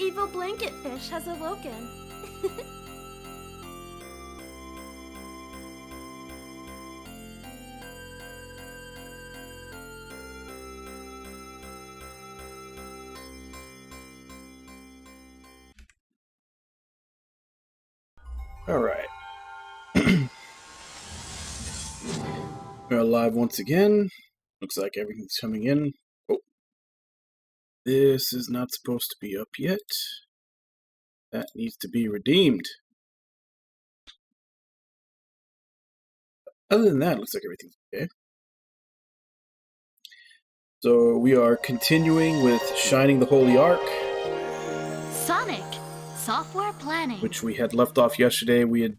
Evil blanket fish has awoken. Alright. We're live once again. Looks like everything's coming in. Oh. This is not supposed to be up yet. That needs to be redeemed. Other than that, looks like everything's okay. So we are continuing with Shining the Holy Ark. Sonic, software planning. Which we had left off yesterday. We had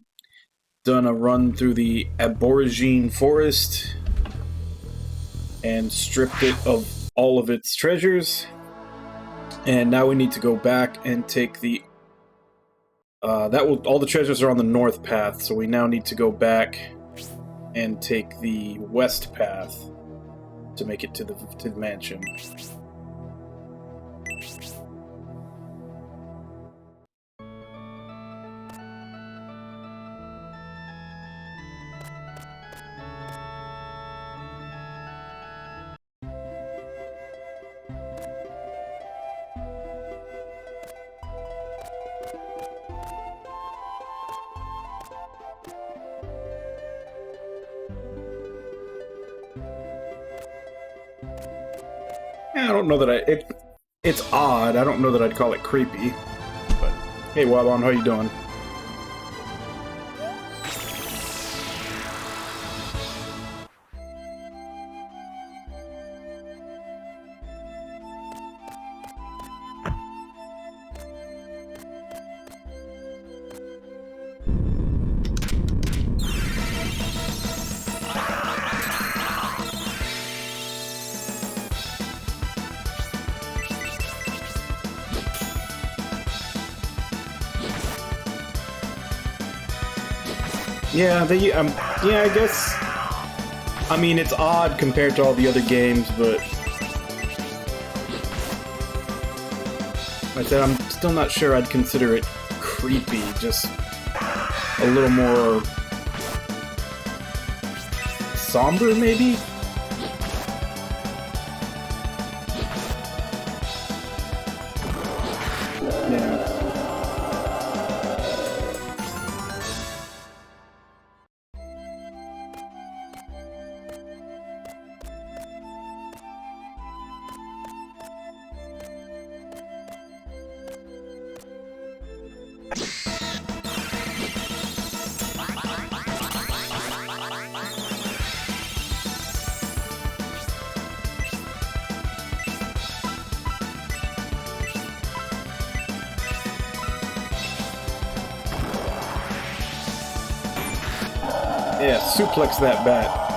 done a run through the Aborigine Forest and stripped it of all of its treasures. And now we need to go back and take the all the treasures are on the north path, so we now need to go back and take the west path to make it to the mansion. I don't know that it's odd. I don't know that I'd call it creepy. But hey, Wabon, how you doing? Yeah, yeah, I guess. I mean, it's odd compared to all the other games, but like I said, I'm still not sure I'd consider it creepy. Just a little more somber, maybe. Yeah. Yeah, suplex that bat.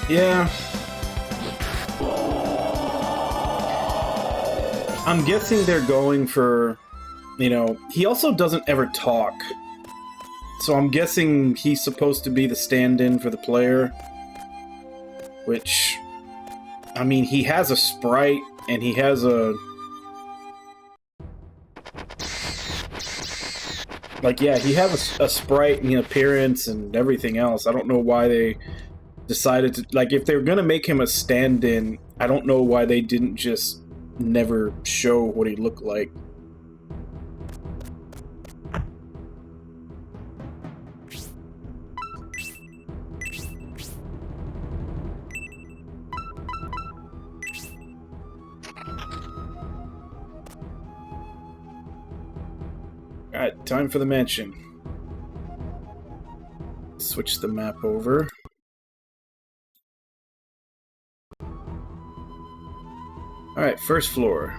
Yeah. I'm guessing they're going for, he also doesn't ever talk. So I'm guessing he's supposed to be the stand-in for the player. Which, I mean, he has a sprite and he has a Like, yeah, he has a sprite and appearance and everything else. I don't know why they decided to... Like, if they were gonna make him a stand-in, I don't know why they didn't just never show what he looked like. Alright, time for the mansion. Switch the map over. Alright, first floor.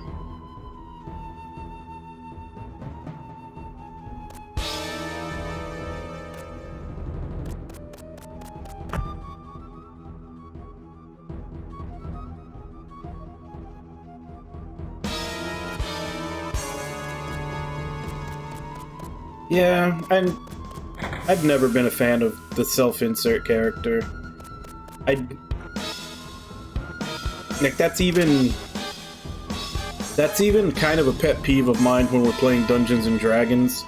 Yeah, I've never been a fan of the self-insert character. Like, that's even kind of a pet peeve of mine when we're playing Dungeons and Dragons.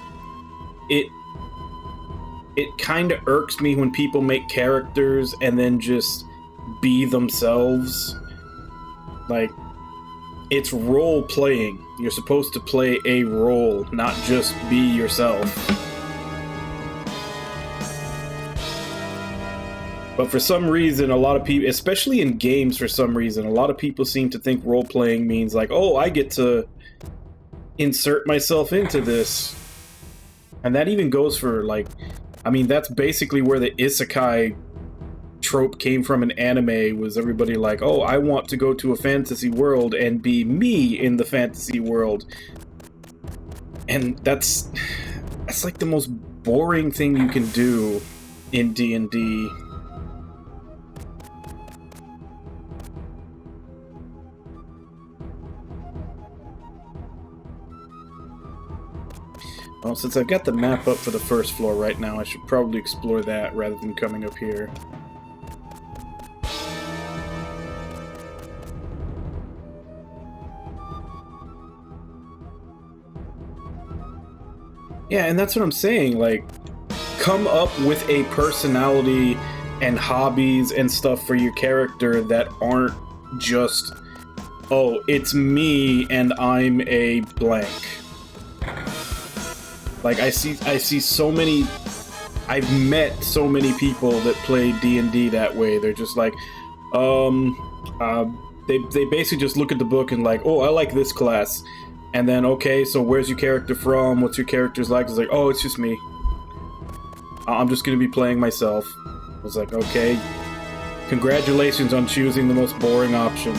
It kind of irks me when people make characters and then just be themselves. Like, it's role-playing. You're supposed to play a role, not just be yourself. But for some reason, a lot of people, especially in games for some reason, a lot of people seem to think role-playing means like, oh, I get to insert myself into this. And that even goes for, like, I mean, that's basically where the isekai trope came from in anime, was everybody like, oh, I want to go to a fantasy world and be me in the fantasy world. And that's like the most boring thing you can do in D&D. Well, since I've got the map up for the first floor right now, I should probably explore that rather than coming up here. Yeah, and that's what I'm saying, like, come up with a personality and hobbies and stuff for your character that aren't just, oh, it's me and I'm a blank. Like, I see so many... I've met so many people that play D&D that way. They're just like, they basically just look at the book and like, oh, I like this class. And then, okay, so where's your character from? What's your character's like? It's like, oh, it's just me. I'm just gonna be playing myself. I was like, okay, congratulations on choosing the most boring option.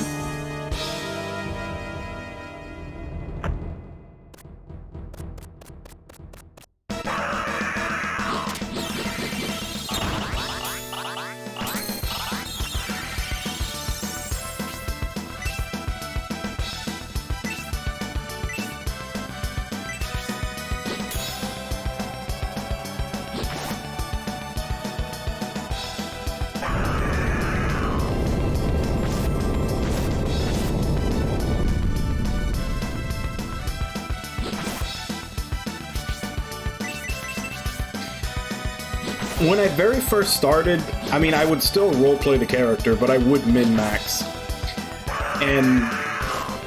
When I very first started, I mean, I would still roleplay the character, but I would min-max. And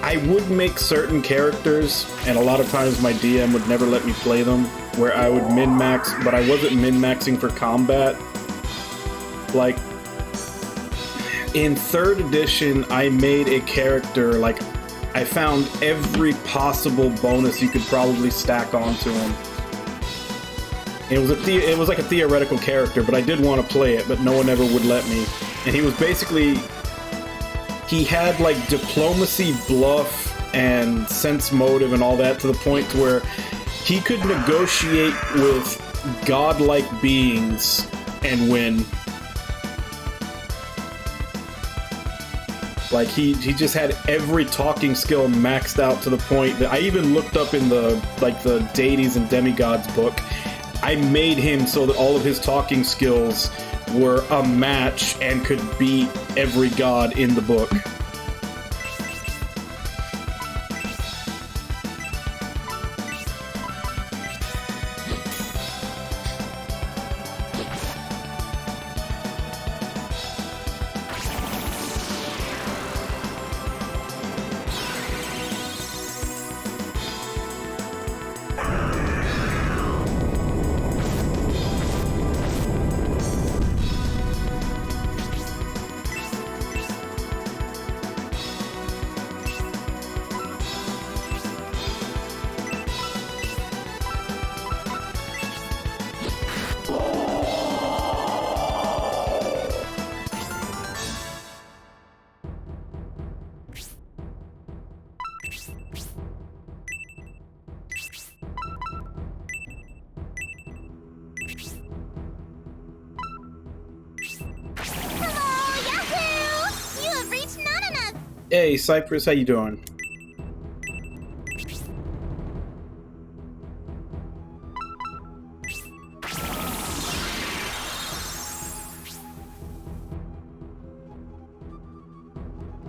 I would make certain characters, and a lot of times my DM would never let me play them, where I would min-max, but I wasn't min-maxing for combat. Like, in 3rd edition, I made a character, like, I found every possible bonus you could probably stack onto him. It was like a theoretical character, but I did want to play it, but no one ever would let me. And he was basically... He had, like, diplomacy, bluff, and sense motive and all that, to the point to where he could negotiate with godlike beings and win. Like, he just had every talking skill maxed out to the point that I even looked up in the, like, the deities and demigods book. I made him so that all of his talking skills were a match and could beat every god in the book. Hey, Cypress, how you doing?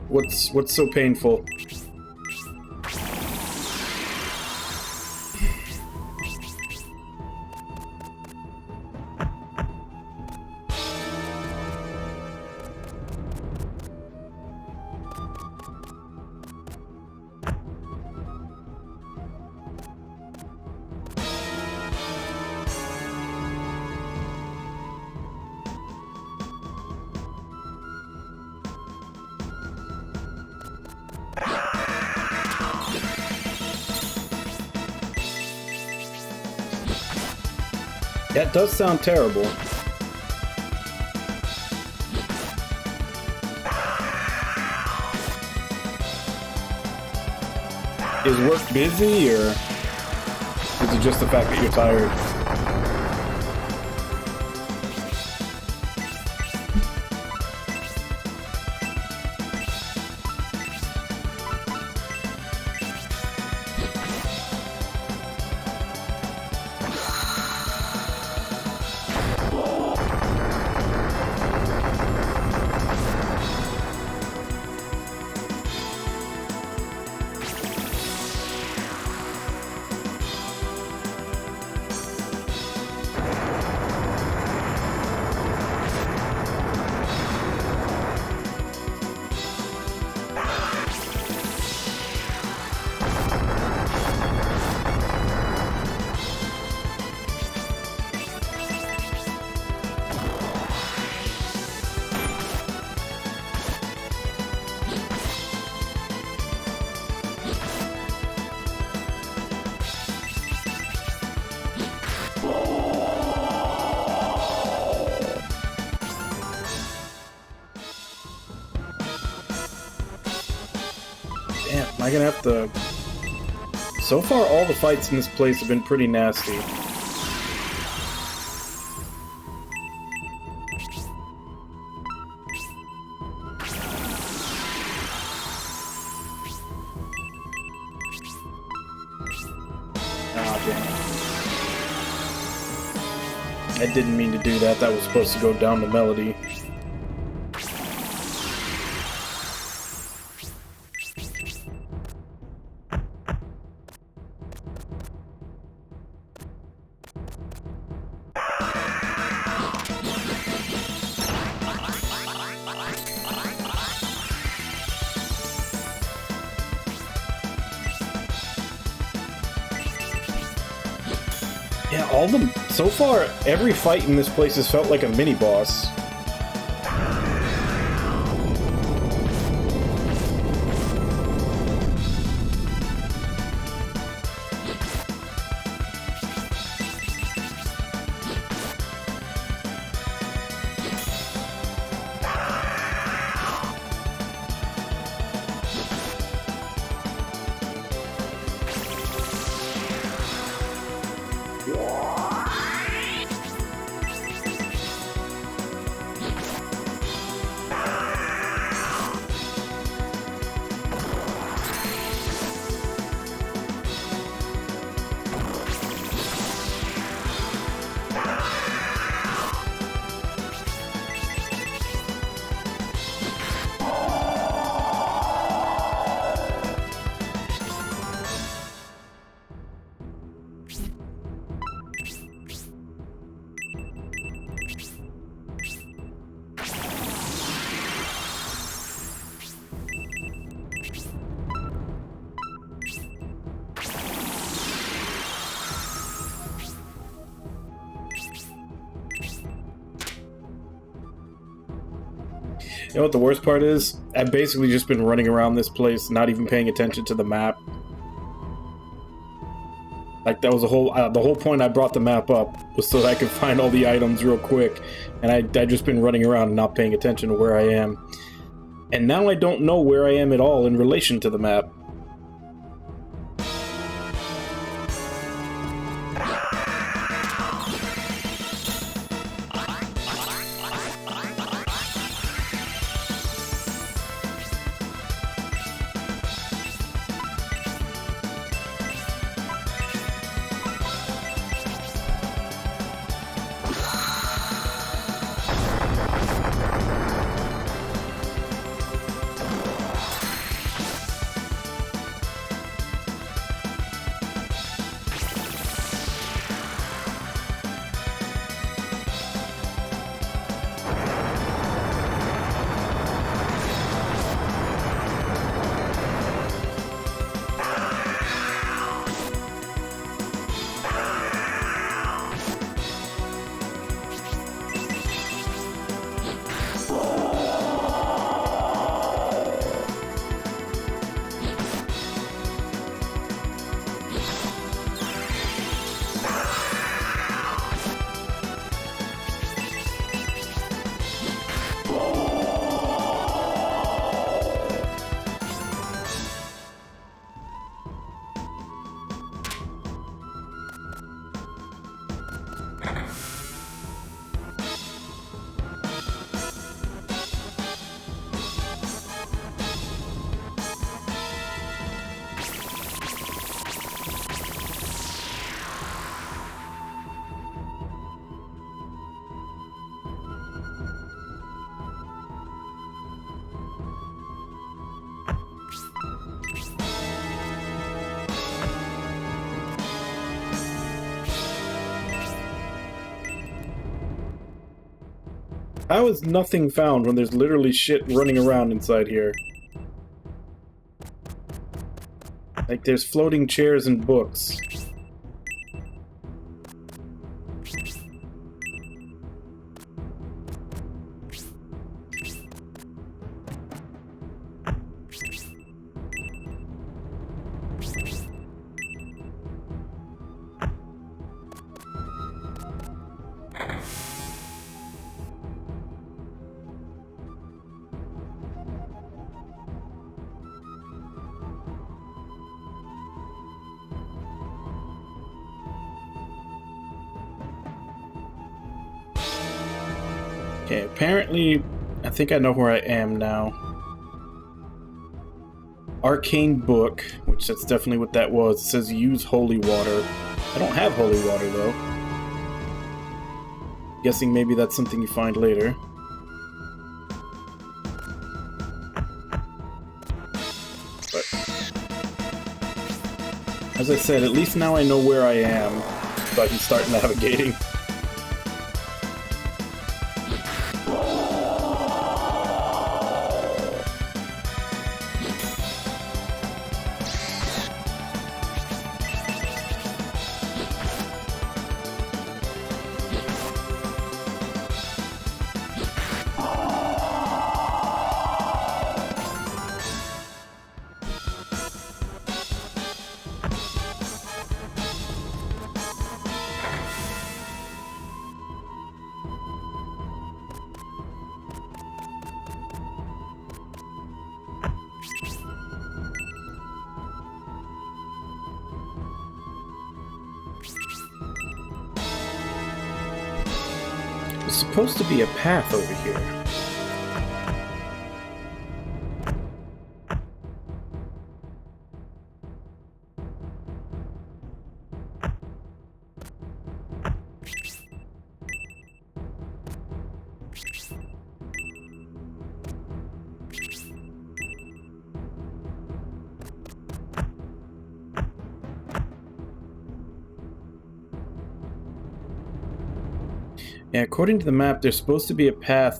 What's so painful? That does sound terrible. Is work busy, or is it just the fact that you're tired? Damn, am I gonna have to... So far, all the fights in this place have been pretty nasty. Ah, damn. I didn't mean to do that. That was supposed to go down the melody. Yeah, so far, every fight in this place has felt like a mini-boss. You know what the worst part is? I've basically just been running around this place, not even paying attention to the map. Like, that was the whole point I brought the map up, was so that I could find all the items real quick. And I've just been running around and not paying attention to where I am. And now I don't know where I am at all in relation to the map. How is nothing found when there's literally shit running around inside here? Like, there's floating chairs and books. Okay, apparently, I think I know where I am now. Arcane book, which that's definitely what that was. It says use holy water. I don't have holy water, though. Guessing maybe that's something you find later. But as I said, at least now I know where I am, so I can start navigating. There's supposed to be a path over here. Yeah, according to the map, there's supposed to be a path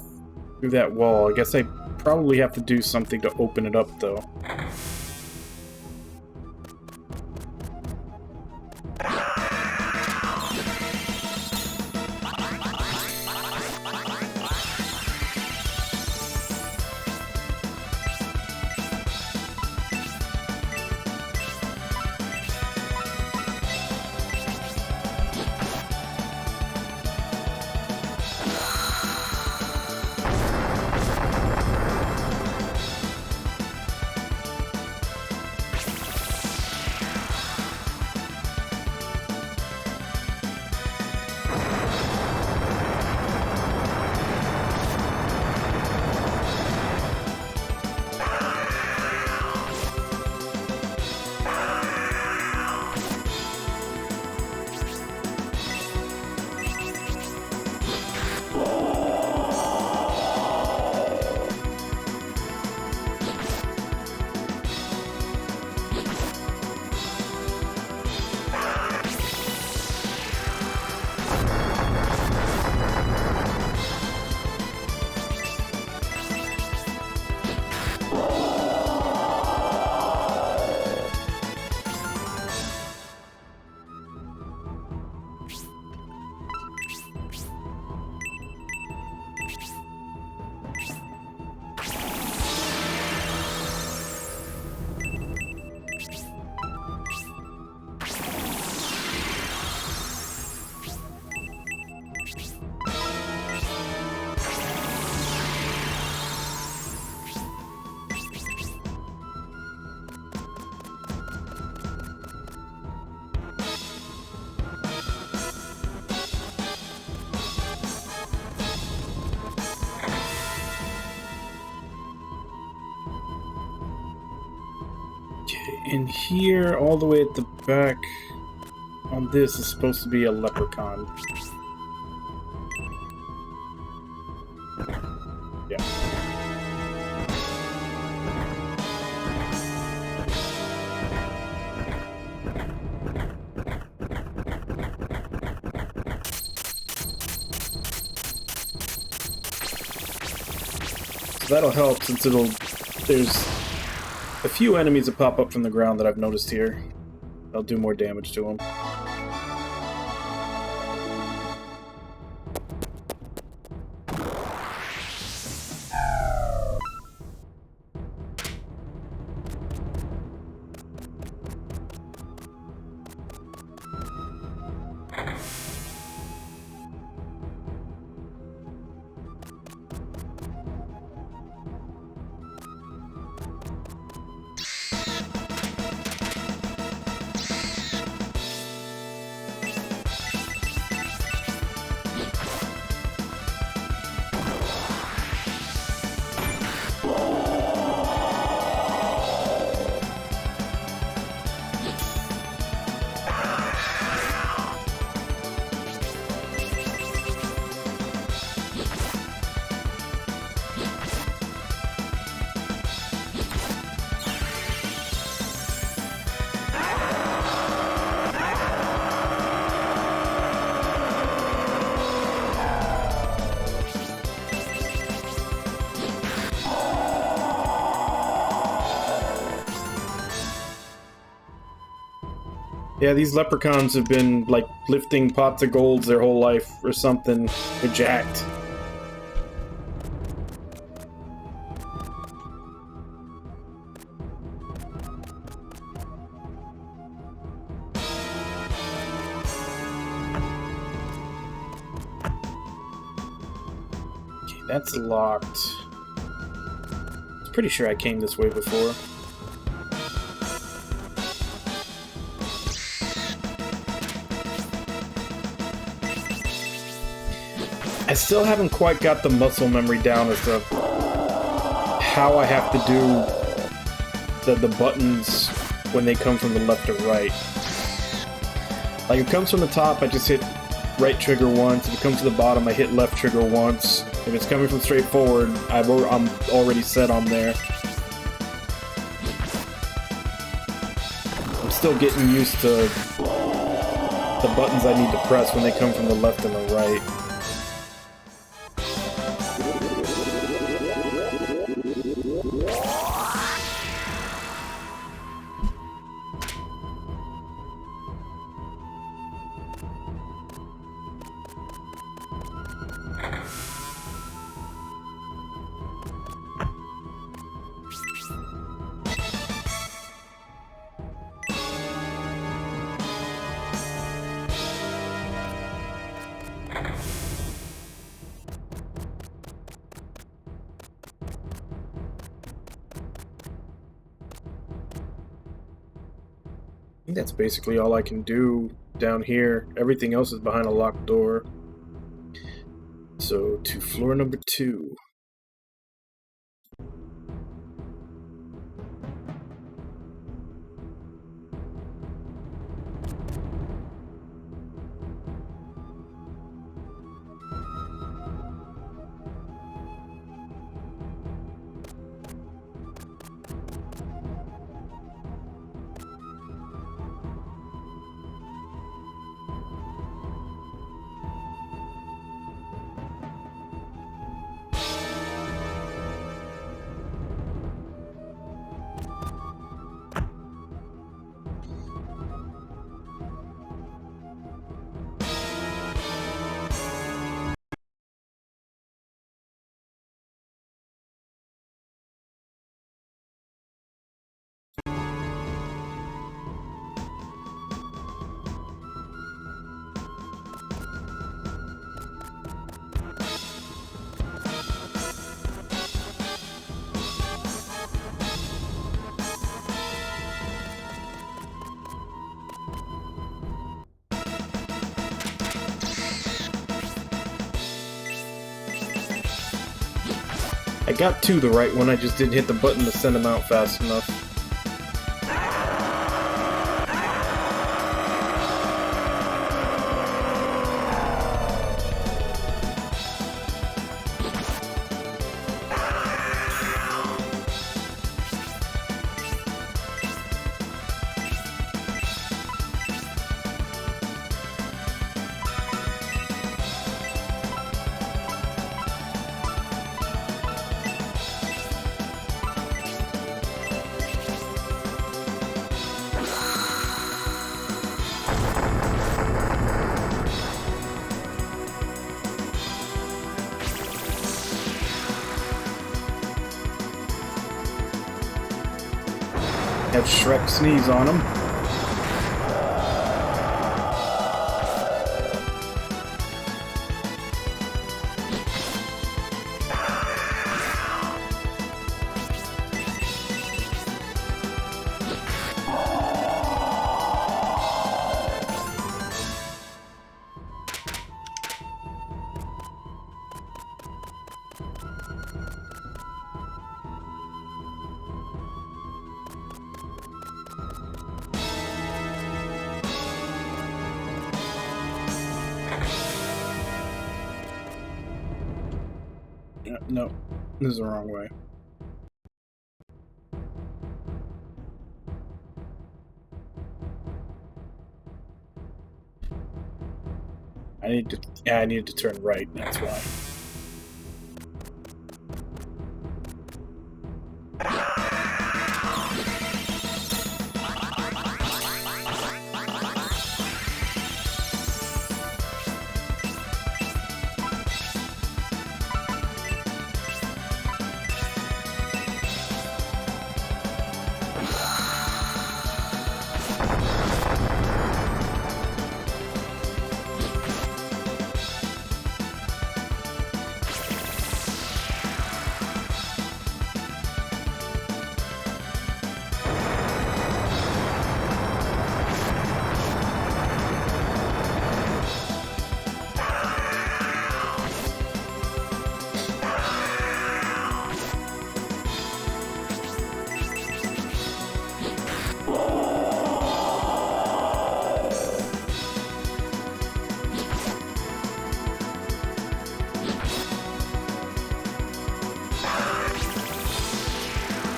through that wall. I guess I probably have to do something to open it up, though. In here, all the way at the back, on this is supposed to be a leprechaun. Yeah. That'll help since there's a few enemies that pop up from the ground that I've noticed here. I'll do more damage to them. Yeah, these leprechauns have been, like, lifting pots of golds their whole life or something. They're jacked. Okay, that's locked. I'm pretty sure I came this way before. I still haven't quite got the muscle memory down as to how I have to do the buttons when they come from the left or right. Like, if it comes from the top, I just hit right trigger once. If it comes to the bottom, I hit left trigger once. If it's coming from straight forward, I'm already set on there. I'm still getting used to the buttons I need to press when they come from the left and the right. I think that's basically all I can do down here. Everything else is behind a locked door. So, to floor number 2. I got to the right one, I just didn't hit the button to send them out fast enough. Have Shrek sneeze on him. No, this is the wrong way. I needed to turn right, that's why.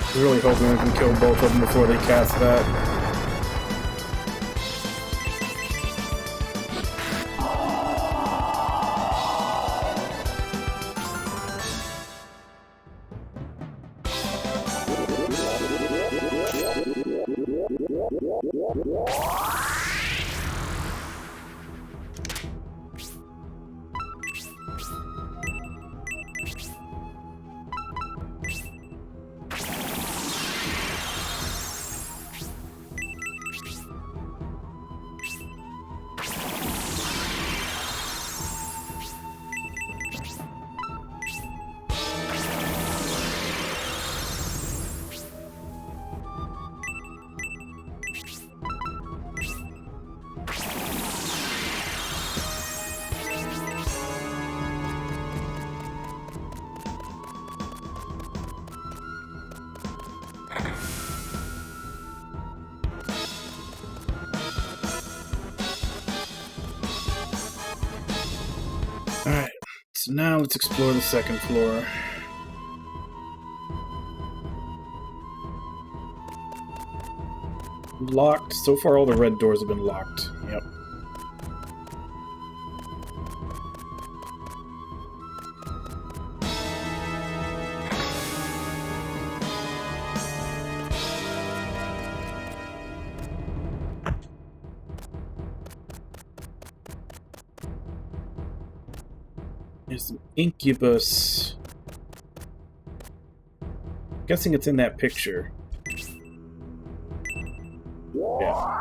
I was really hoping we can kill both of them before they cast that. Alright, so now let's explore the second floor. Locked. So far all the red doors have been locked. Yep. There's an incubus. I'm guessing it's in that picture. Yeah.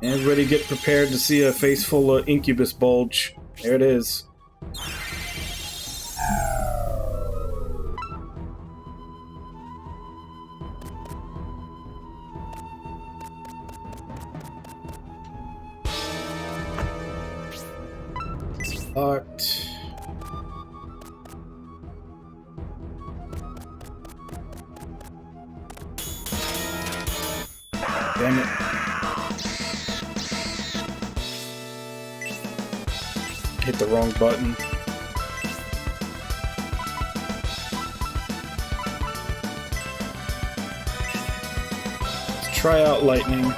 Everybody get prepared to see a face full of incubus bulge. There it is. It's locked. Damn it. Hit the wrong button. Let's try out lightning.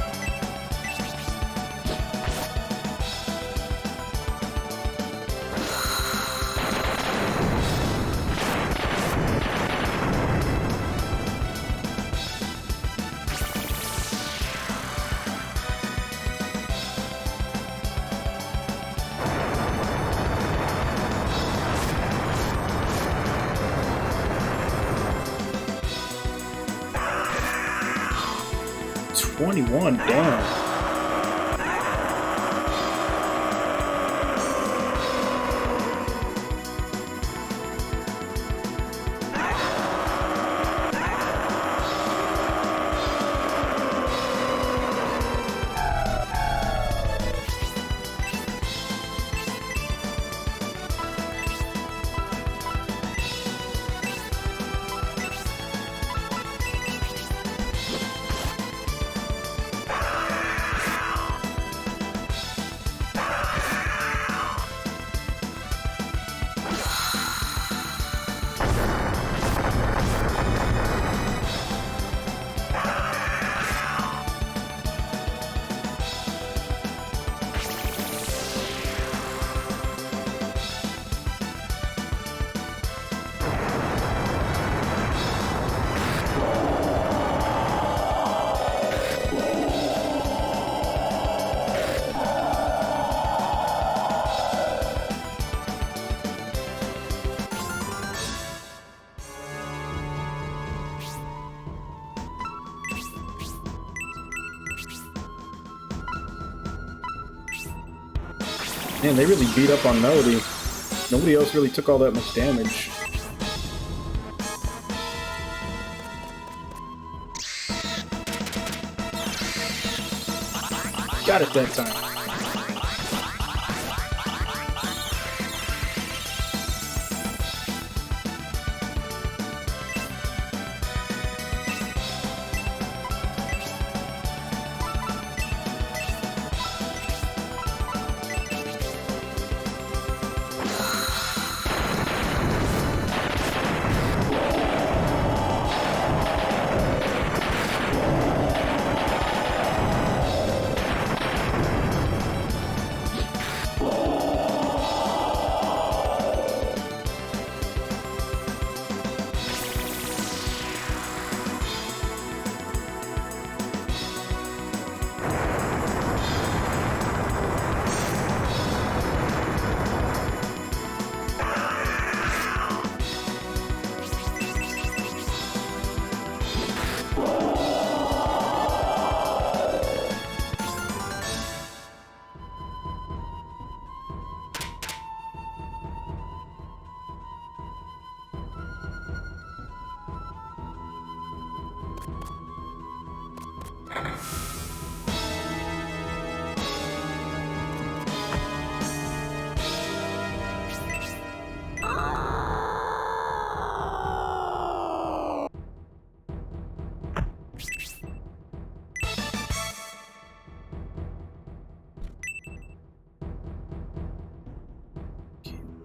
21, damn. Man, they really beat up on Melody. Nobody else really took all that much damage. Got it that time.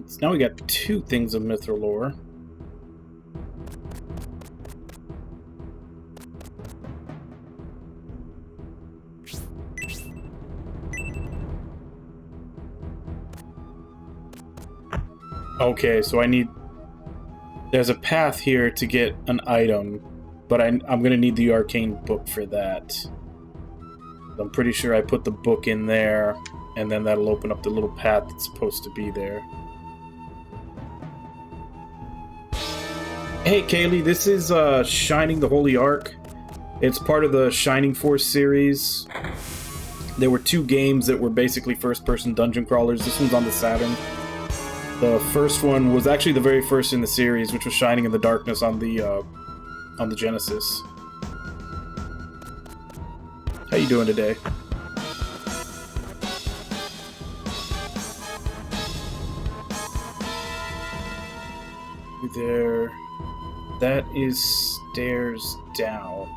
So now we got 2 things of Mithril ore. Okay, so I need... There's a path here to get an item, but I'm going to need the arcane book for that. I'm pretty sure I put the book in there, and then that'll open up the little path that's supposed to be there. Hey Kaylee, this is Shining the Holy Ark. It's part of the Shining Force series. There were 2 games that were basically first-person dungeon crawlers. This one's on the Saturn. The first one was actually the very first in the series, which was Shining in the Darkness on the Genesis. How you doing today? There. That is stairs down.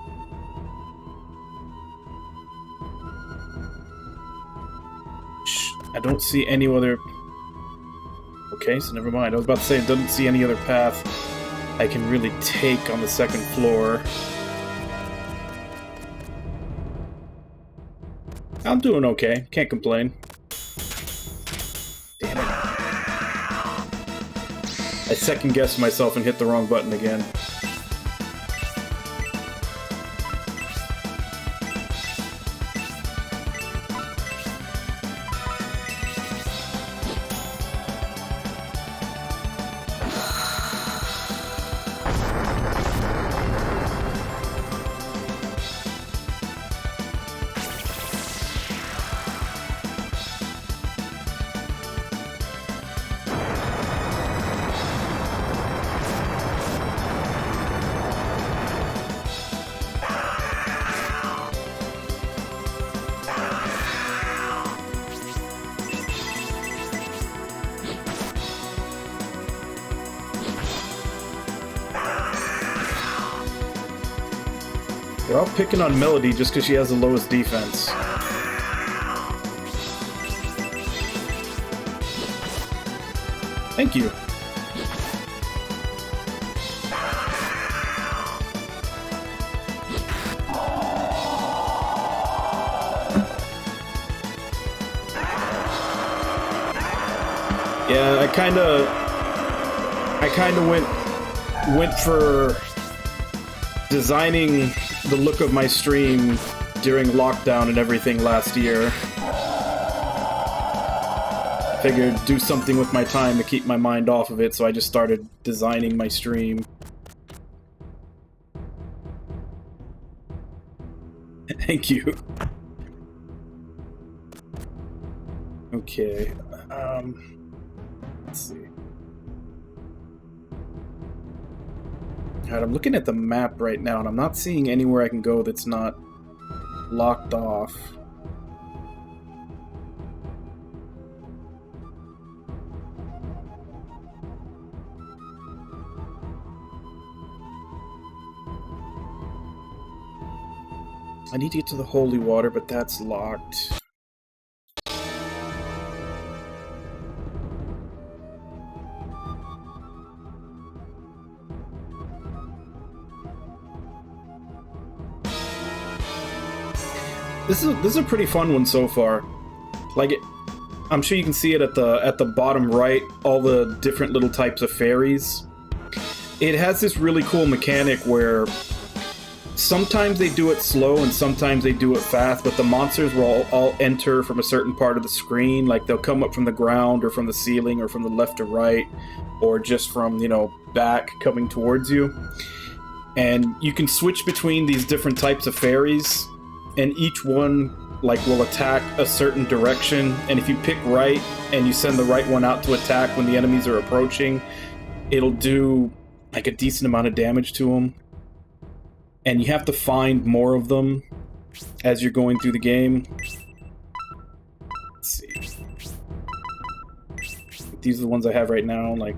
I don't see any other... Okay, so never mind. I was about to say, it doesn't see any other path I can really take on the second floor. I'm doing okay. Can't complain. Damn it. I second-guessed myself and hit the wrong button again. They're all picking on Melody just because she has the lowest defense. Thank you. Yeah, I kind of went for designing the look of my stream during lockdown and everything last year. Figured do something with my time to keep my mind off of it, so I just started designing my stream. Thank you. Okay. Let's see. Alright, I'm looking at the map right now, and I'm not seeing anywhere I can go that's not locked off. I need to get to the holy water, but that's locked. This is a pretty fun one so far. Like, I'm sure you can see it at the bottom right, all the different little types of fairies. It has this really cool mechanic where sometimes they do it slow and sometimes they do it fast, but the monsters will all enter from a certain part of the screen. Like, they'll come up from the ground or from the ceiling or from the left to right, or just from, you know, back coming towards you. And you can switch between these different types of fairies, and each one, like, will attack a certain direction. And if you pick right and you send the right one out to attack when the enemies are approaching, it'll do like a decent amount of damage to them. And you have to find more of them as you're going through the game. Let's see. These are the ones I have right now. Like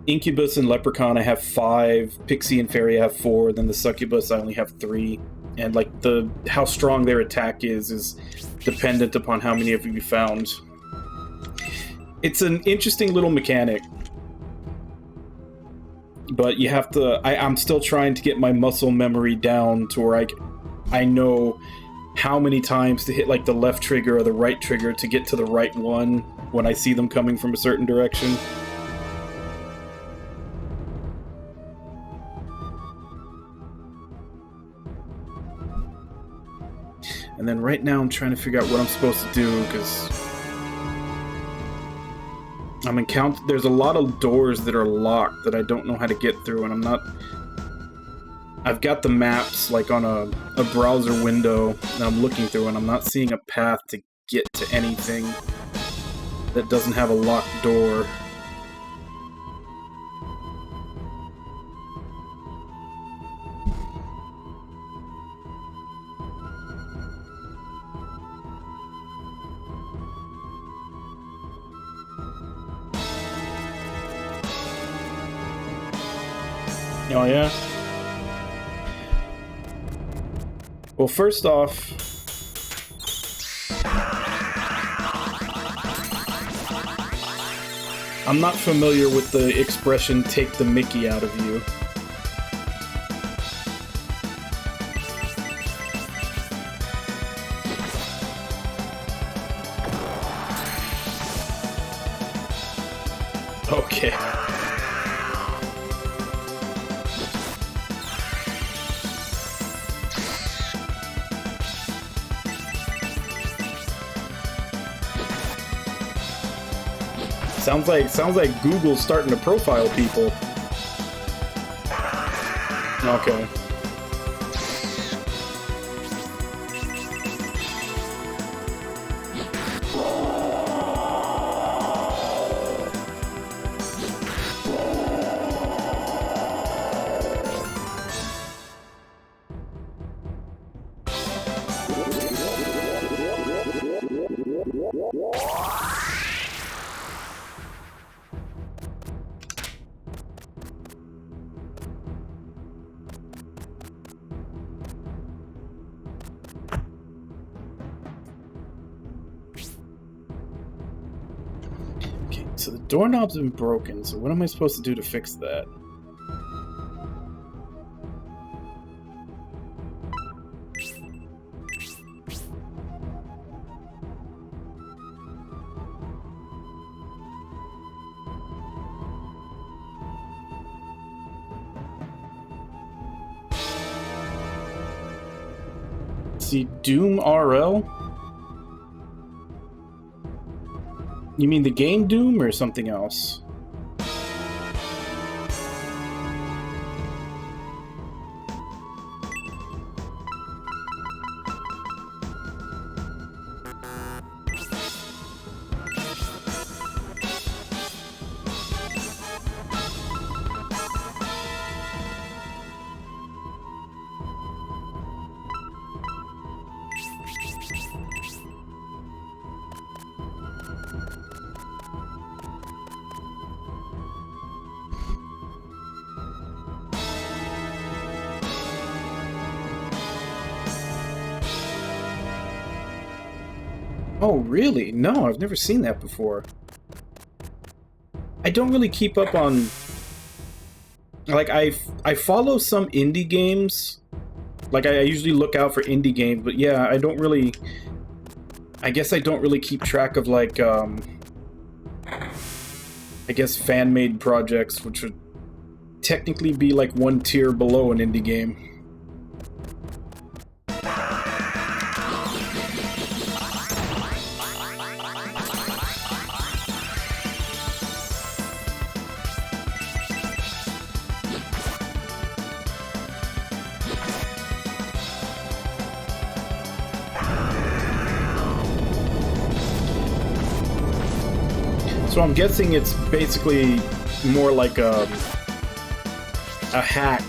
Incubus and Leprechaun, I have 5. Pixie and Fairy, I have 4. Then the Succubus, I only have 3. And like how strong their attack is dependent upon how many of you found. It's an interesting little mechanic. But you have to... I'm still trying to get my muscle memory down to where I know how many times to hit like the left trigger or the right trigger to get to the right one when I see them coming from a certain direction. And then right now I'm trying to figure out what I'm supposed to do, because there's a lot of doors that are locked that I don't know how to get through, and I've got the maps like on a browser window that I'm looking through, and I'm not seeing a path to get to anything that doesn't have a locked door. Oh, yeah? Well, first off, I'm not familiar with the expression, take the mickey out of you. Okay. Sounds like Google's starting to profile people. Okay. So the doorknob's been broken, so what am I supposed to do to fix that? See, Doom RL? You mean the game Doom or something else? Oh, really? No, I've never seen that before. I don't really keep up on... Like, I follow some indie games. Like, I usually look out for indie games, but yeah, I don't really... I guess I don't really keep track of, like, I guess fan-made projects, which would technically be, like, one tier below an indie game. So I'm guessing it's basically more like a hack,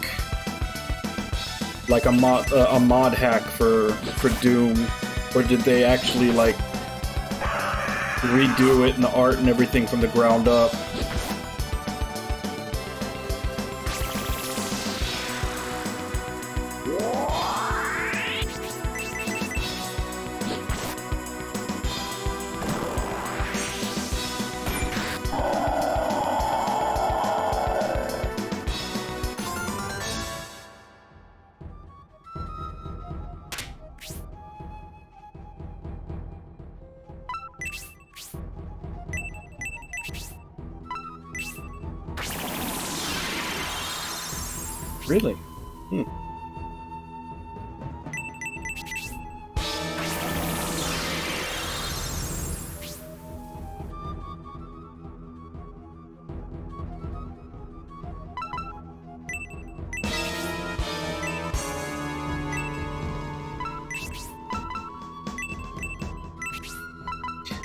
like a mod hack for Doom, or did they actually like redo it and the art and everything from the ground up? Really? Hmm.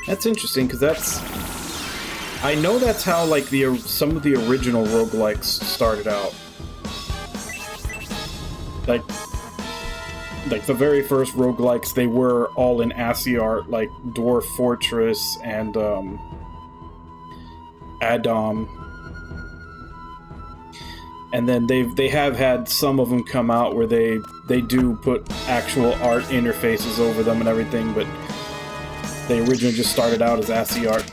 That's interesting, because that's... I know that's how, like, some of the original roguelikes started out. Like the very first roguelikes, they were all in ASCII art, like Dwarf Fortress and Adam. And then they have had some of them come out where they do put actual art interfaces over them and everything, but they originally just started out as ASCII art.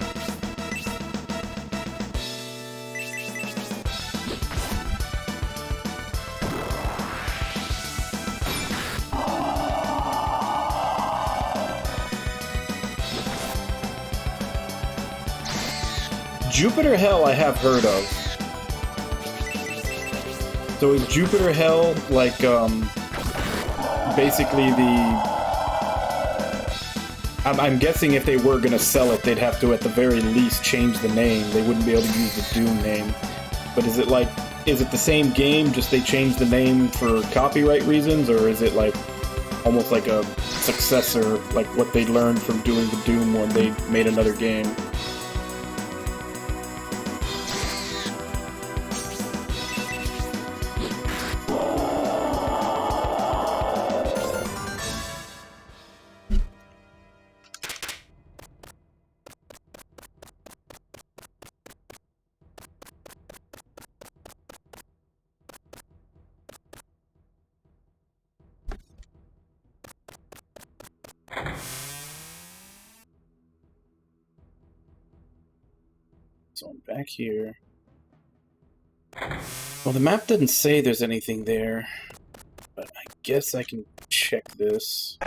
Jupiter Hell I have heard of. So is Jupiter Hell like basically the... I'm guessing if they were gonna sell it, they'd have to at the very least change the name. They wouldn't be able to use the Doom name. But is it like, is it the same game, just they changed the name for copyright reasons, or is it like almost like a successor, like what they learned from doing the Doom when they made another game? So I'm back here. Well, the map doesn't say there's anything there, but I guess I can check this.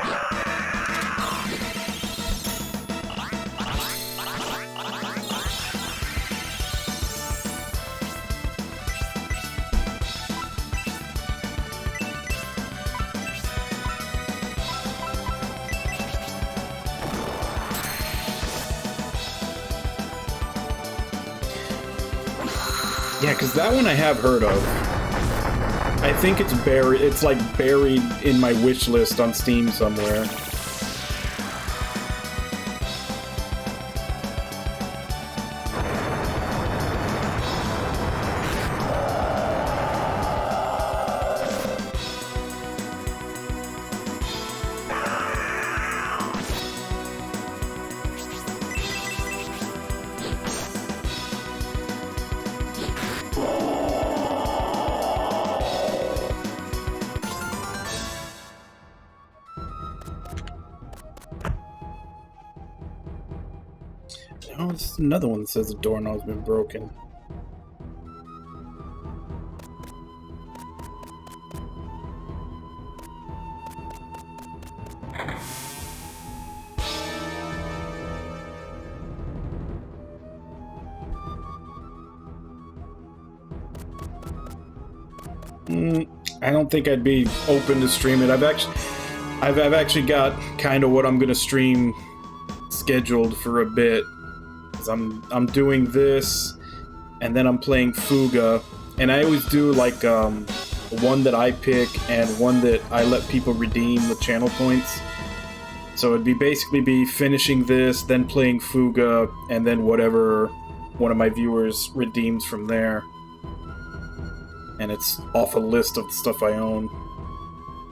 Yeah, because that one I have heard of. I think it's buried. It's like buried in my wish list on Steam somewhere. Oh, this is another one that says the doorknob's been broken. I don't think I'd be open to stream it. I've actually got kind of what I'm gonna stream scheduled for a bit. I'm doing this, and then I'm playing Fuga, and I always do like one that I pick and one that I let people redeem with channel points. So it'd be basically finishing this, then playing Fuga, and then whatever one of my viewers redeems from there. And it's off a list of the stuff I own.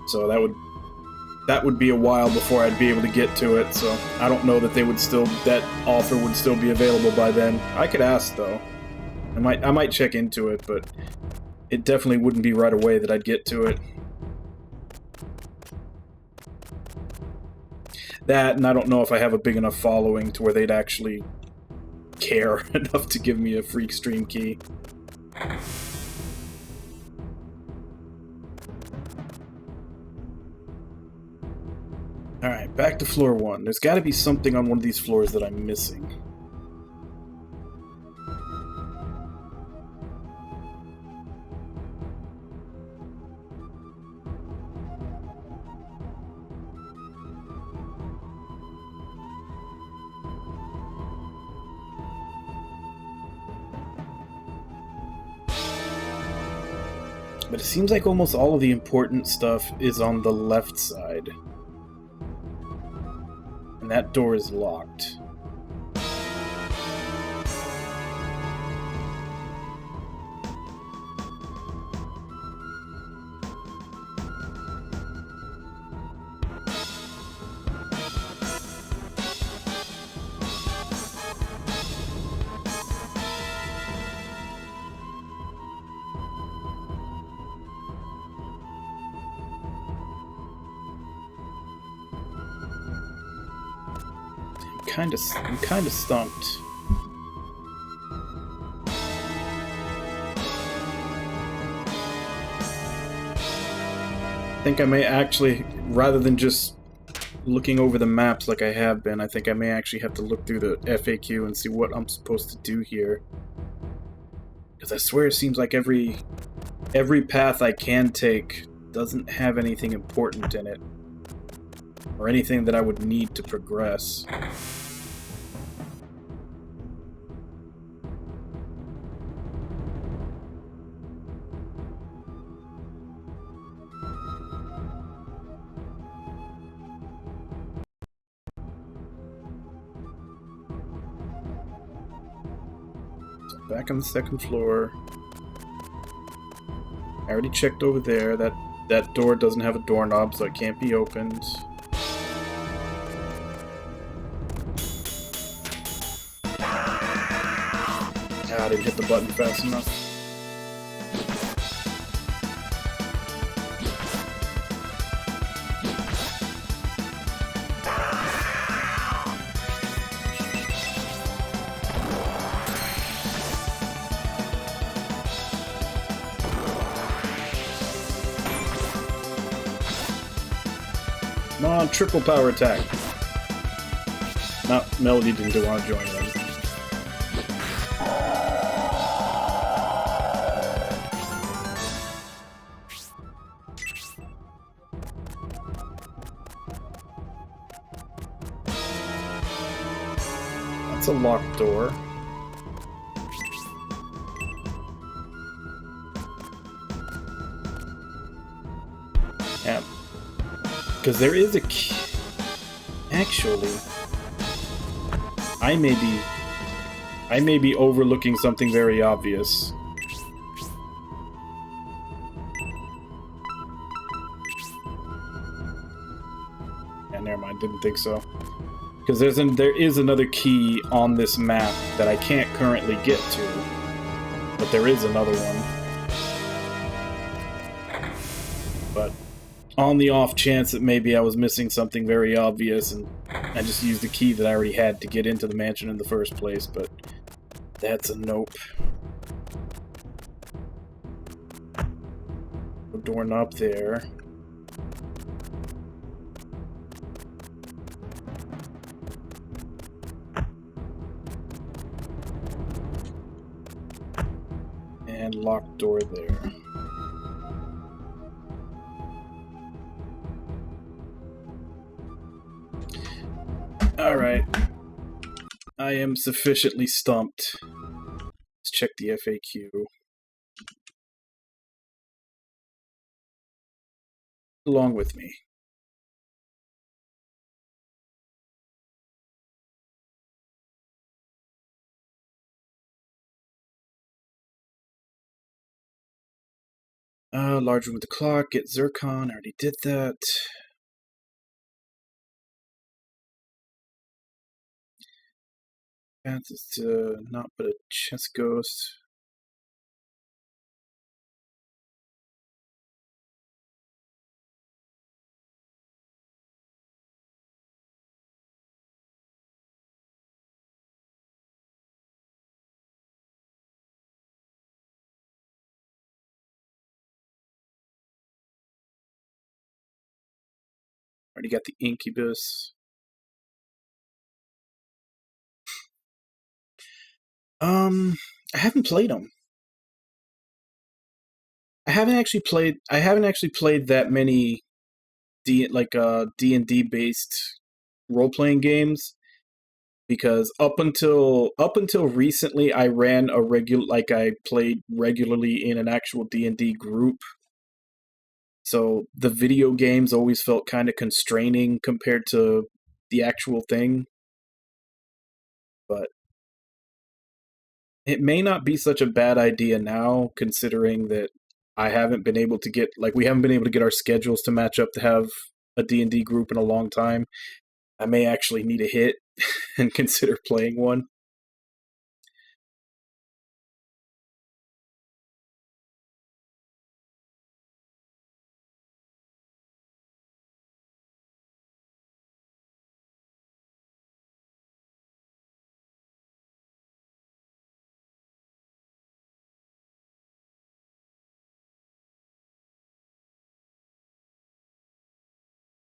So that would be a while before I'd be able to get to it, so I don't know that that offer would still be available by then. I could ask though. I might check into it, but it definitely wouldn't be right away that I'd get to it. That, and I don't know if I have a big enough following to where they'd actually care enough to give me a free stream key. Alright, back to floor 1. There's got to be something on one of these floors that I'm missing. But it seems like almost all of the important stuff is on the left side. And that door is locked. I'm kind of stumped. I think I may actually, rather than just looking over the maps like I have been, I think I may actually have to look through the FAQ and see what I'm supposed to do here. Because I swear it seems like every path I can take doesn't have anything important in it. Or anything that I would need to progress. Back on the second floor. I already checked over there. That door doesn't have a doorknob, so it can't be opened. I didn't hit the button fast enough. Come on, triple power attack. No, Melody didn't want to join them. That's a locked door. Yeah. Because there is a key. Actually, I may be overlooking something very obvious. Yeah, never mind, didn't think so. Because there is another key on this map that I can't currently get to, but there is another one. But on the off chance that maybe I was missing something very obvious, and I just used the key that I already had to get into the mansion in the first place, but that's a nope. Doorknob there. And locked door there. Alright. I am sufficiently stumped. Let's check the FAQ. Along with me. Large room with the clock, get Zircon, I already did that. Path is to not but a chess ghost. Already got the Incubus. I haven't played them. I haven't actually played that many D&D based role-playing games, because up until recently I ran I played regularly in an actual D&D group. So the video games always felt kind of constraining compared to the actual thing. But it may not be such a bad idea now, considering that we haven't been able to get our schedules to match up to have a D&D group in a long time. I may actually need a hit and consider playing one.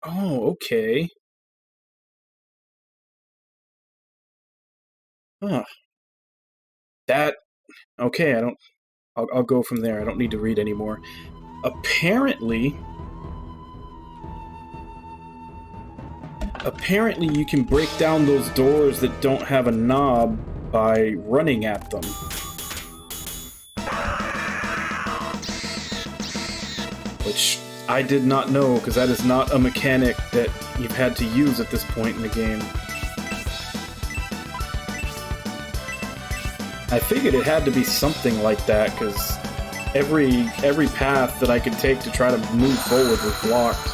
Oh, okay. Huh. Okay, I'll go from there. I don't need to read anymore. Apparently you can break down those doors that don't have a knob by running at them. Which I did not know, because that is not a mechanic that you've had to use at this point in the game. I figured it had to be something like that, because every path that I could take to try to move forward was blocked.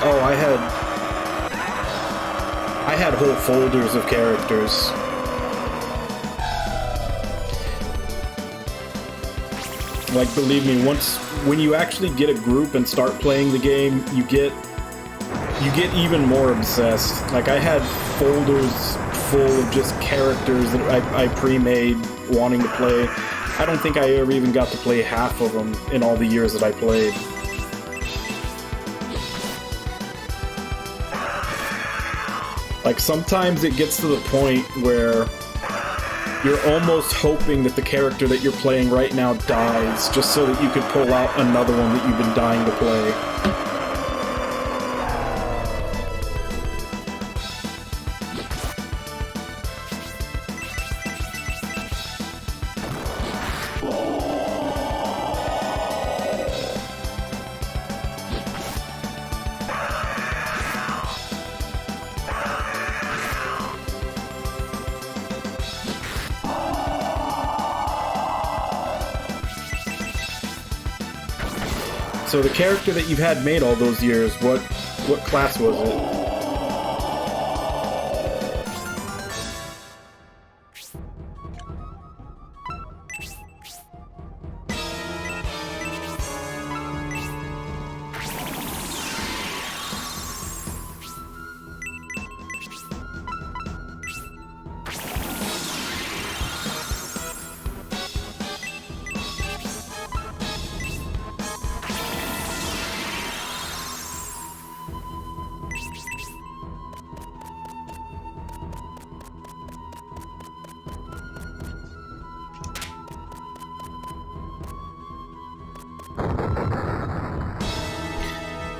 Oh, I had whole folders of characters. Like, believe me, when you actually get a group and start playing the game, you get even more obsessed. Like, I had folders full of just characters that I pre-made wanting to play. I don't think I ever even got to play half of them in all the years that I played. Like, sometimes it gets to the point where you're almost hoping that the character that you're playing right now dies, just so that you could pull out another one that you've been dying to play. So the character that you've had made all those years, what class was it?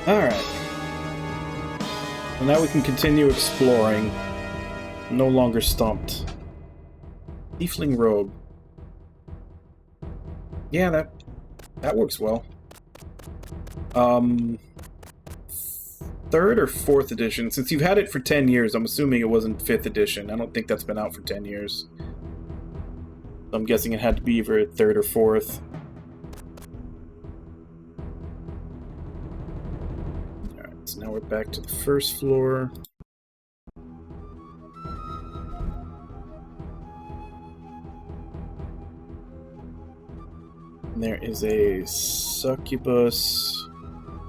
Alright. Well, now we can continue exploring. I'm no longer stumped. Tiefling robe. Yeah, that works well. 3rd or 4th edition? Since you've had it for 10 years, I'm assuming it wasn't 5th edition. I don't think that's been out for 10 years. I'm guessing it had to be either 3rd or 4th. So now we're back to the first floor. And there is a succubus.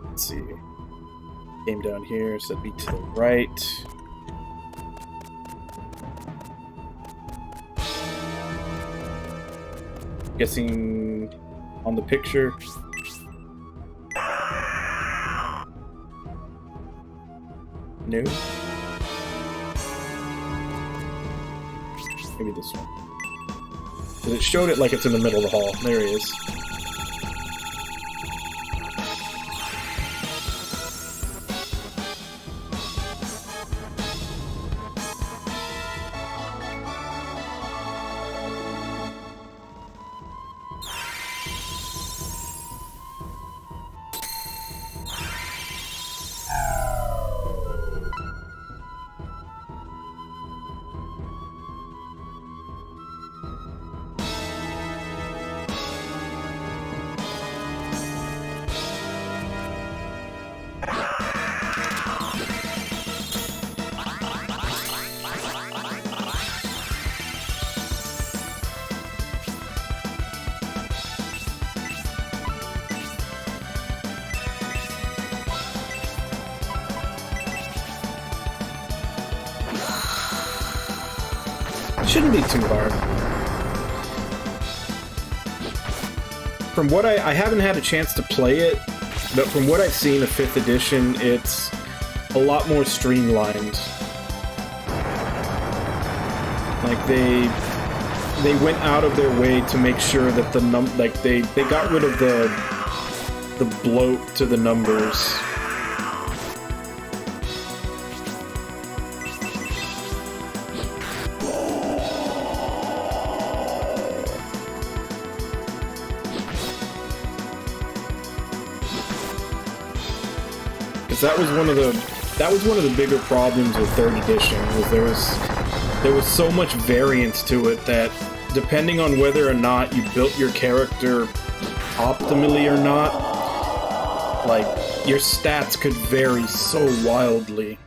Let's see. Came down here, so that'd be to the right. Guessing on the picture. No? Maybe this one. Because it showed it like it's in the middle of the hall. There he is. Shouldn't be too hard. From what I haven't had a chance to play it, but from what I've seen of 5th edition, it's a lot more streamlined. Like they went out of their way to make sure that the they got rid of the bloat to the numbers. That was one of the bigger problems with 3rd edition, was there was so much variance to it that depending on whether or not you built your character optimally or not, like, your stats could vary so wildly.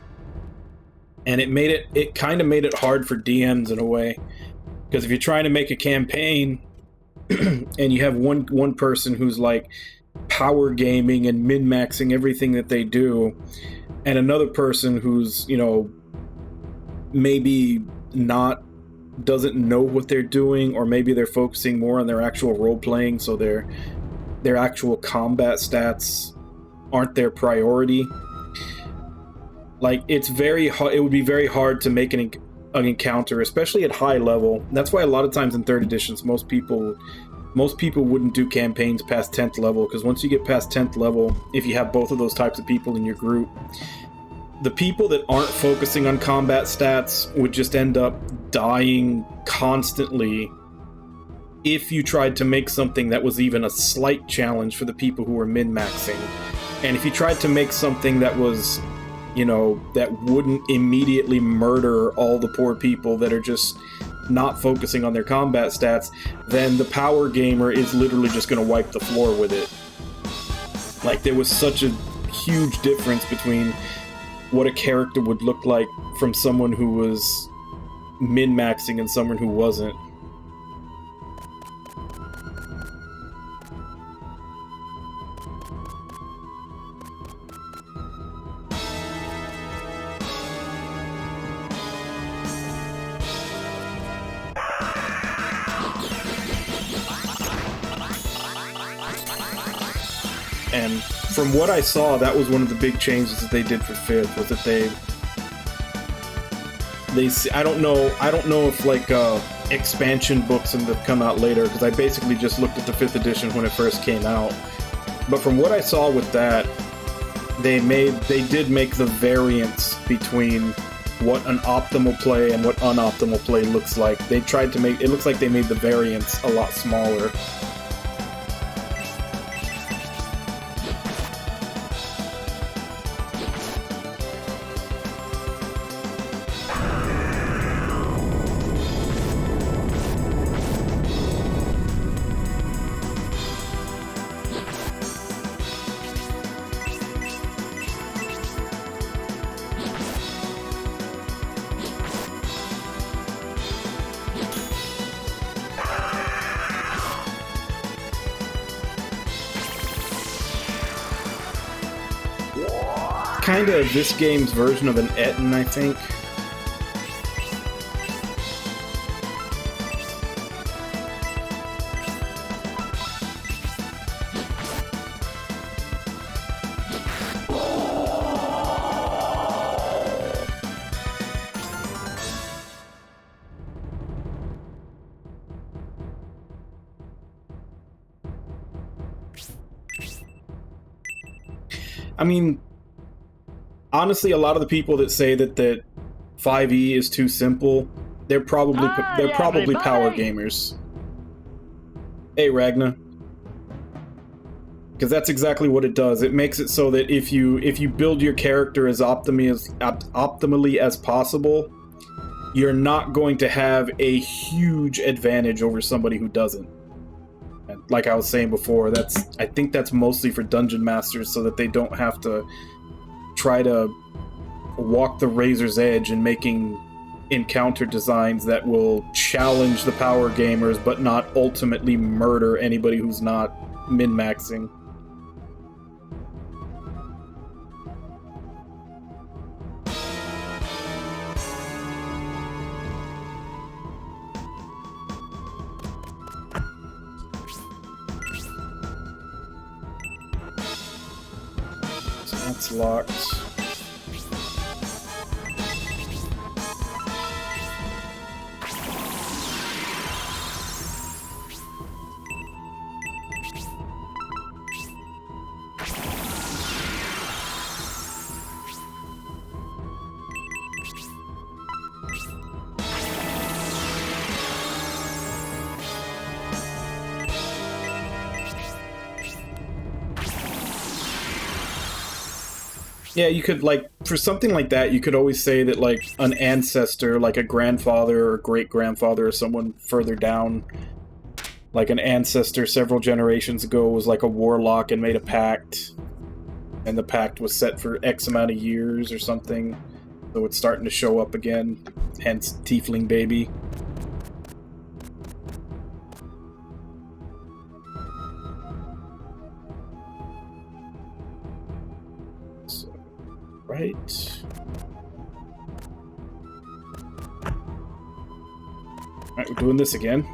And it kind of made it hard for DMs in a way. Because if you're trying to make a campaign and you have one person who's like power gaming and min-maxing everything that they do, and another person who's, you know, maybe doesn't know what they're doing, or maybe they're focusing more on their actual role playing, so their actual combat stats aren't their priority. Like, it's very hard. It would be very hard to make an encounter, especially at high level. That's why a lot of times in 3rd editions, most people wouldn't do campaigns past 10th level, because once you get past 10th level, if you have both of those types of people in your group, the people that aren't focusing on combat stats would just end up dying constantly if you tried to make something that was even a slight challenge for the people who were min-maxing. And if you tried to make something that was, you know, that wouldn't immediately murder all the poor people that are just not focusing on their combat stats, then the power gamer is literally just going to wipe the floor with it. Like, there was such a huge difference between what a character would look like from someone who was min-maxing and someone who wasn't. And from what I saw, that was one of the big changes that they did for 5th, was that they I don't know if like expansion books and have come out later, because I basically just looked at the 5th edition when it first came out. But from what I saw with that, they did make the variance between what an optimal play and what unoptimal play looks like. They tried to make it looks like they made the variance a lot smaller. Kind of this game's version of an Etten, I think. I mean, honestly, a lot of the people that say that 5e is too simple, they're probably power gamers. Hey, Ragna. Because that's exactly what it does. It makes it so that if you build your character as optimally as possible, you're not going to have a huge advantage over somebody who doesn't. And like I was saying before, I think that's mostly for dungeon masters, so that they don't have to try to walk the razor's edge in making encounter designs that will challenge the power gamers but not ultimately murder anybody who's not min-maxing. So that's locked. Yeah, you could, like, for something like that, you could always say that, like, an ancestor, like a grandfather or great-grandfather or someone further down, like an ancestor several generations ago was like a warlock and made a pact, and the pact was set for X amount of years or something, so it's starting to show up again, hence Tiefling Baby. Right. Alright, we're doing this again.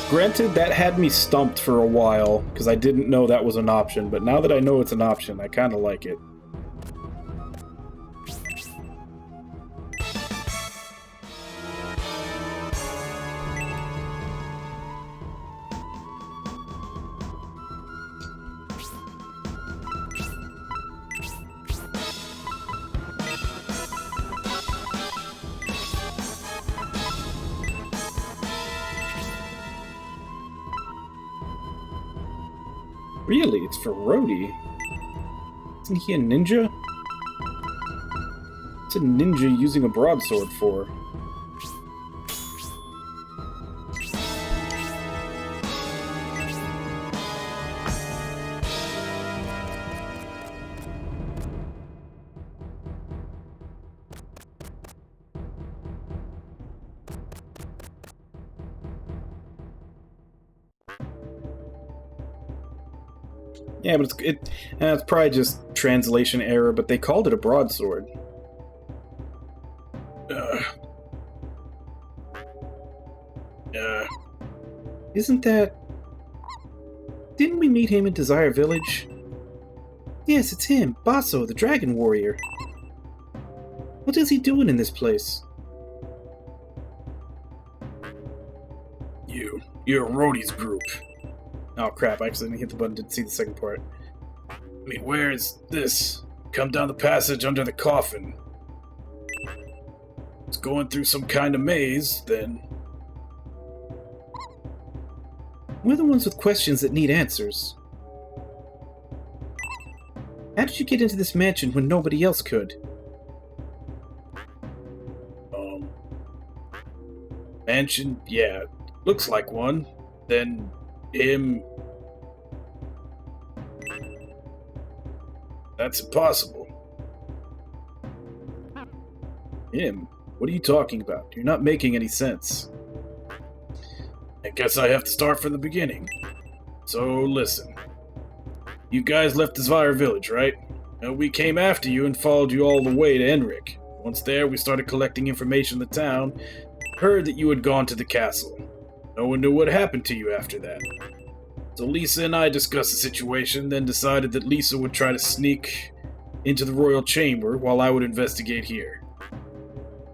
Granted, that had me stumped for a while, because I didn't know that was an option, but now that I know it's an option, I kind of like it. Really? It's for Rhodey. Isn't he a ninja? What's a ninja using a broadsword for? Yeah, but it's probably just translation error, but they called it a broadsword. Isn't that... Didn't we meet him in Desire Village? Yes, it's him, Basso, the Dragon Warrior. What is he doing in this place? You're Rhodey's group. Oh crap, I accidentally hit the button, didn't see the second part. I mean, where is this? Come down the passage under the coffin. It's going through some kind of maze, then. We're the ones with questions that need answers. How did you get into this mansion when nobody else could? Mansion? Yeah, looks like one. Then, him... That's impossible. Him? What are you talking about? You're not making any sense. I guess I have to start from the beginning. So, listen. You guys left Desire Village, right? Now, we came after you and followed you all the way to Enric. Once there, we started collecting information in the town. Heard that you had gone to the castle. No one knew what happened to you after that. So Lisa and I discussed the situation, then decided that Lisa would try to sneak into the royal chamber while I would investigate here.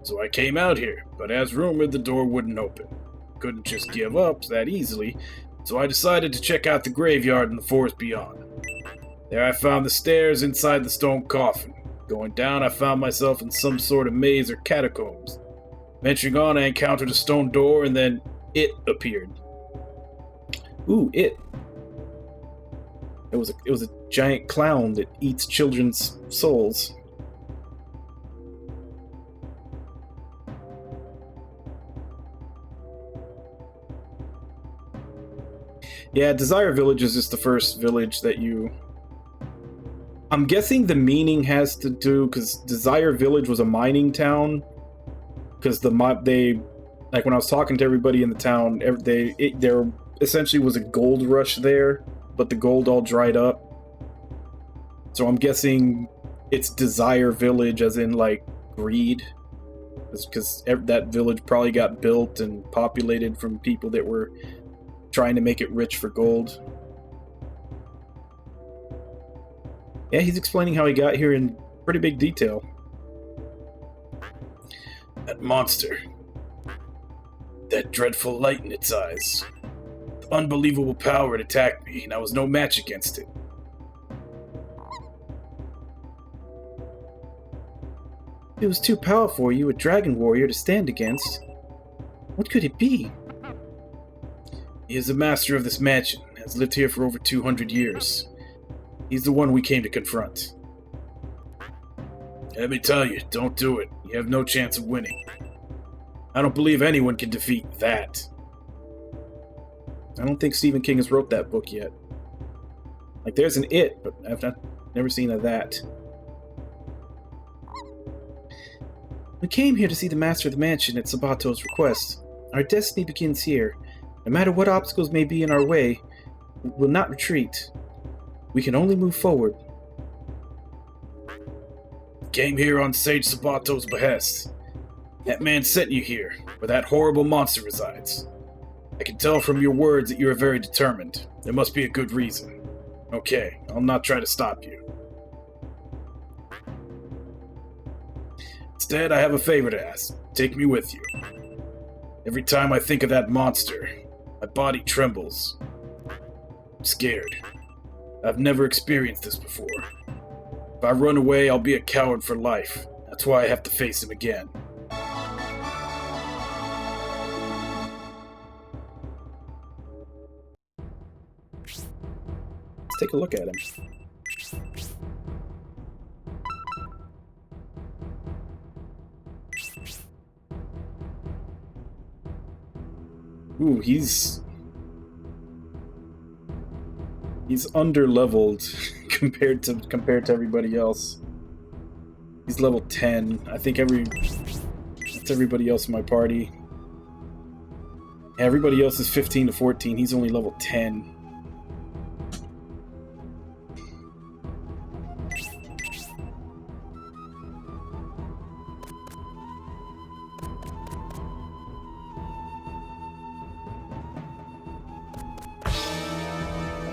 So I came out here, but as rumored, the door wouldn't open. Couldn't just give up that easily, so I decided to check out the graveyard in the forest beyond. There I found the stairs inside the stone coffin. Going down, I found myself in some sort of maze or catacombs. Venturing on, I encountered a stone door, and then it appeared. Ooh, it. It was a giant clown that eats children's souls. Yeah, Desire Village is just the first village that you... I'm guessing the meaning has to do, because Desire Village was a mining town. Because they... Like, when I was talking to everybody in the town, there essentially was a gold rush there, but the gold all dried up. So I'm guessing it's Desire Village as in, like, greed. Because that village probably got built and populated from people that were trying to make it rich for gold. Yeah, he's explaining how he got here in pretty big detail. That monster. That dreadful light in its eyes. The unbelievable power it attacked me, and I was no match against it. It was too powerful for you, a dragon warrior, to stand against. What could it be? He is the master of this mansion, has lived here for over 200 years. He's the one we came to confront. Let me tell you, don't do it. You have no chance of winning. I don't believe anyone can defeat that. I don't think Stephen King has wrote that book yet. Like, there's an It, but I've never seen a that. We came here to see the master of the mansion at Sabato's request. Our destiny begins here. No matter what obstacles may be in our way, we will not retreat. We can only move forward. came here on Sage Sabato's behest. That man sent you here, where that horrible monster resides. I can tell from your words that you are very determined. There must be a good reason. Okay, I'll not try to stop you. Instead, I have a favor to ask. Take me with you. Every time I think of that monster, my body trembles. I'm scared. I've never experienced this before. If I run away, I'll be a coward for life. That's why I have to face him again. Let's take a look at him. Ooh, he's under-leveled compared to everybody else. He's level 10. I think that's everybody else in my party. Everybody else is 15 to 14. He's only level 10.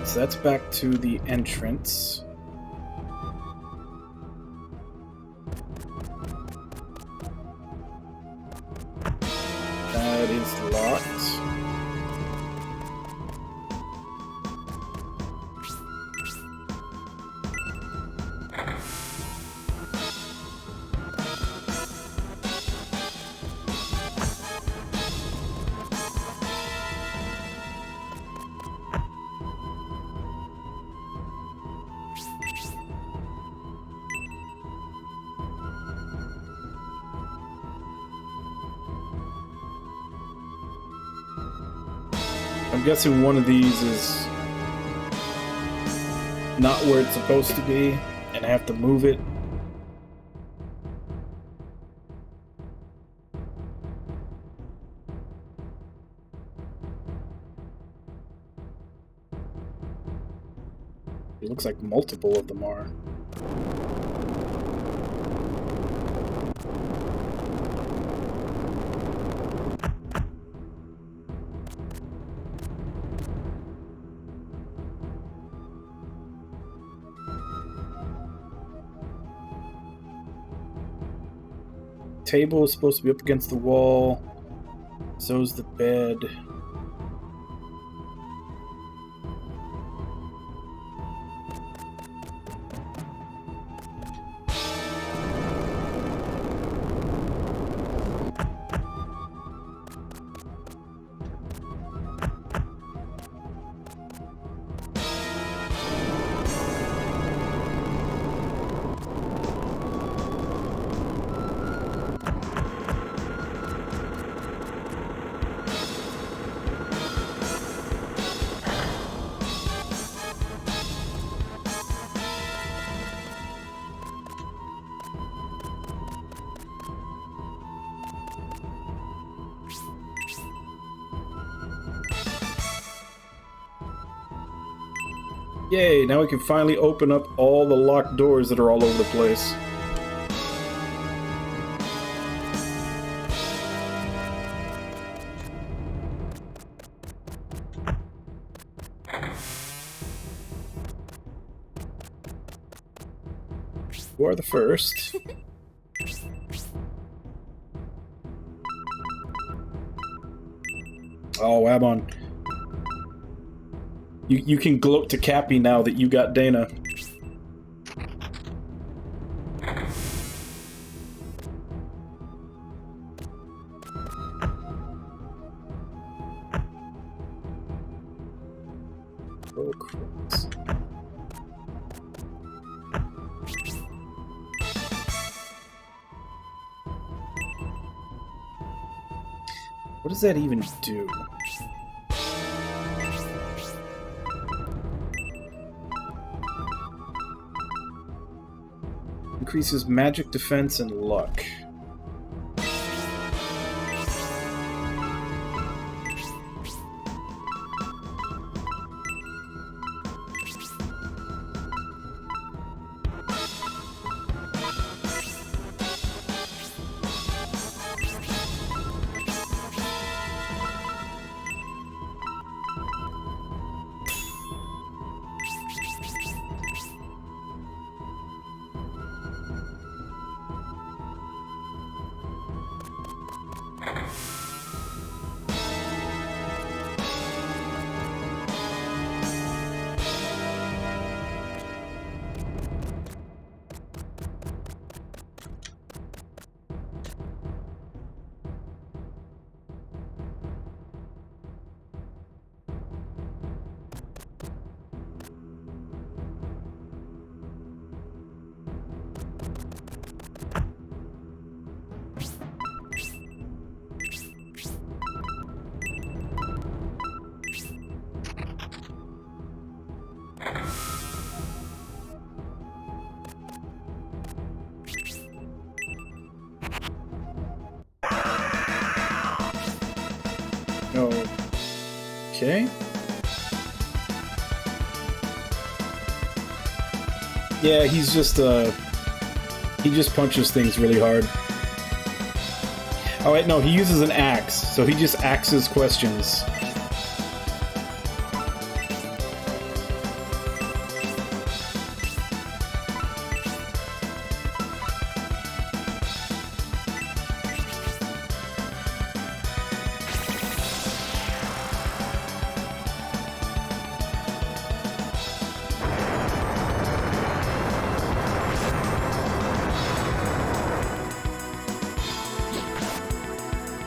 So that's back to the entrance. That is locked. I'm guessing one of these is not where it's supposed to be, and I have to move it. It looks like multiple of them are. Table is supposed to be up against the wall. So's the bed. Yay, now we can finally open up all the locked doors that are all over the place. You are the first. Oh, Abon. You can gloat to Cappy now that you got Dana. Oh, crap. What does that even do? Increases magic defense and luck. Okay. Yeah, he just punches things really hard. Oh wait, no, he uses an axe, so he just axes questions.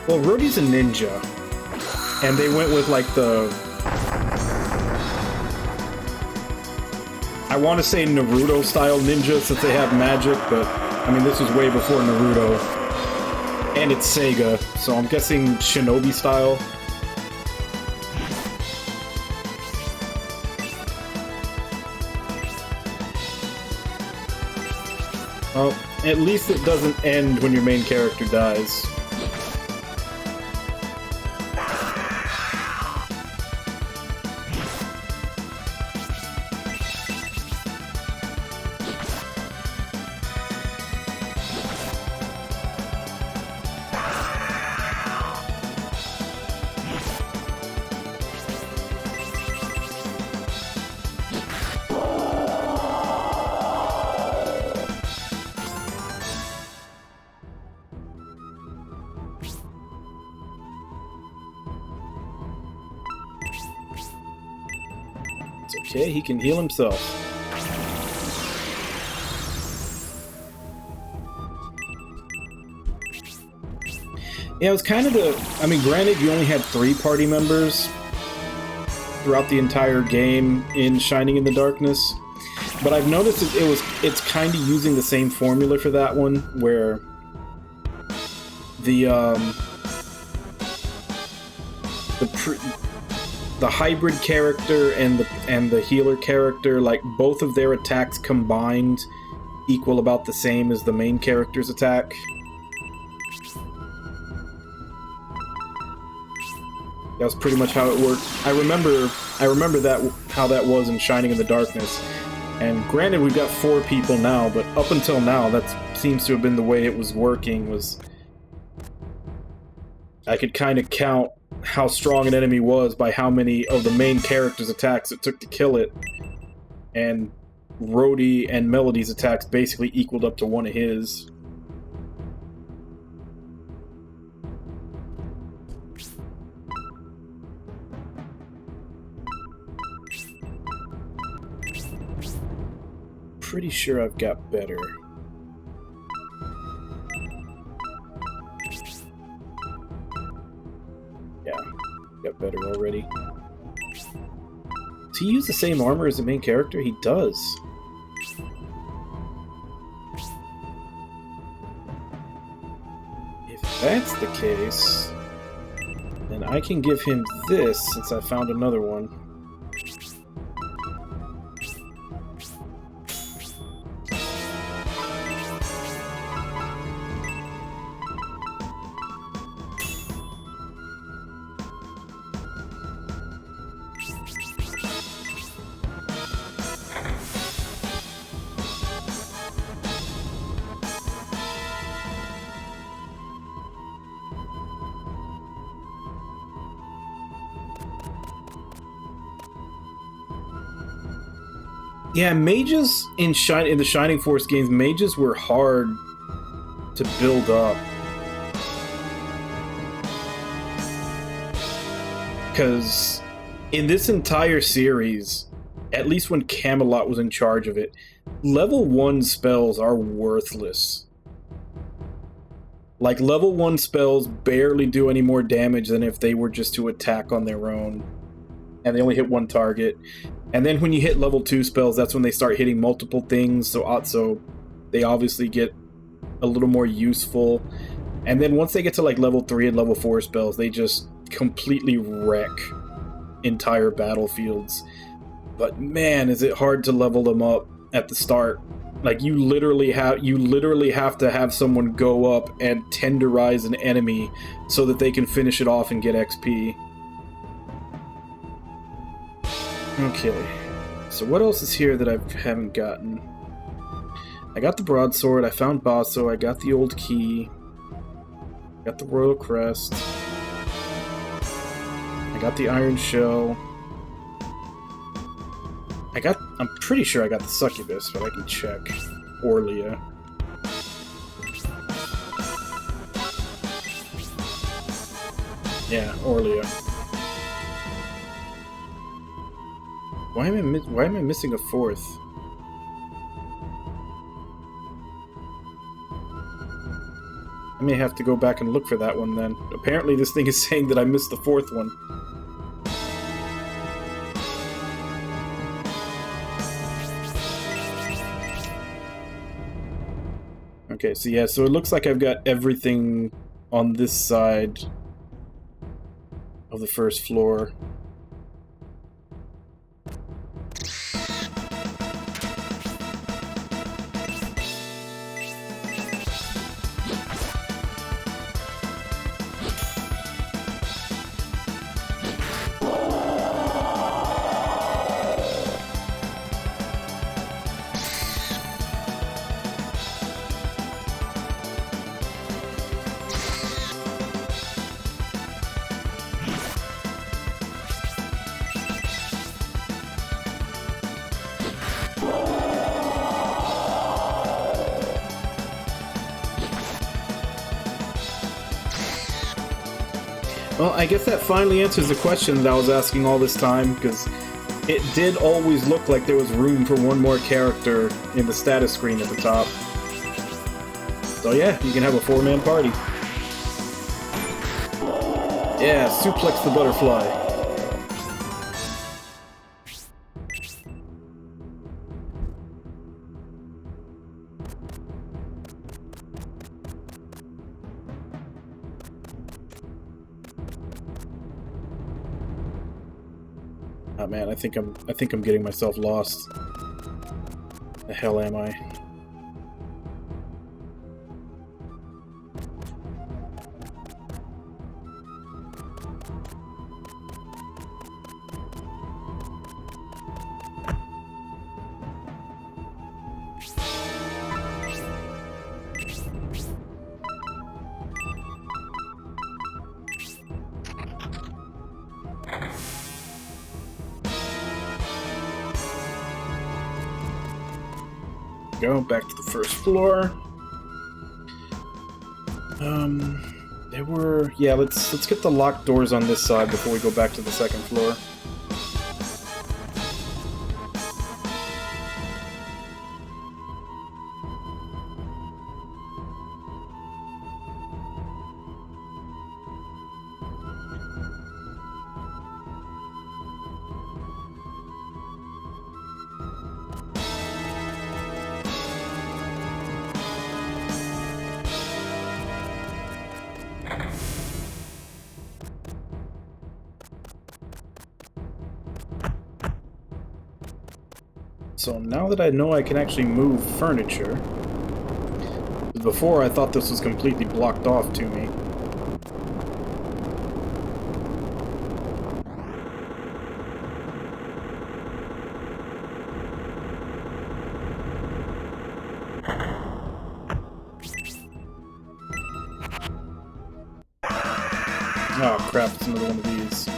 Well, Rhodey's a ninja, and they went with, like, I want to say Naruto-style ninja, since they have magic, but, I mean, this was way before Naruto. And it's Sega, so I'm guessing Shinobi-style. Well, at least it doesn't end when your main character dies. Okay, he can heal himself. Yeah, it was kind of I mean, granted, you only had 3 party members throughout the entire game in Shining in the Darkness, but I've noticed it's kind of using the same formula for that one, where the hybrid character and the healer character, like, both of their attacks combined equal about the same as the main character's attack. That was pretty much how it worked. I remember how that was in Shining in the Darkness. And granted, we've got 4 people now, but up until now, that seems to have been the way it was working. Was I could kind of count how strong an enemy was by how many of the main character's attacks it took to kill it. And Rhodey and Melody's attacks basically equaled up to one of his. Pretty sure I've got better. Yeah, got better already. Does he use the same armor as the main character? He does. If that's the case, then I can give him this since I found another one. Yeah, mages in the Shining Force games, mages were hard to build up. Because in this entire series, at least when Camelot was in charge of it, level 1 spells are worthless. Like, level 1 spells barely do any more damage than if they were just to attack on their own. And they only hit 1 target. And then when you hit level 2 spells, that's when they start hitting multiple things, so they obviously get a little more useful. And then once they get to like level 3 and level 4 spells, they just completely wreck entire battlefields. But man, is it hard to level them up at the start. Like, you literally have to have someone go up and tenderize an enemy so that they can finish it off and get XP. Okay. So what else is here that I haven't gotten? I got the broadsword, I found Basso, I got the old key, got the royal crest, I got the iron shell, I'm pretty sure I got the succubus, but I can check. Orlia. Yeah, Orlia. Why am I missing a fourth? I may have to go back and look for that one then. Apparently this thing is saying that I missed the fourth one. Okay, so yeah, so it looks like I've got everything on this side of the first floor. Well, I guess that finally answers the question that I was asking all this time, because it did always look like there was room for one more character in the status screen at the top. So yeah, you can have a 4-man party. Yeah, suplex the butterfly. Oh man, I think I'm getting myself lost. The hell am I? Go back to the first floor. There were... yeah, let's get the locked doors on this side before we go back to the second floor. So now that I know I can actually move furniture, before I thought this was completely blocked off to me. Oh crap, it's another one of these.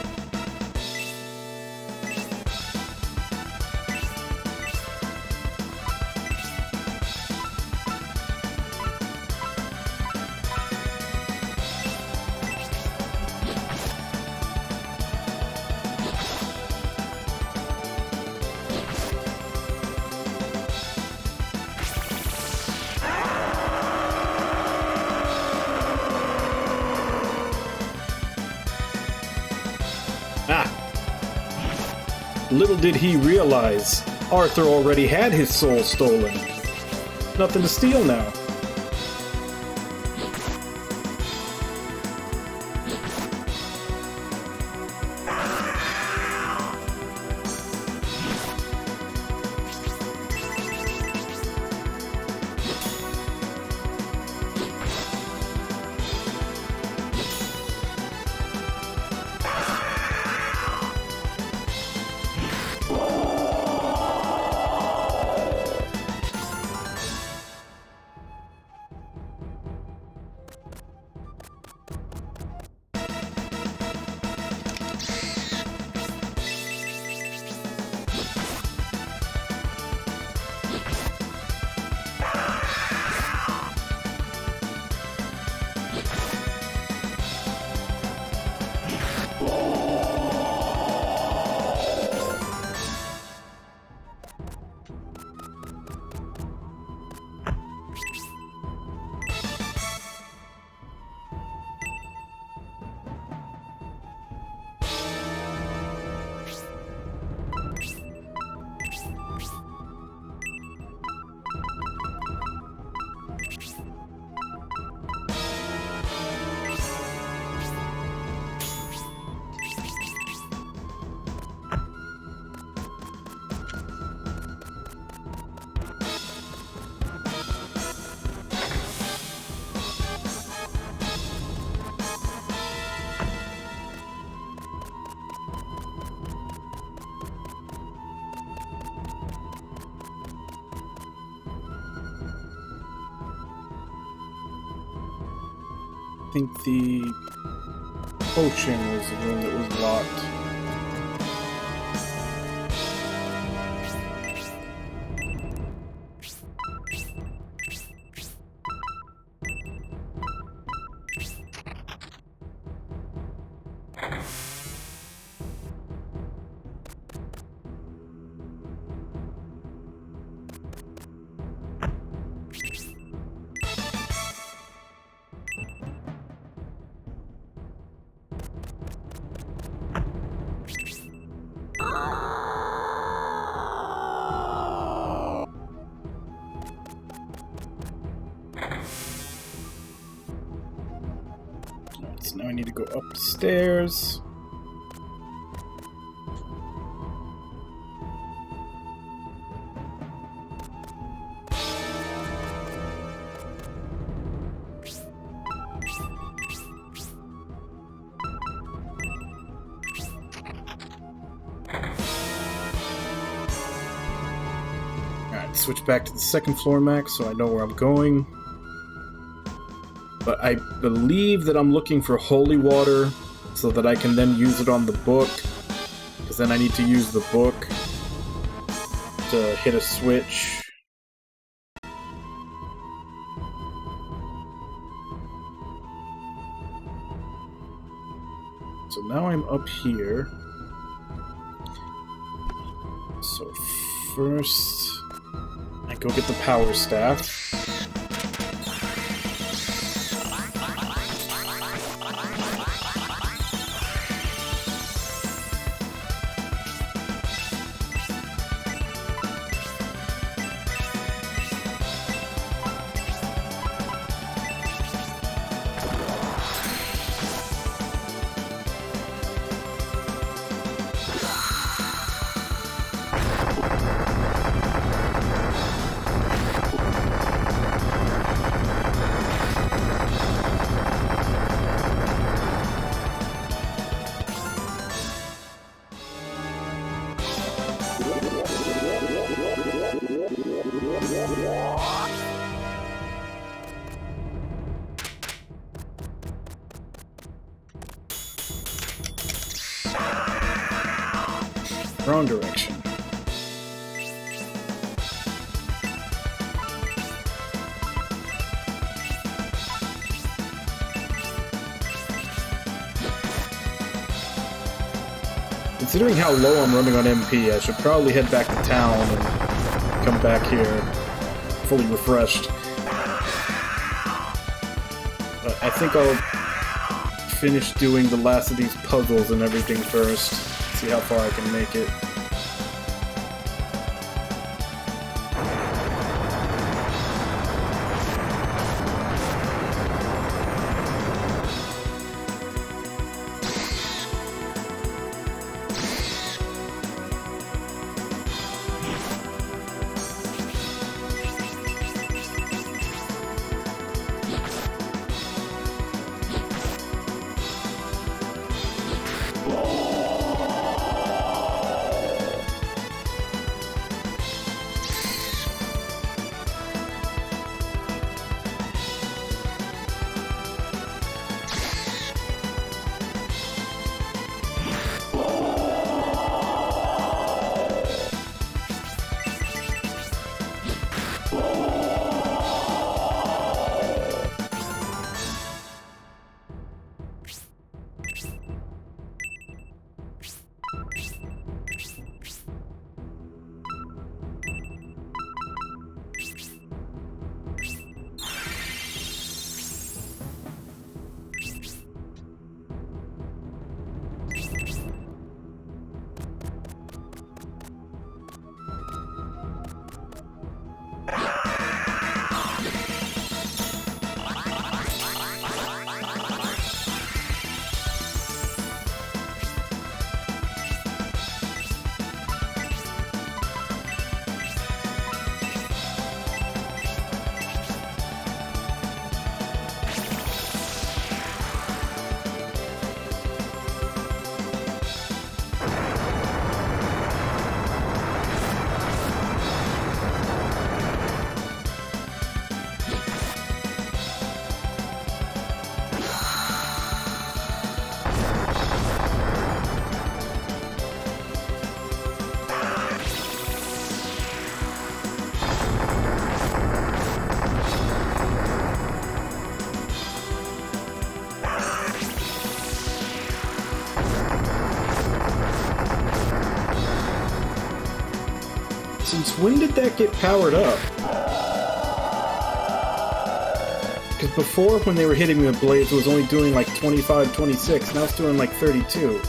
Little did he realize, Arthur already had his soul stolen. Nothing to steal now. I think the potion was the room that was locked. So now I need to go upstairs. Alright, switch back to the second floor, Max, so I know where I'm going. But I believe that I'm looking for holy water so that I can then use it on the book. Because then I need to use the book to hit a switch. So now I'm up here. So first, I go get the power staff. Wrong direction. Considering how low I'm running on MP, I should probably head back to town and come back here fully refreshed. But I think I'll finish doing the last of these puzzles and everything first. See how far I can make it. when did that get powered up? Because before, when they were hitting me with blades, it was only doing like 25, 26. Now it's doing like 32.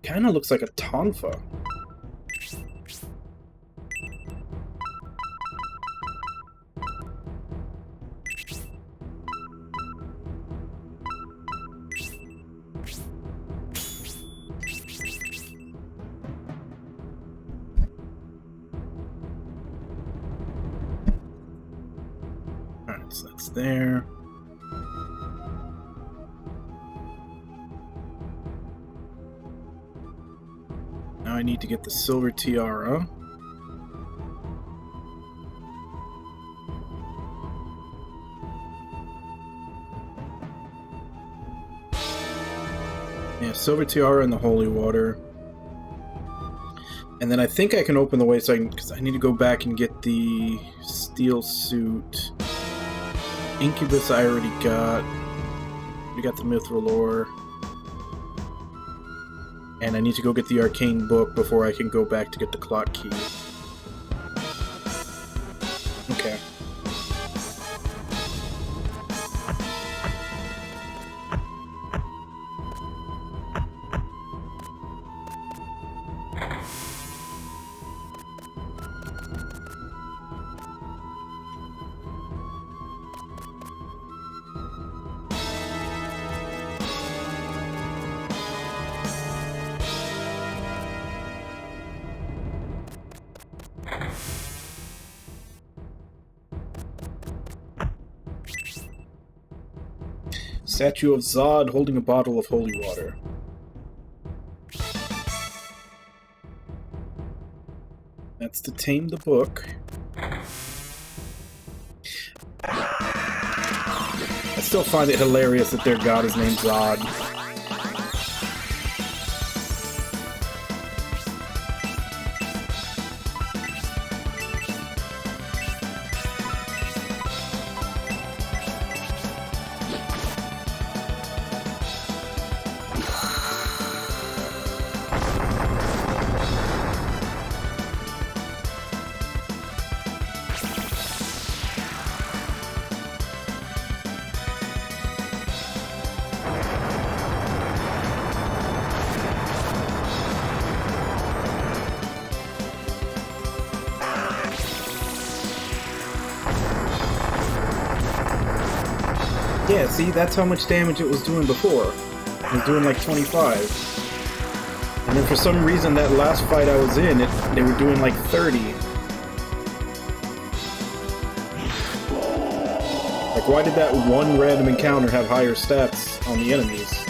Kinda looks like a tonfa. Alright, so that's there. Now I need to get the silver tiara. Yeah, silver tiara and the holy water. And then I think I can open the way so I can, because I need to go back and get the steel suit. Incubus I already got. We got the mithril ore. And I need to go get the arcane book before I can go back to get the clock key. Okay. Statue of Zod holding a bottle of holy water. That's to tame the book. I still find it hilarious that their god is named Zod. Yeah, see, that's how much damage it was doing before. It was doing like 25. And then for some reason, that last fight I was in, they were doing like 30. Like, why did that one random encounter have higher stats on the enemies?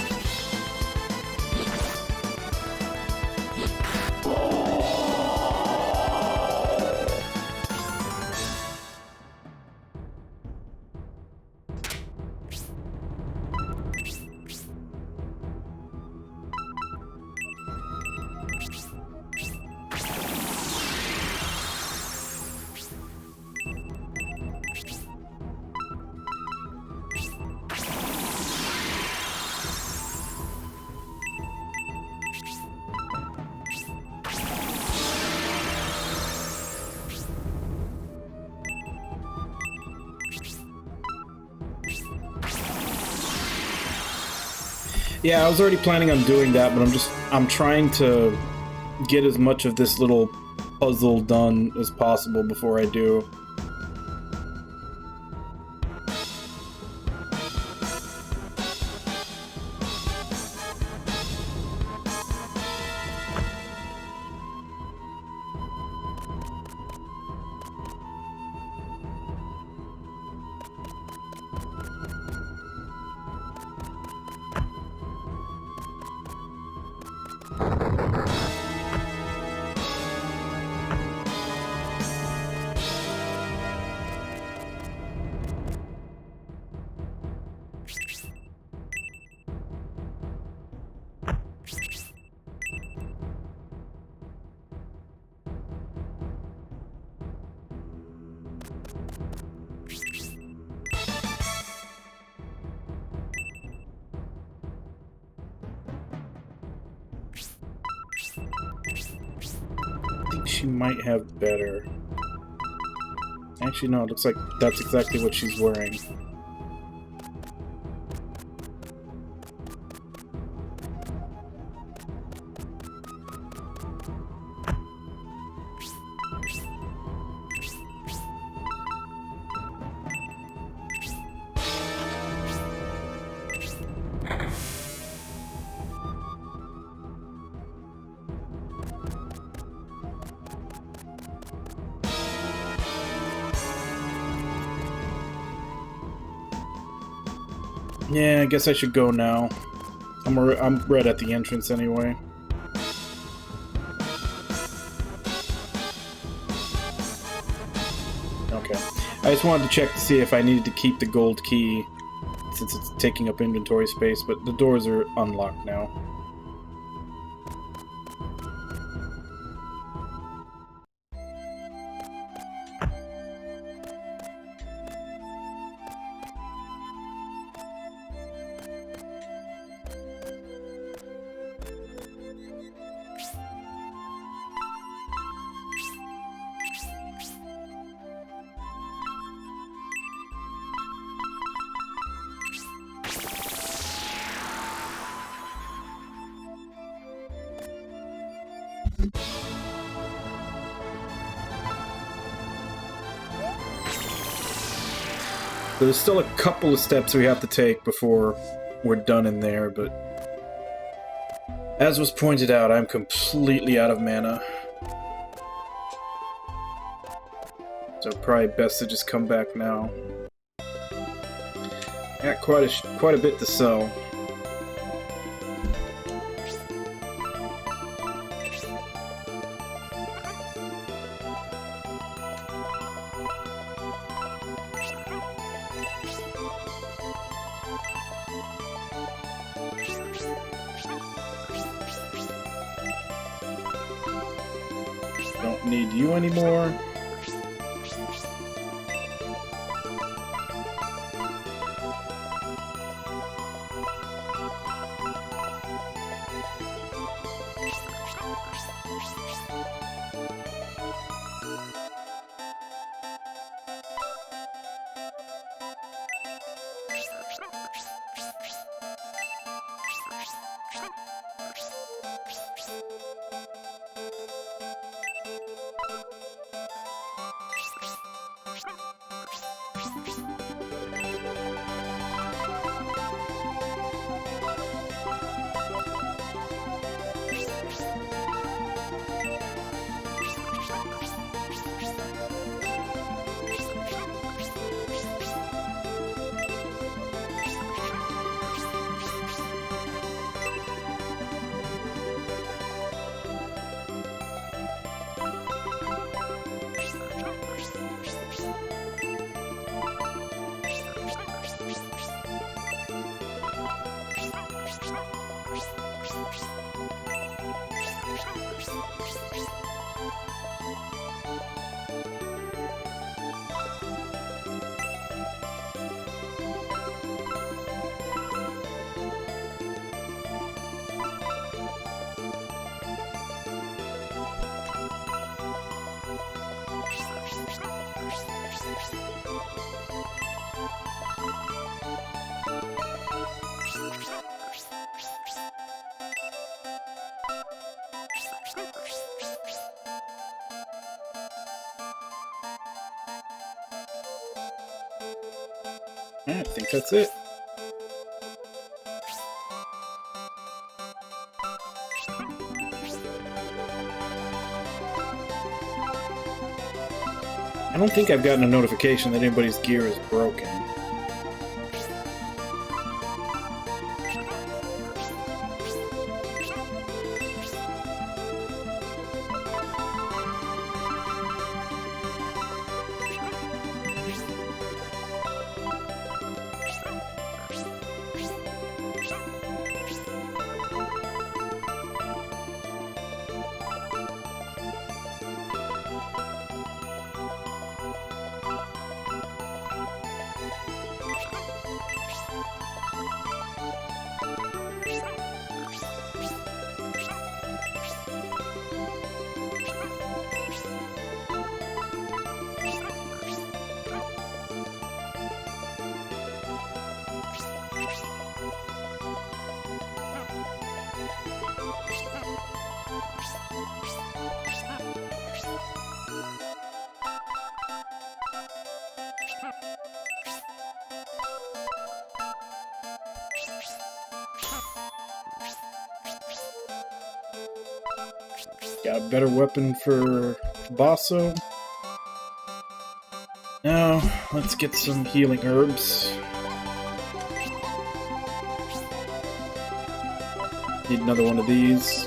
Yeah, I was already planning on doing that, but I'm trying to get as much of this little puzzle done as possible before I do. I think she might have better. Actually, no, it looks like that's exactly what she's wearing. Yeah, I guess I should go now. I'm right at the entrance anyway. Okay. I just wanted to check to see if I needed to keep the gold key, since it's taking up inventory space, but the doors are unlocked now. There's still a couple of steps we have to take before we're done in there, but as was pointed out, I'm completely out of mana. So probably best to just come back now. Got quite a bit to sell. Don't need you anymore. I think that's it. I don't think I've gotten a notification that anybody's gear is broken. Got a better weapon for Basso. Now, let's get some healing herbs. Need another one of these.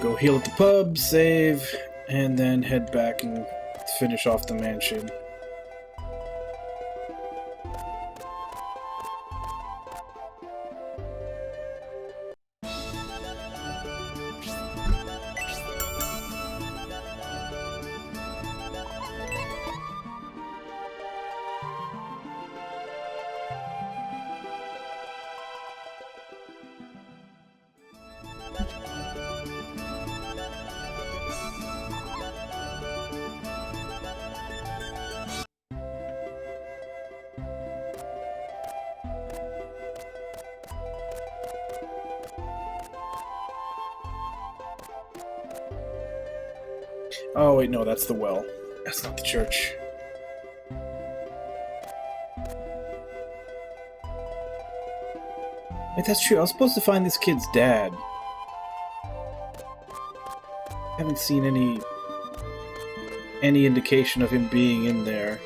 Go heal at the pub, save, and then head back and finish off the mansion. Oh wait, no, that's the well. That's not the church. Wait, that's true. I was supposed to find this kid's dad. Haven't seen any indication of him being in there.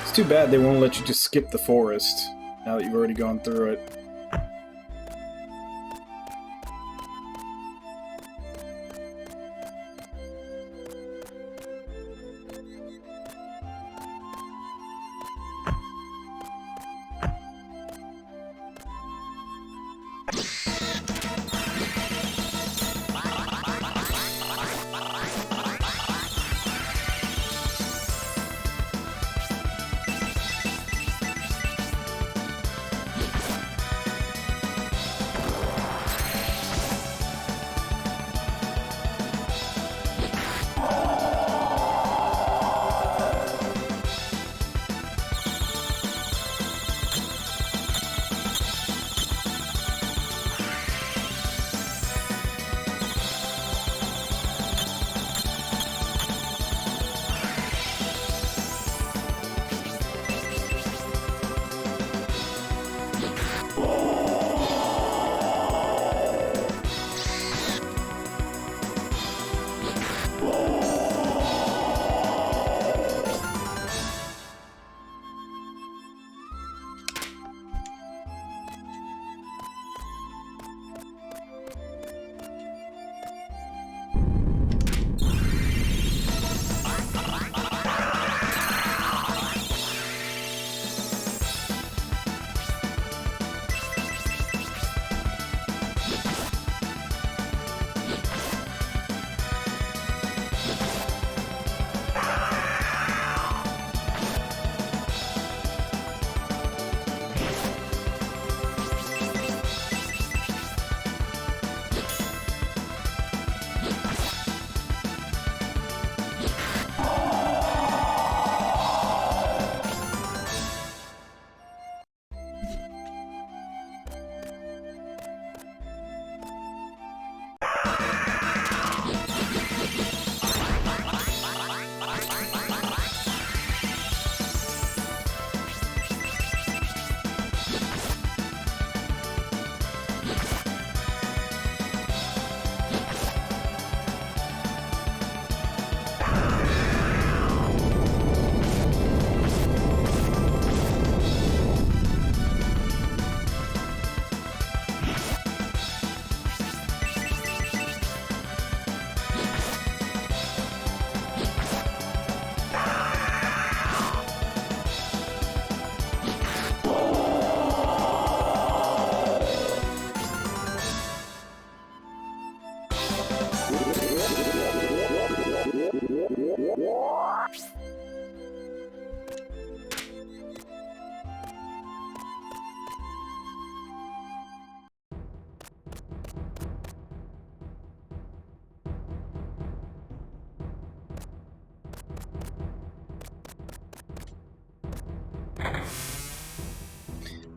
It's too bad they won't let you just skip the forest, now that you've already gone through it.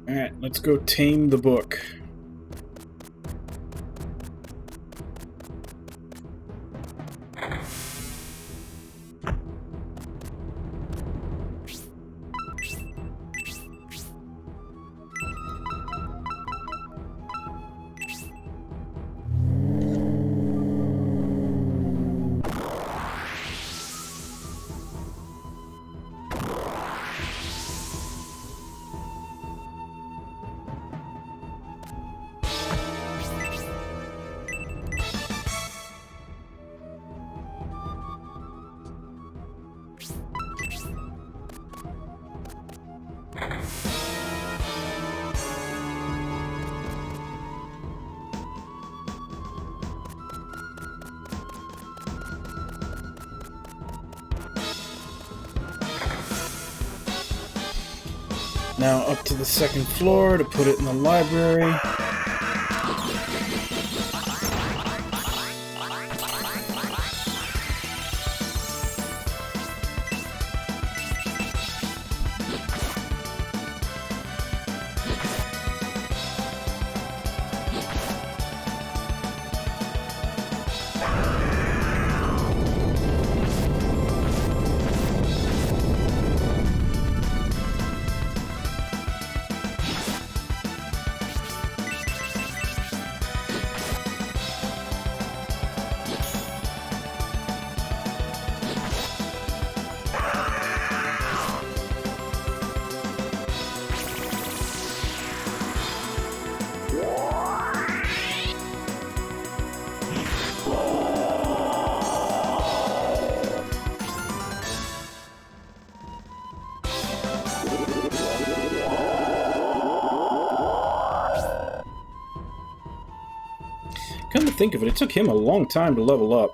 Alright, let's go tame the book. Now up to the second floor to put it in the library. Come to think of it, it took him a long time to level up.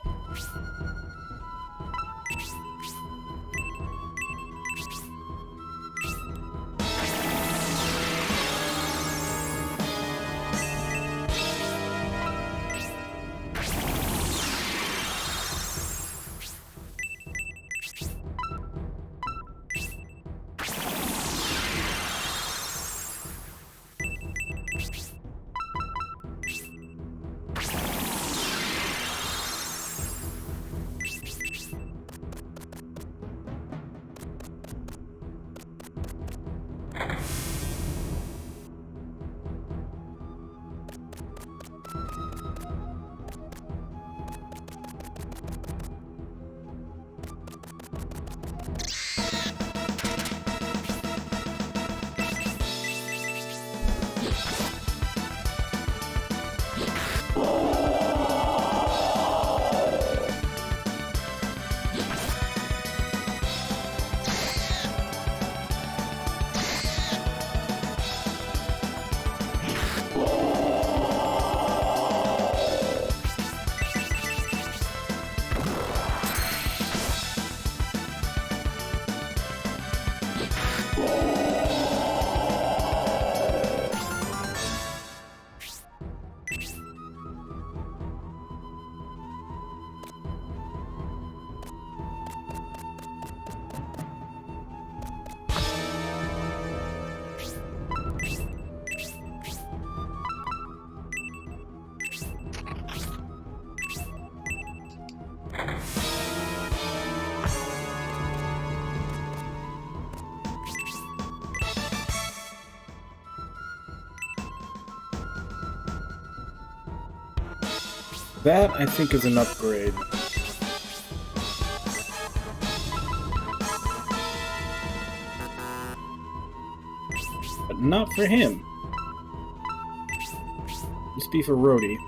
That, I think, is an upgrade. But not for him. Must be for Rhodey.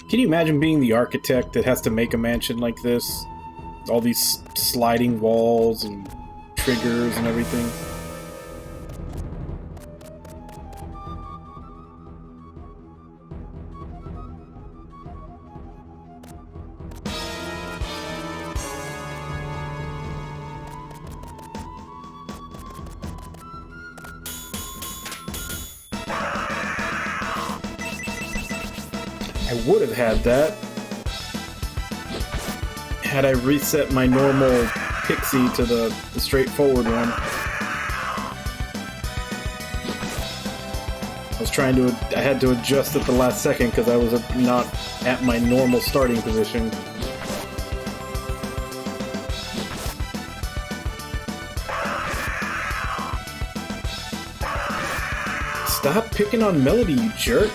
Can you imagine being the architect that has to make a mansion like this? All these sliding walls and triggers and everything. I would have had that had I reset my normal pixie to the straightforward one. I had to adjust at the last second because I was not at my normal starting position. Stop picking on Melody, you jerk.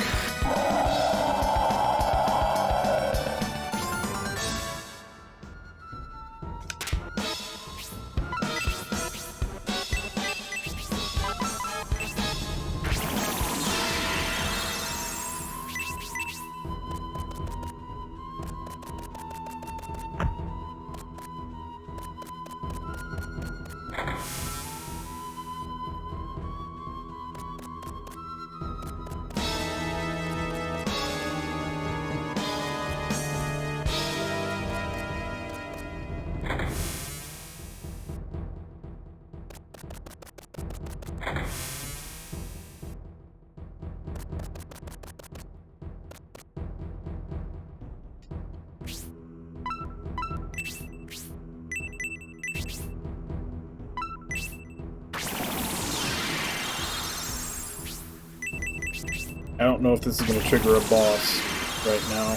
I don't know if this is going to trigger a boss right now.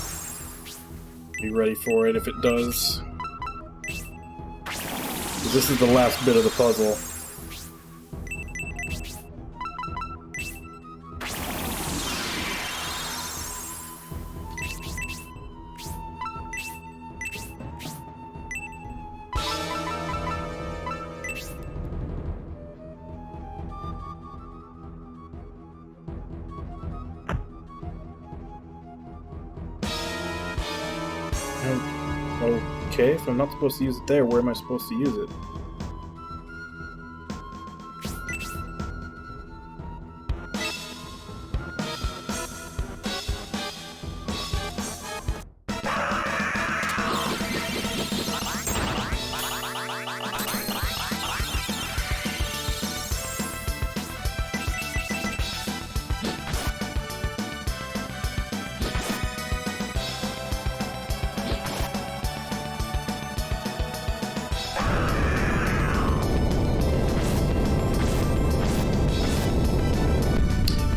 Be ready for it if it does. 'Cause this is the last bit of the puzzle. Okay, if I'm not supposed to use it there, where am I supposed to use it?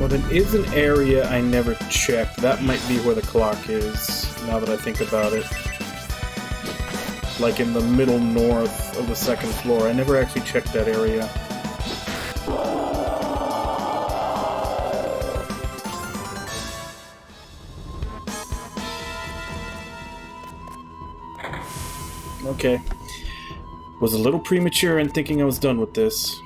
Well, there is an area I never checked. That might be where the clock is, now that I think about it. Like in the middle north of the second floor. I never actually checked that area. Okay. Was a little premature in thinking I was done with this.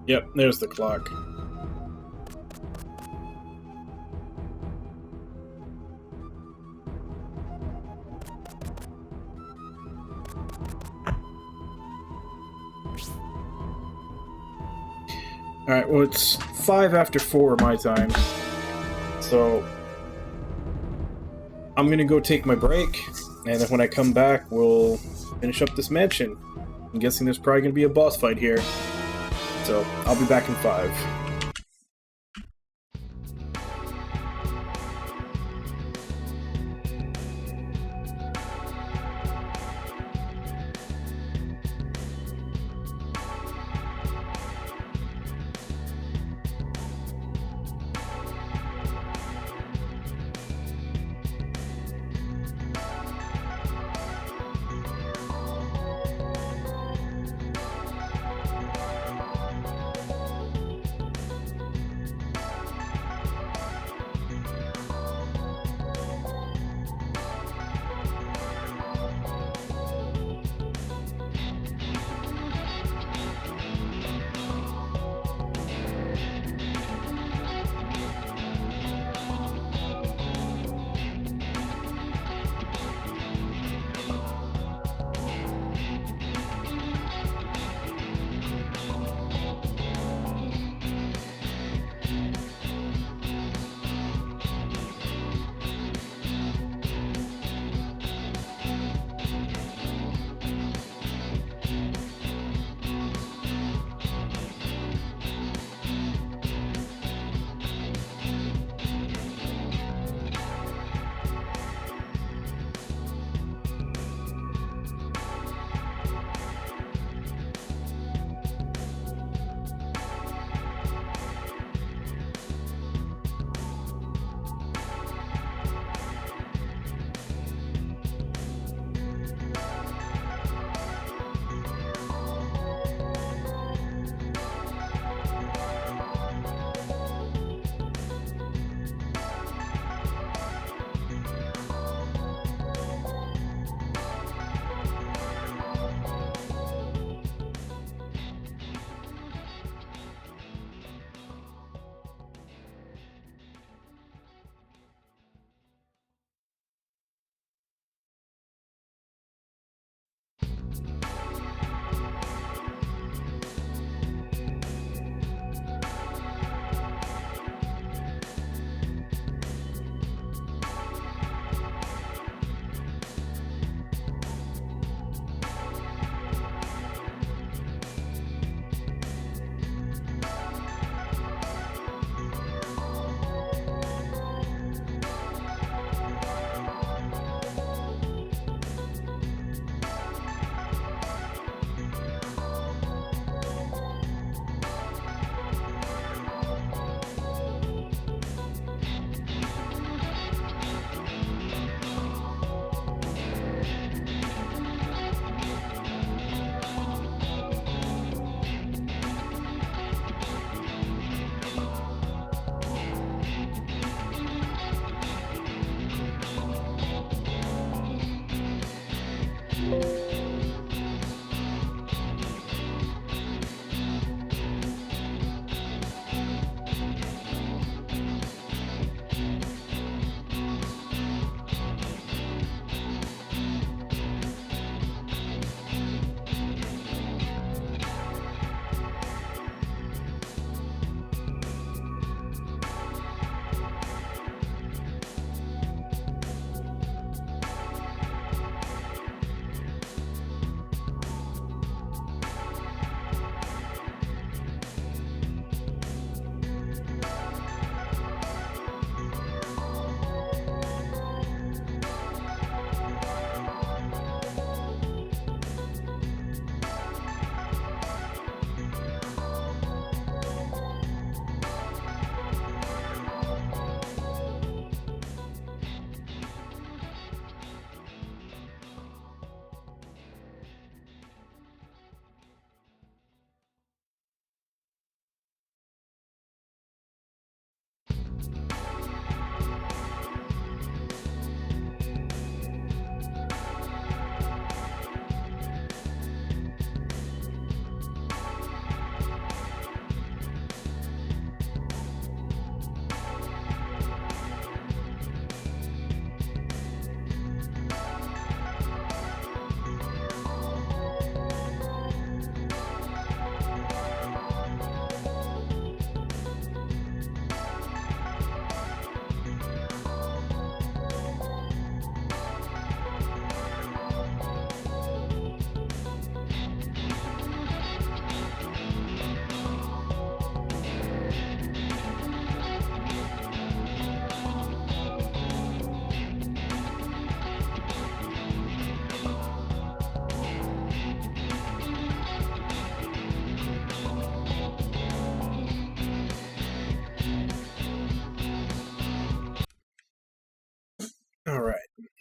Yep, there's the clock. Alright, well it's 5 after 4 my time. So I'm gonna go take my break, and then when I come back we'll finish up this mansion. I'm guessing there's probably gonna be a boss fight here. So I'll be back in 5.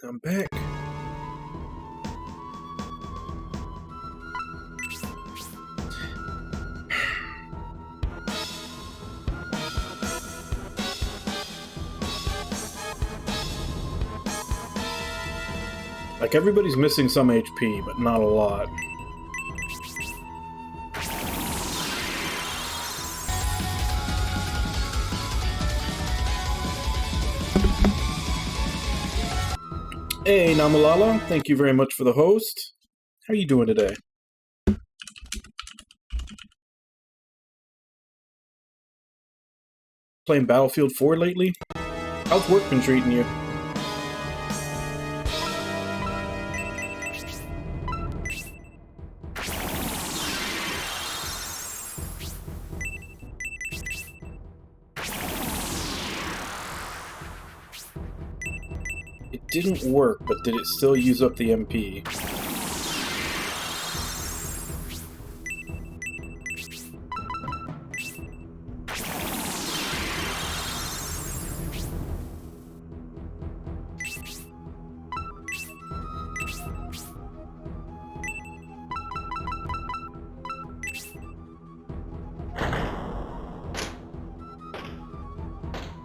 I'm back. Like, everybody's missing some HP, but not a lot. Hey, Namalala, thank you very much for the host. How are you doing today? Playing Battlefield 4 lately? How's work been treating you? It didn't work, but did it still use up the MP?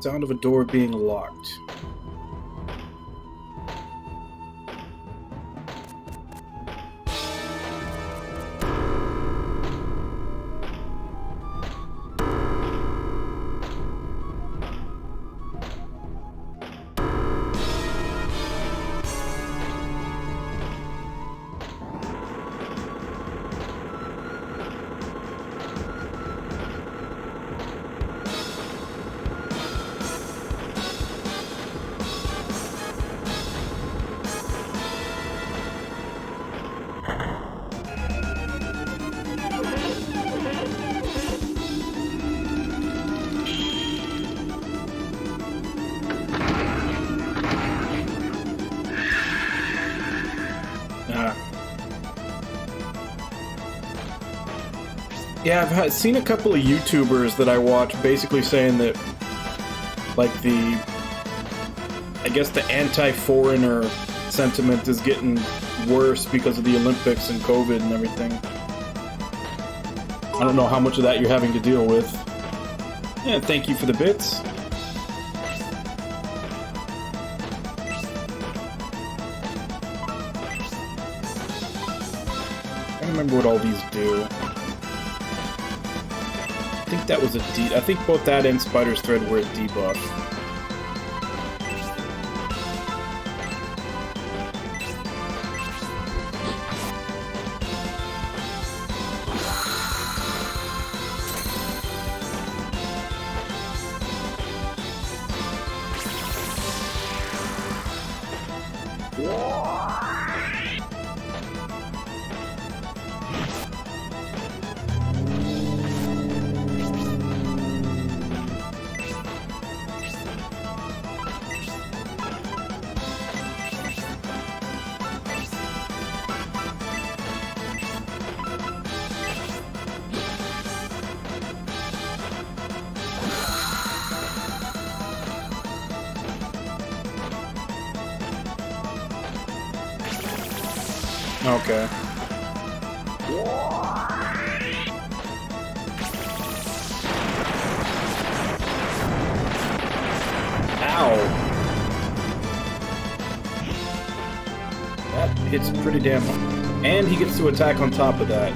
Sound of a door being locked. Yeah, I've seen a couple of YouTubers that I watch basically saying that, like, I guess the anti-foreigner sentiment is getting worse because of the Olympics and COVID and everything. I don't know how much of that you're having to deal with. Yeah, thank you for the bits. I don't remember what all these do. I think that was I think both that and Spider's Thread were a debuff. Okay. Ow! That hits pretty damn hard. And he gets to attack on top of that.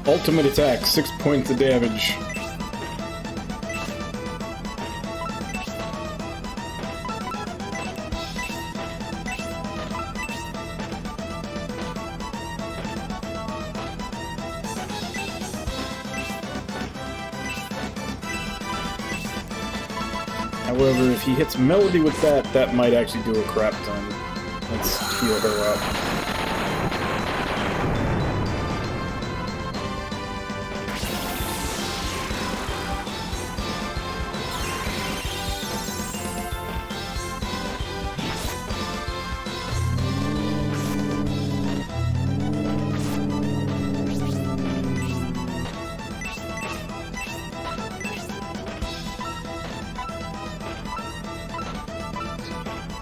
Ultimate attack, 6 points of damage. However, if he hits Melody with that, that might actually do a crap ton. Let's heal her up.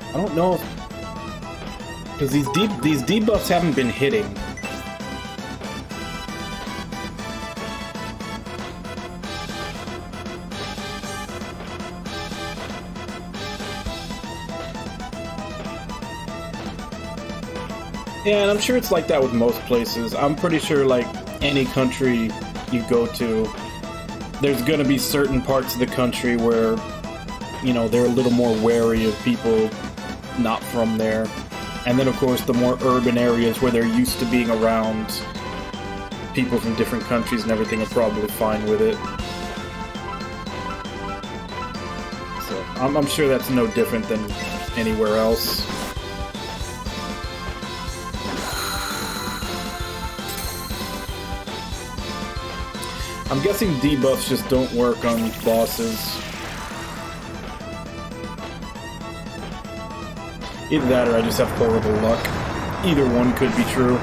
I don't know, because these debuffs haven't been hitting. Yeah, and I'm sure it's like that with most places. I'm pretty sure, like, any country you go to, there's gonna be certain parts of the country where, you know, they're a little more wary of people not from there. And then, of course, the more urban areas where they're used to being around people from different countries and everything are probably fine with it. So, I'm sure that's no different than anywhere else. I'm guessing debuffs just don't work on bosses. Either that or I just have horrible luck. Either one could be true.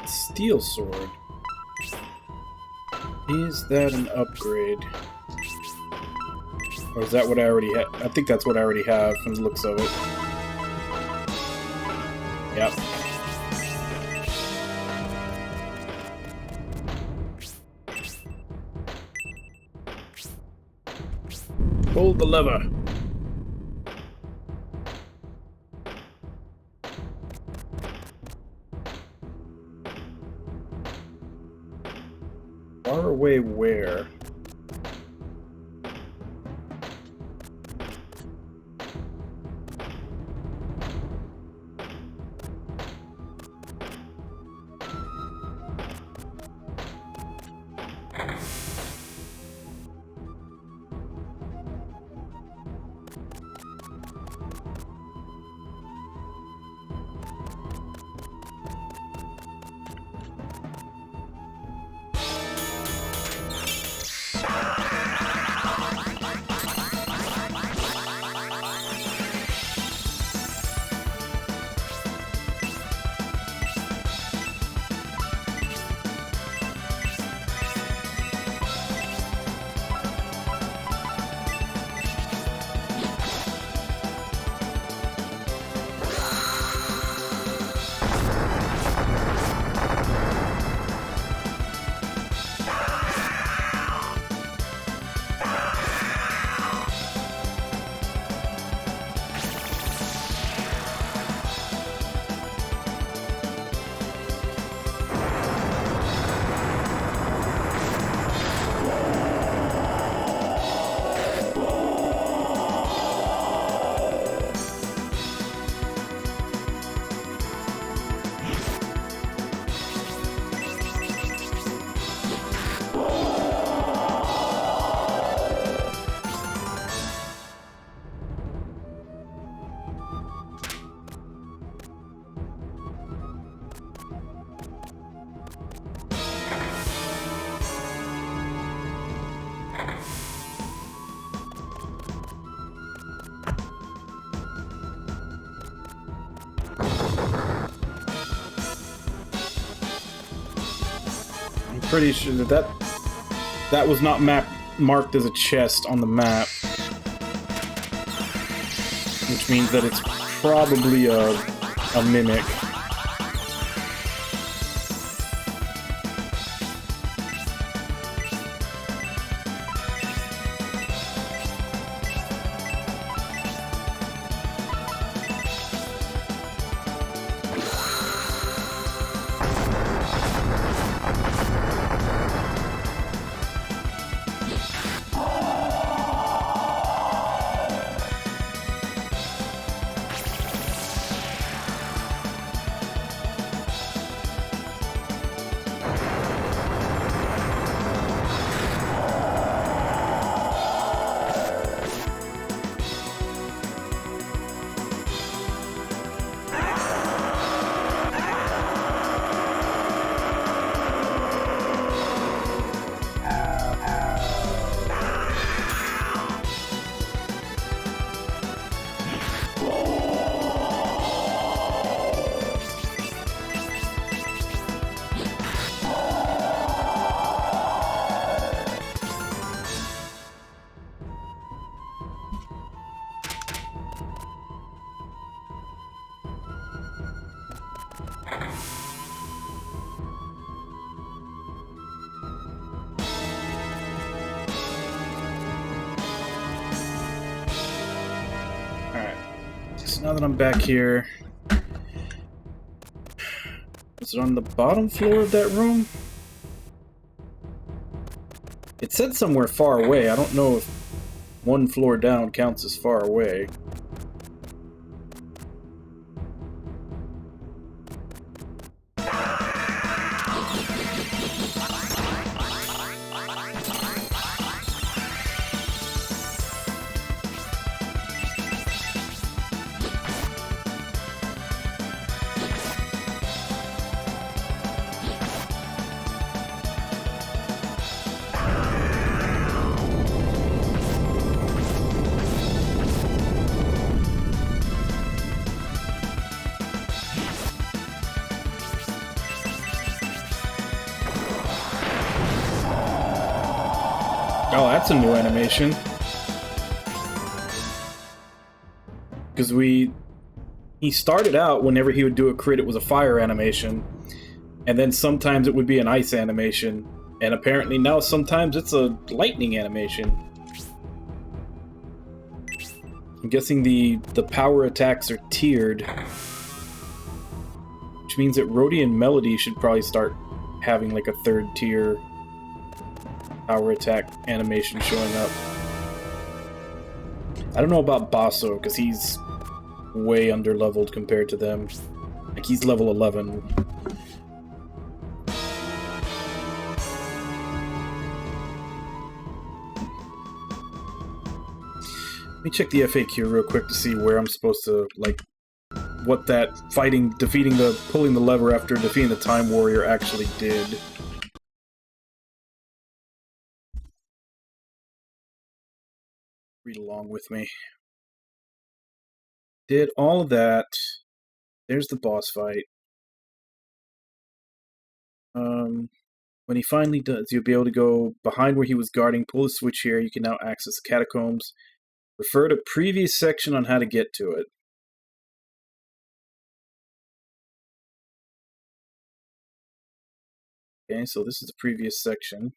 Steel sword. Is that an upgrade? Or is that what I already have? I think that's what I already have from the looks of it. Yep. Pull the lever. Far away where? pretty sure that was not marked as a chest on the map, which means that it's probably a mimic. Now that I'm back here, is it on the bottom floor of that room? It said somewhere far away. I don't know if one floor down counts as far away. Oh, that's a new animation. Because he started out, whenever he would do a crit, it was a fire animation. And then sometimes it would be an ice animation. And apparently now sometimes it's a lightning animation. I'm guessing the power attacks are tiered. Which means that Rhodian Melody should probably start having like a third tier power attack animation showing up. I don't know about Basso, because he's way under-leveled compared to them. Like, he's level 11. Let me check the FAQ real quick to see where I'm supposed to, like, what that pulling the lever after defeating the Time Warrior actually did. Read along with me. Did all of that. There's the boss fight. When he finally does, you'll be able to go behind where he was guarding, pull the switch here, you can now access the catacombs. Refer to previous section on how to get to it. Okay, so this is the previous section.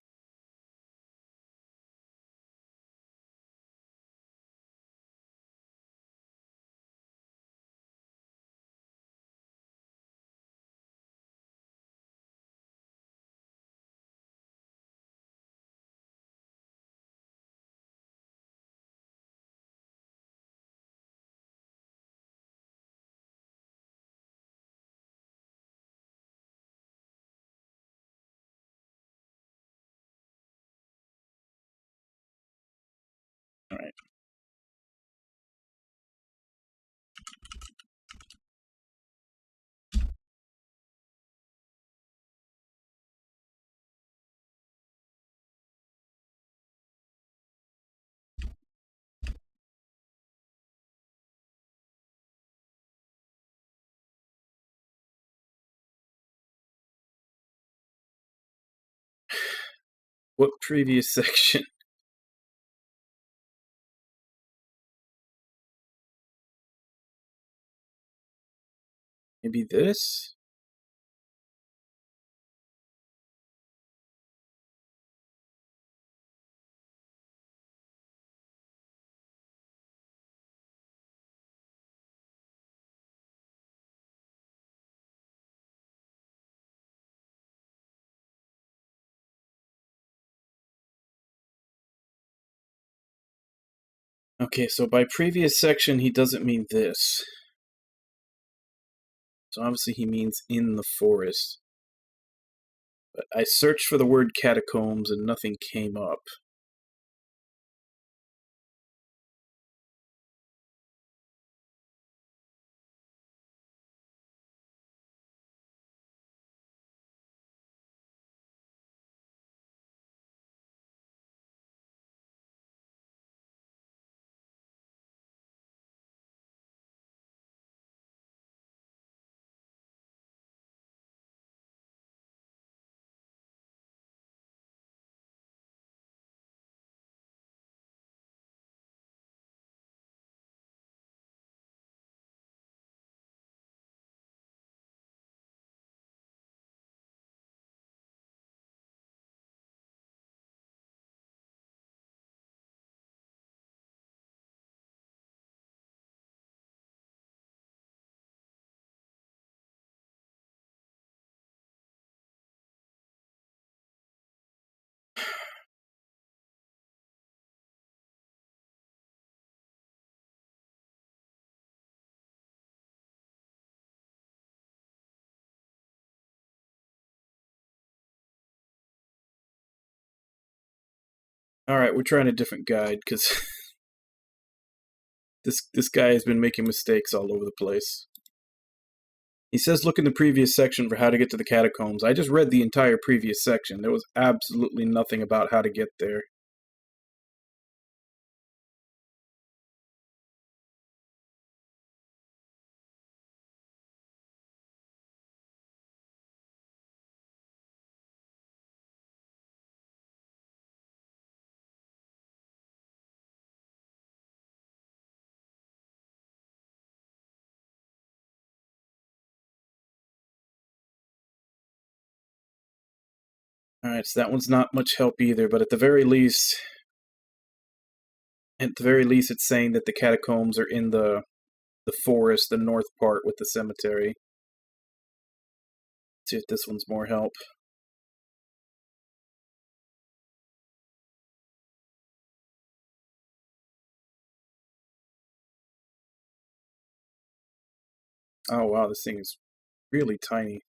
Alright. What previous section? Maybe this? Okay, so by previous section, he doesn't mean this. So obviously he means in the forest. But I searched for the word catacombs and nothing came up. Alright, we're trying a different guide, because this guy has been making mistakes all over the place. He says look in the previous section for how to get to the catacombs. I just read the entire previous section. There was absolutely nothing about how to get there. Alright, so that one's not much help either, but at the very least, it's saying that the catacombs are in the forest, the north part with the cemetery. Let's see if this one's more help. Oh wow, this thing is really tiny.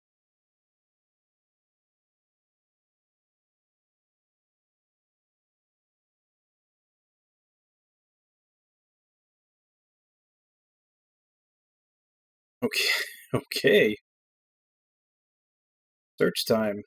Okay, okay. Search time.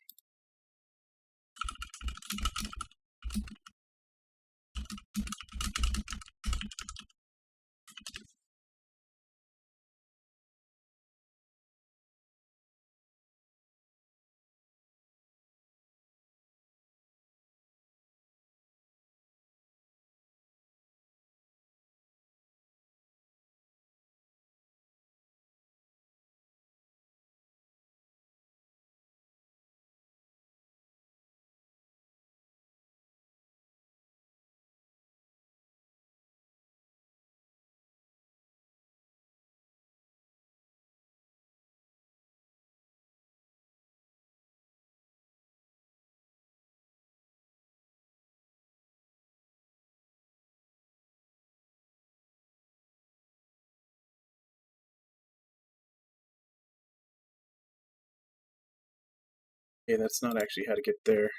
Okay, that's not actually how to get there.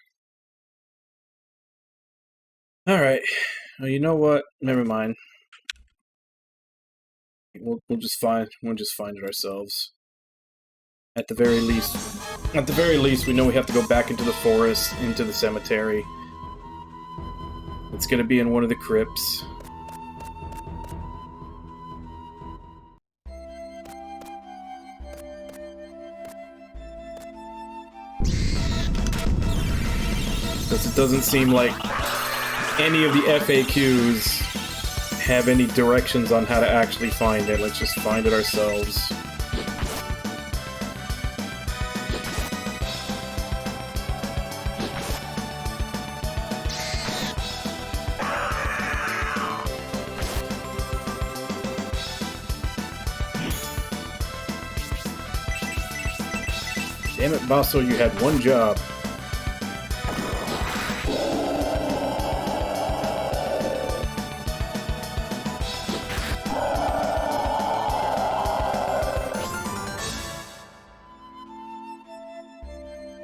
Alright. Well, you know what? Never mind. We'll just find it ourselves. At the very least, we know we have to go back into the forest, into the cemetery. It's gonna be in one of the crypts. Does it Doesn't seem like any of the FAQs have any directions on how to actually find it. Let's just find it ourselves. Damn it, Basso, you had one job.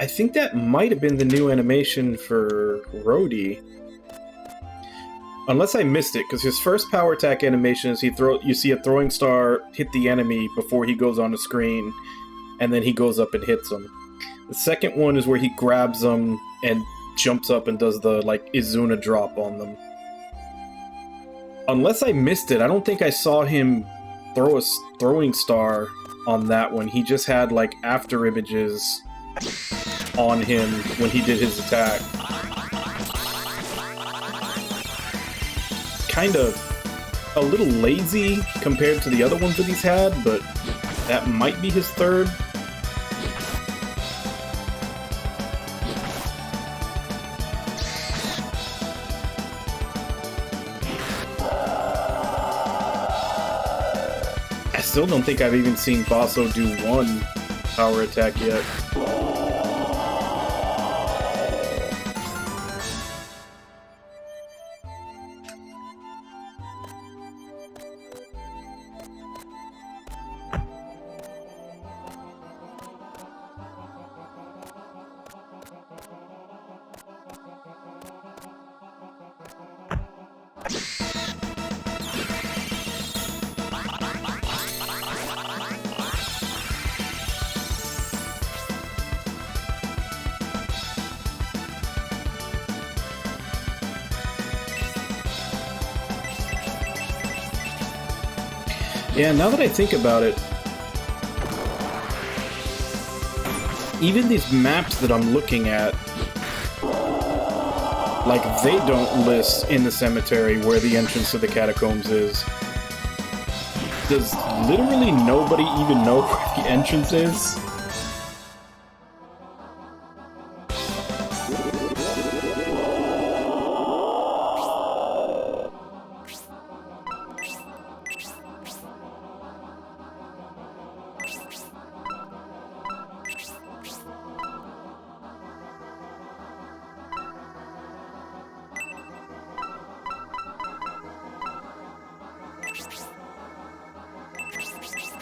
I think that might have been the new animation for Rhodey. Unless I missed it, because his first power attack animation is you see a throwing star hit the enemy before he goes on the screen, and then he goes up and hits him. The second one is where he grabs them and jumps up and does the, like, Izuna drop on them. Unless I missed it, I don't think I saw him throw a throwing star on that one. He just had, like, after images on him when he did his attack. Kind of a little lazy compared to the other ones that he's had, but that might be his third. I still don't think I've even seen Basso do one power attack yet. Yeah, now that I think about it, even these maps that I'm looking at, like, they don't list in the cemetery where the entrance to the catacombs is. Does literally nobody even know where the entrance is?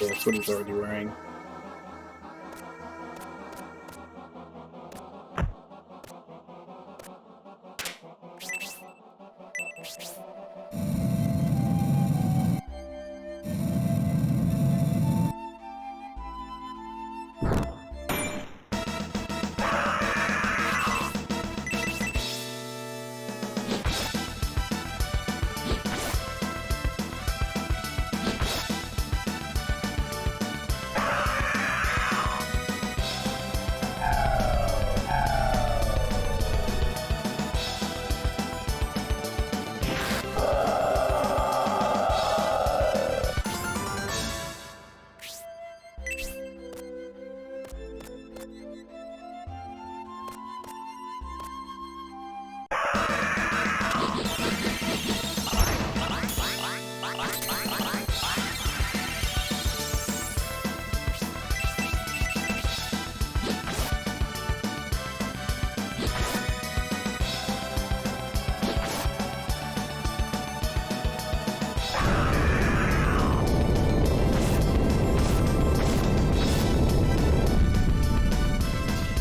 Yeah, that's what he's already wearing.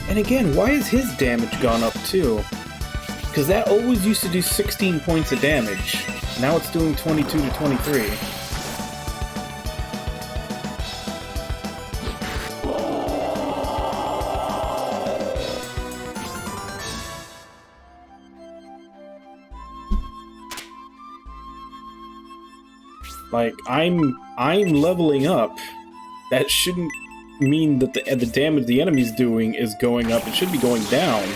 And again, why has his damage gone up too? Because that always used to do 16 points of damage. Now it's doing 22 to 23. Like, I'm leveling up. That shouldn't mean that the damage the enemy's doing is going up. It should be going down.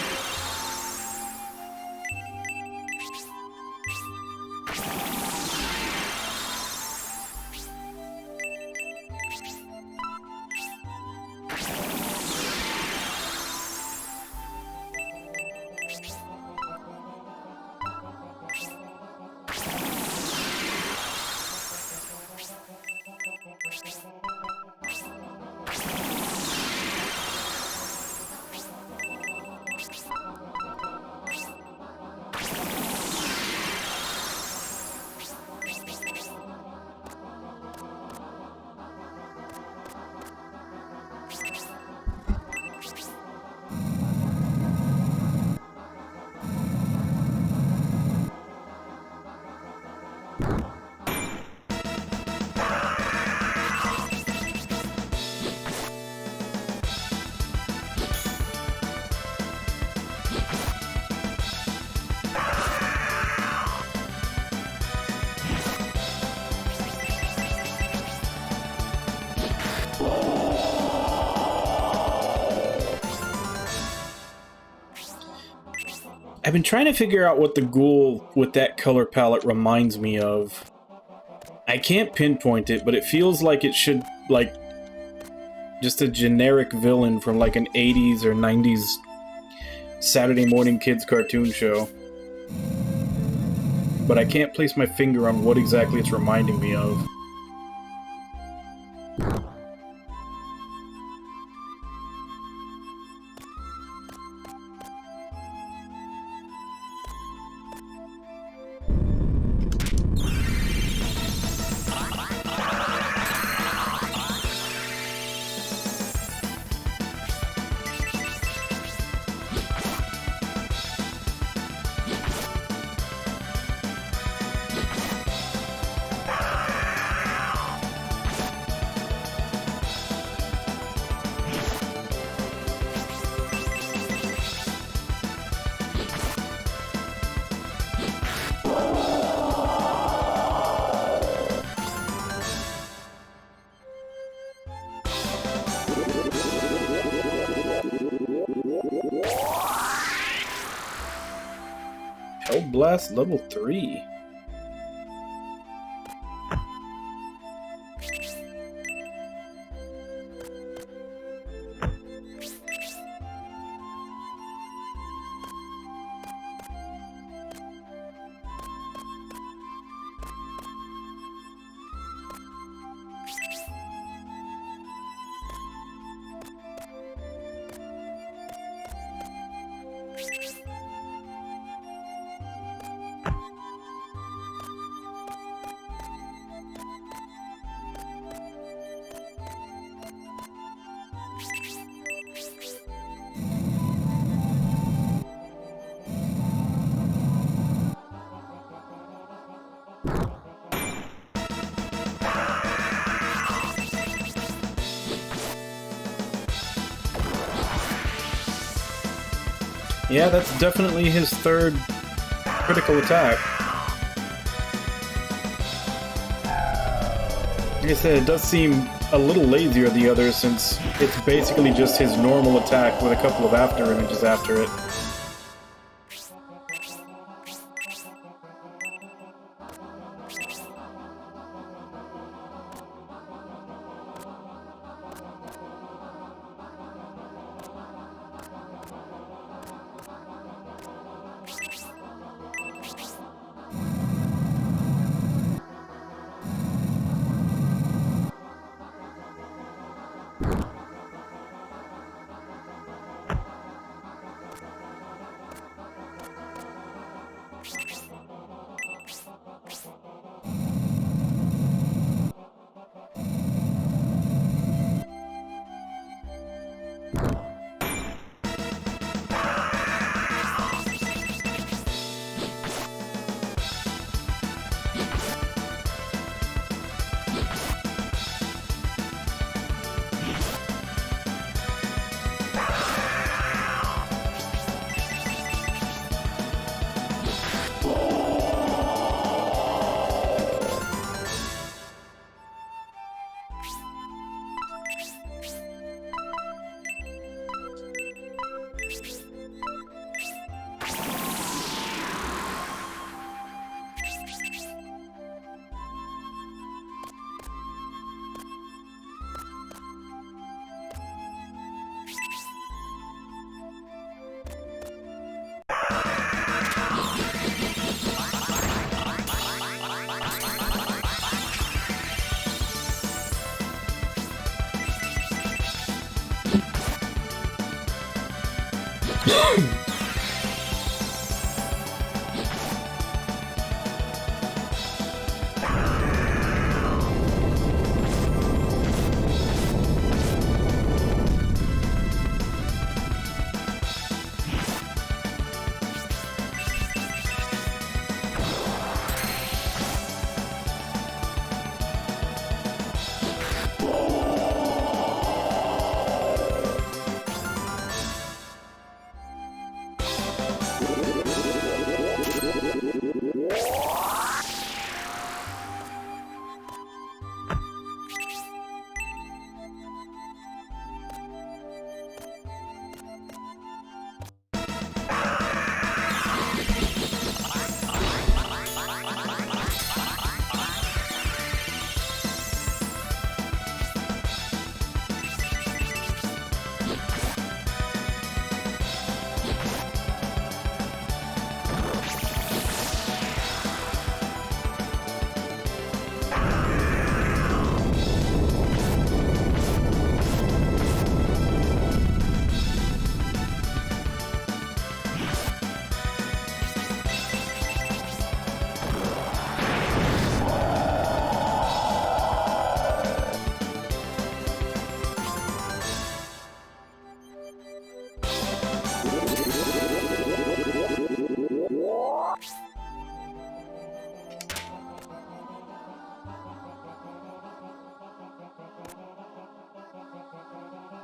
been trying to figure out what the ghoul with that color palette reminds me of. I can't pinpoint it, but it feels like it should, like, just a generic villain from, like, an 80s or 90s Saturday morning kids cartoon show. But I can't place my finger on what exactly it's reminding me of. Hellblast level 3. Yeah, that's definitely his third critical attack. Like I said, it does seem a little lazier than the others since it's basically just his normal attack with a couple of after images after it.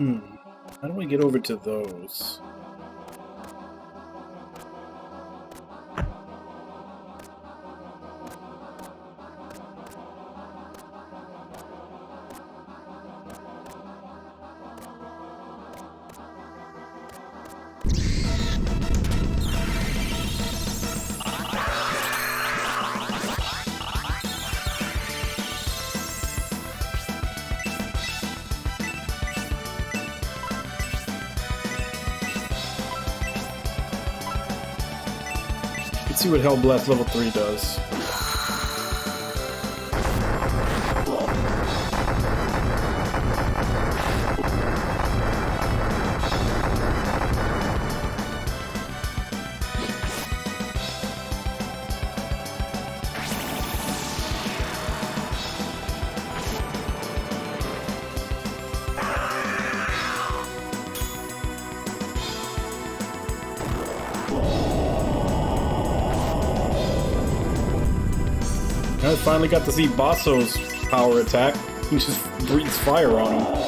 How do I get over to those? Let's see what Hellblast level 3 does. I finally got to see Basso's power attack. He just breathes fire on him.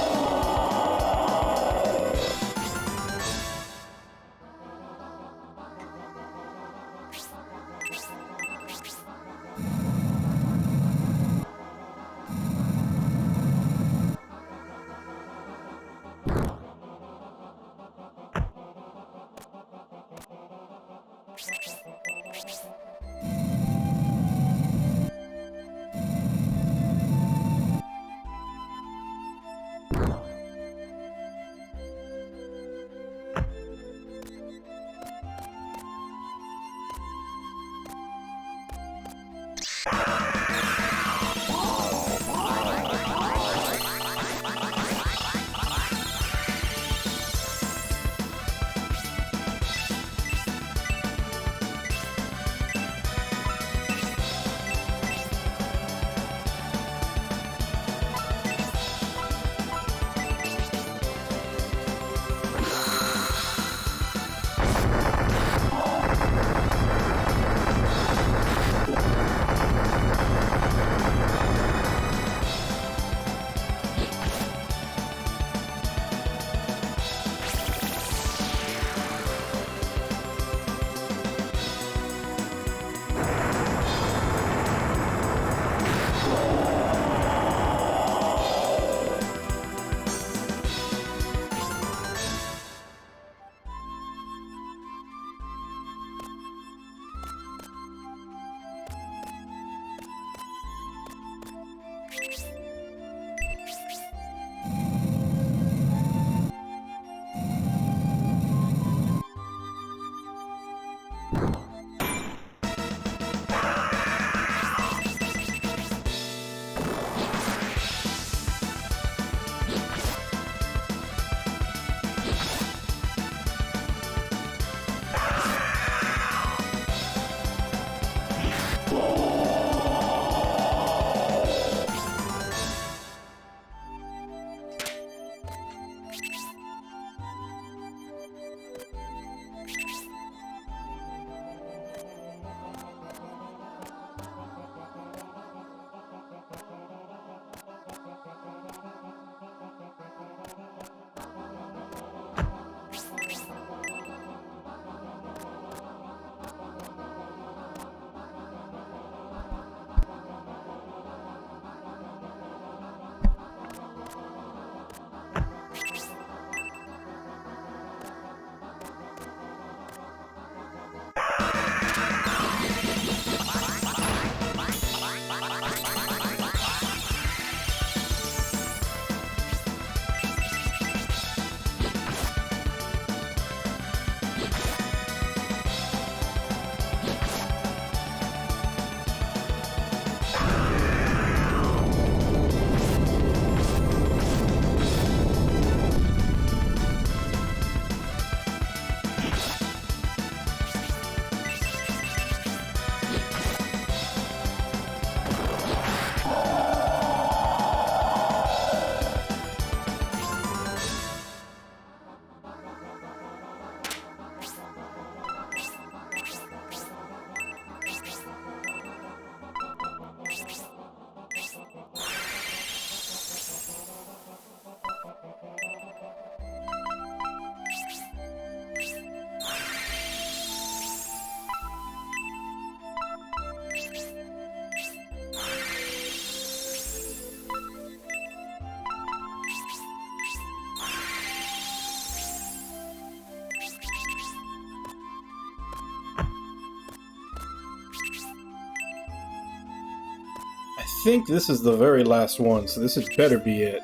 I think this is the very last one, so this had better be it.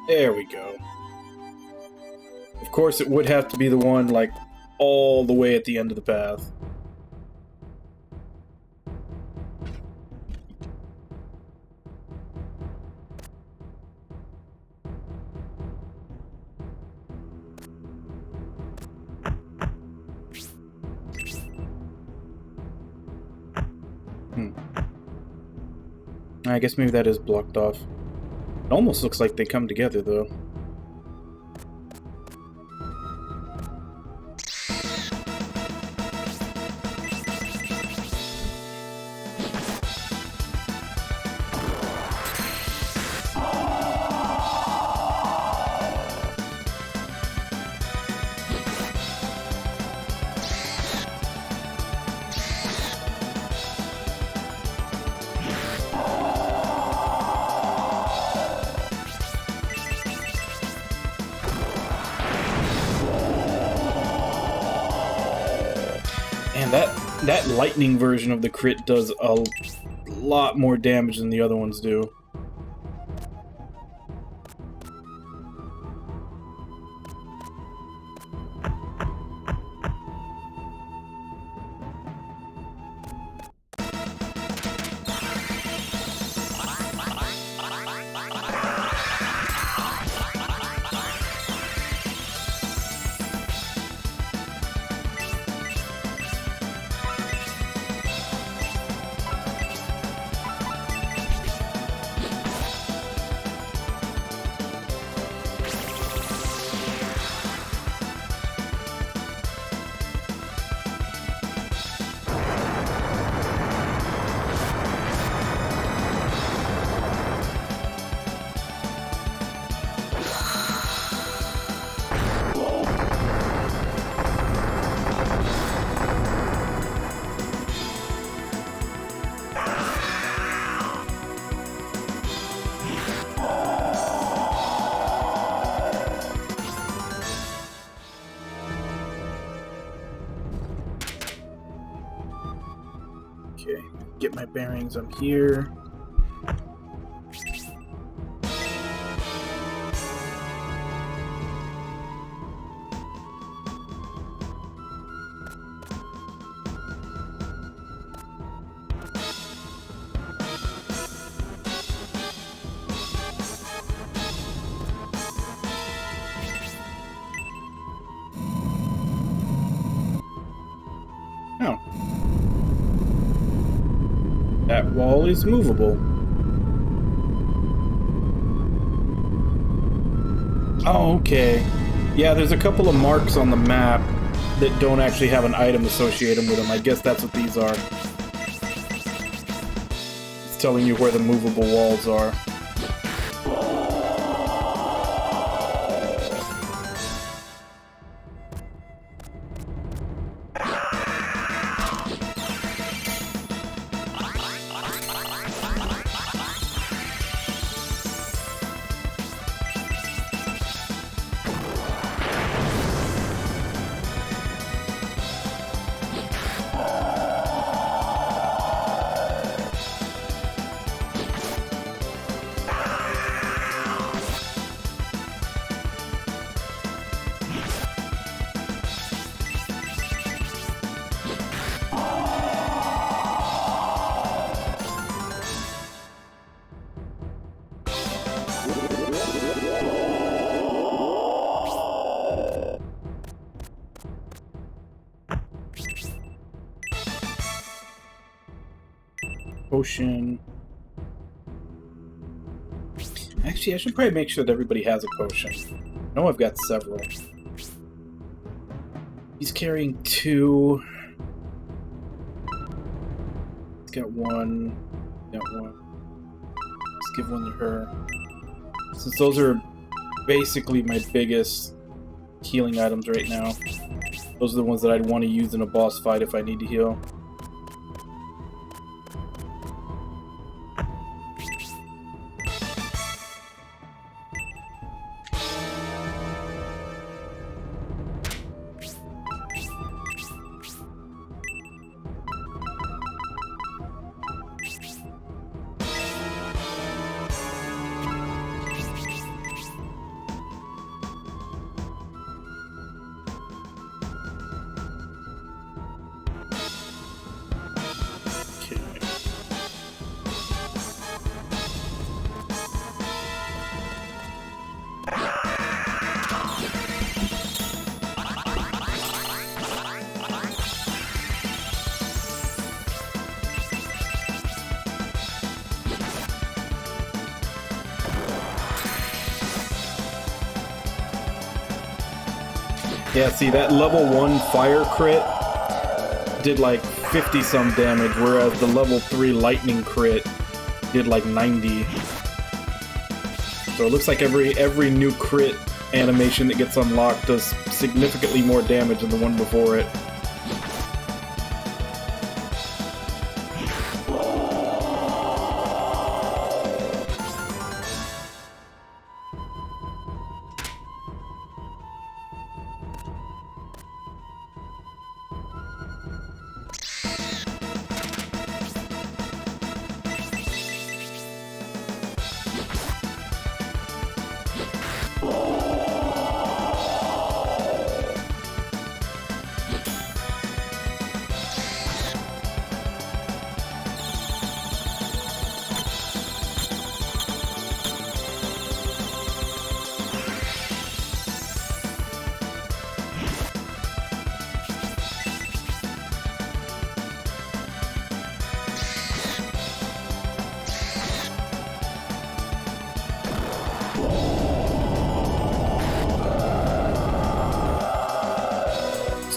There we go. Of course, it would have to be the one, like, all the way at the end of the path. I guess maybe that is blocked off. It almost looks like they come together, though. And that lightning version of the crit does a lot more damage than the other ones do. Okay, get my bearings. I'm here. Oh. That wall is movable. Oh, okay. Yeah, there's a couple of marks on the map that don't actually have an item associated with them. I guess that's what these are. It's telling you where the movable walls are. Potion. Actually, I should probably make sure that everybody has a potion. I know I've got several. He's carrying 2. He's got 1. Got 1. Let's give 1 to her. Since those are basically my biggest healing items right now. Those are the ones that I'd want to use in a boss fight if I need to heal. Yeah, see, that level 1 fire crit did like 50 some damage, whereas the level 3 lightning crit did like 90. So it looks like every new crit animation that gets unlocked does significantly more damage than the one before it.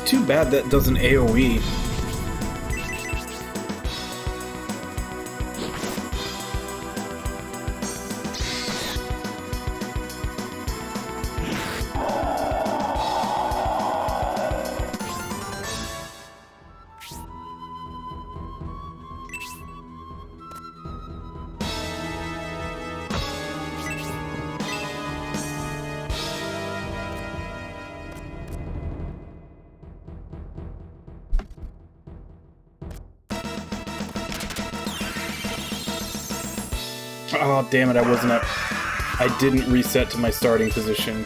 Too bad that doesn't AoE. Oh, damn it, I didn't reset to my starting position.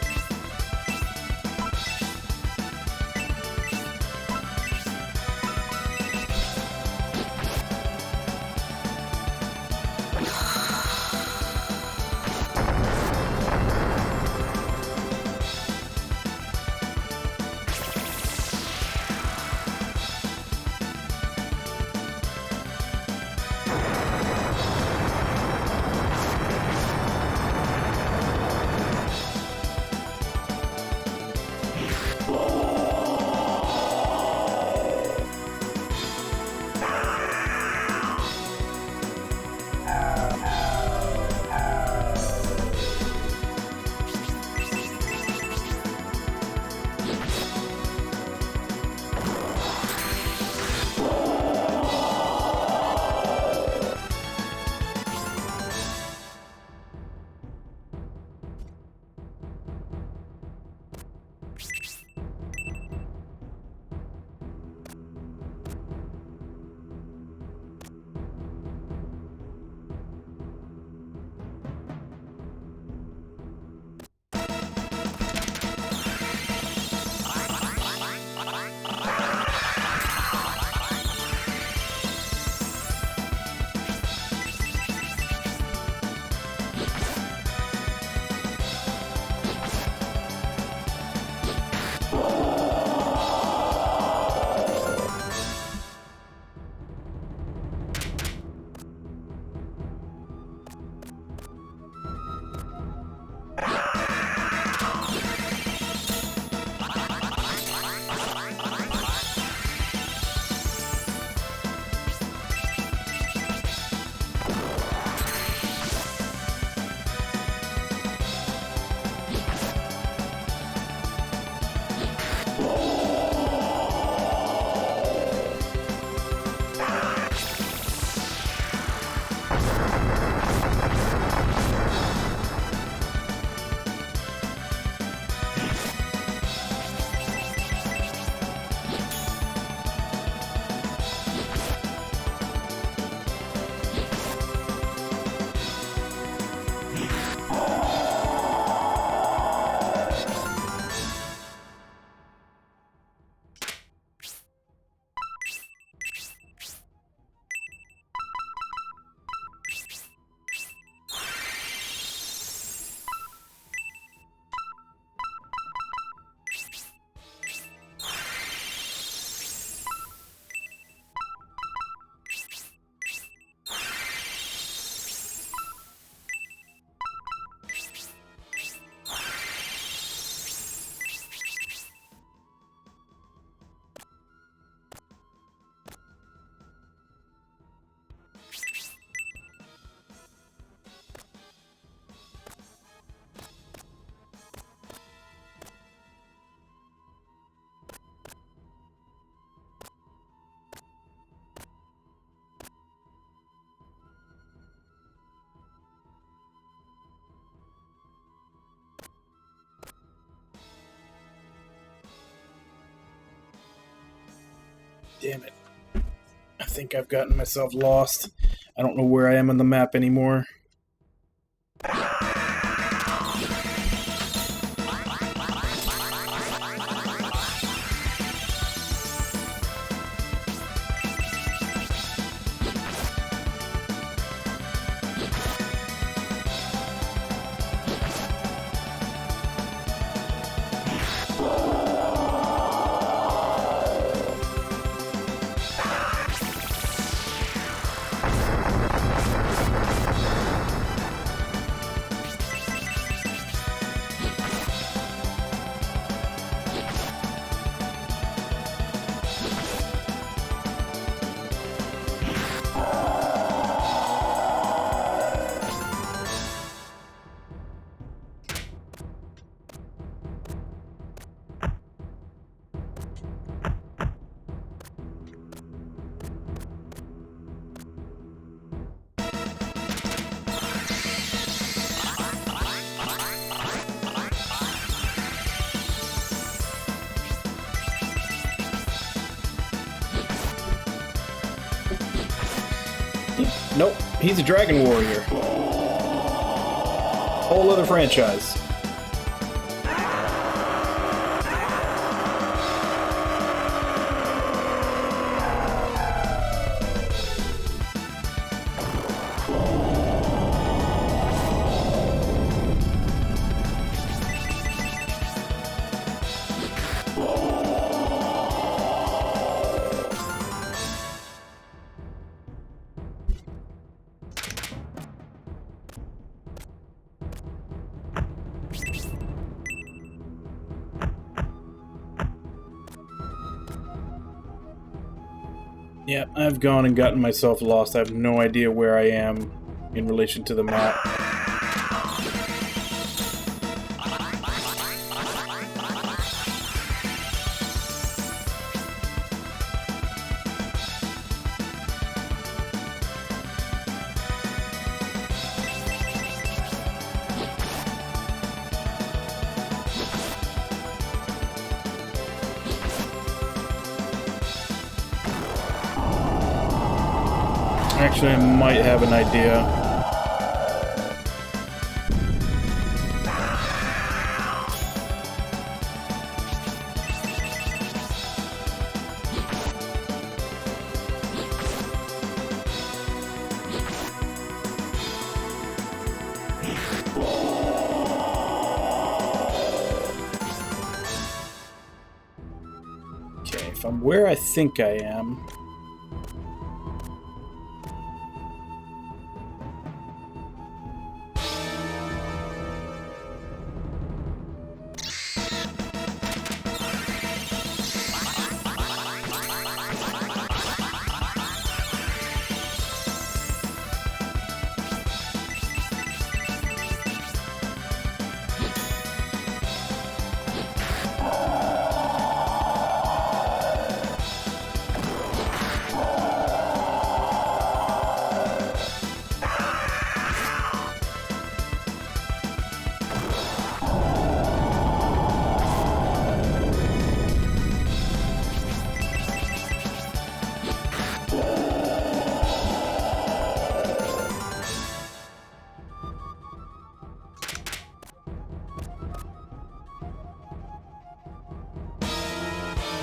Damn it. I think I've gotten myself lost. I don't know where I am on the map anymore. Nope, he's a Dragon Warrior. Whole other franchise. Yeah, I've gone and gotten myself lost. I have no idea where I am in relation to the map. Actually, I might have an idea. Okay, if I'm where I think I am...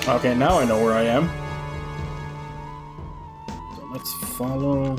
Okay, now I know where I am. So let's follow...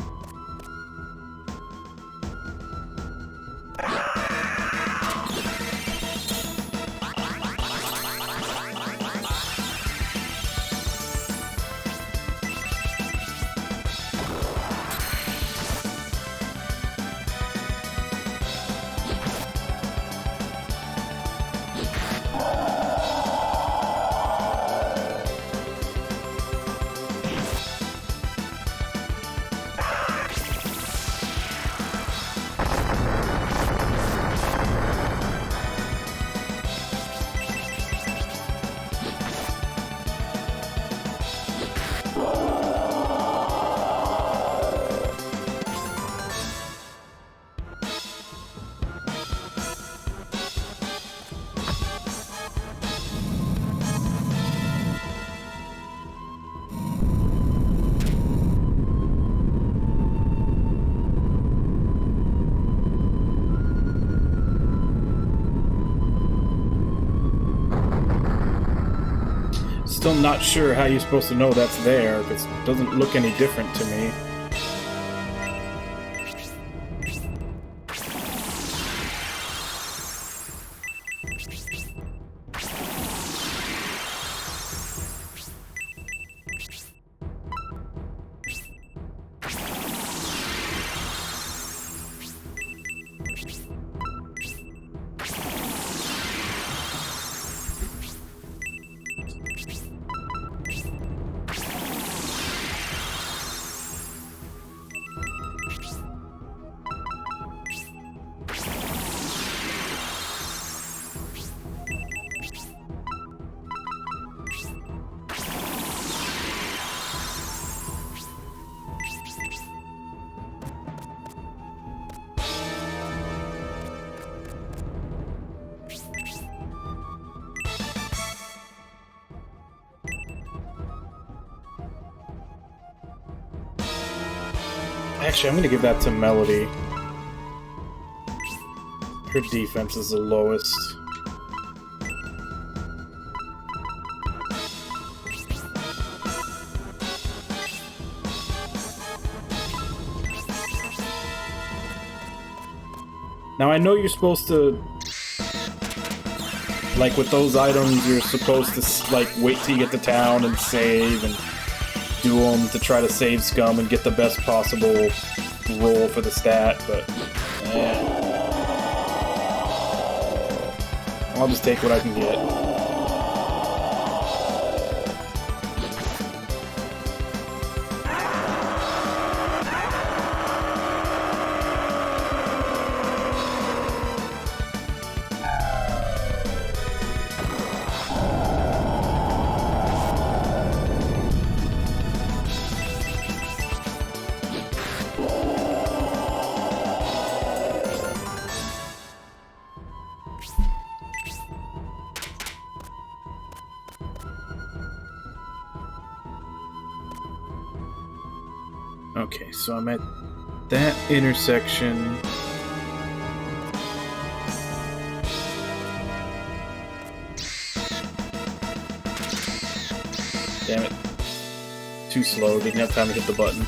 Still not sure how you're supposed to know that's there, because it doesn't look any different to me. Actually, I'm gonna give that to Melody. Her defense is the lowest. Now I know you're supposed to, like with those items, you're supposed to like wait till you get to town and save and do them to try to save scum and get the best possible roll for the stat, but I'll just take what I can get. Okay, so I'm at that intersection. Damn it. Too slow, didn't have time to hit the button.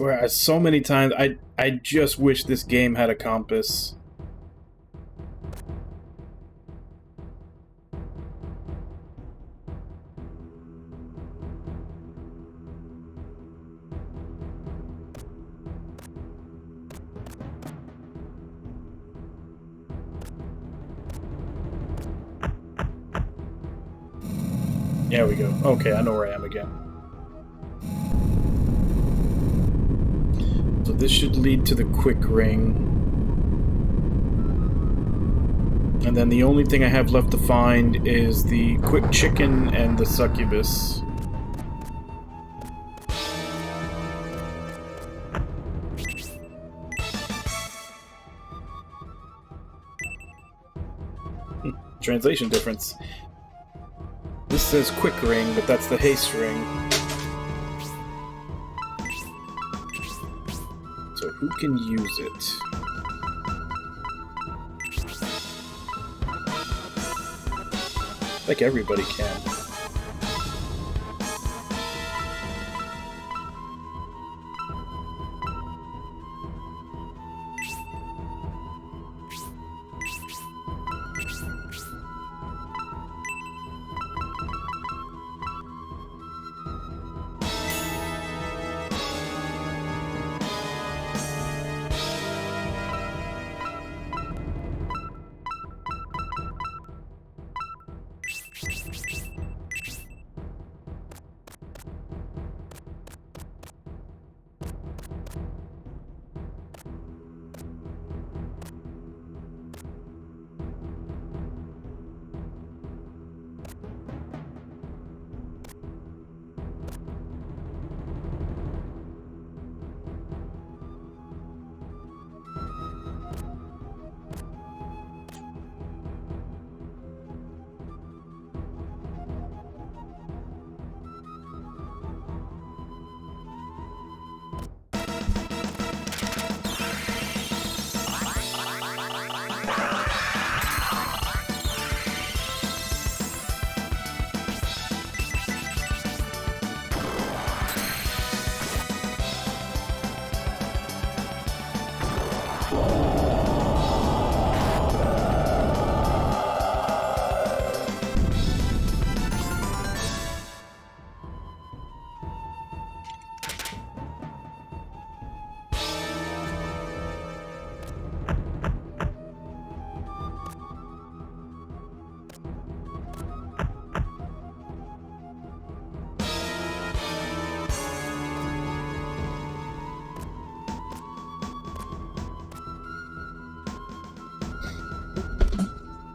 swear, so many times, I just wish this game had a compass. There we go. Okay, I know where I am again. So this should lead to the quick ring. And then the only thing I have left to find is the quick chicken and the succubus. Translation difference. This says quick ring, but that's the haste ring. So who can use it? Like everybody can.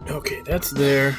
Okay, that's there.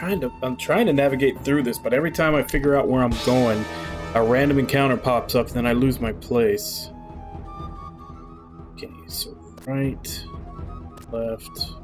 I'm trying to navigate through this, but every time I figure out where I'm going, a random encounter pops up, and then I lose my place. Okay, so right, left.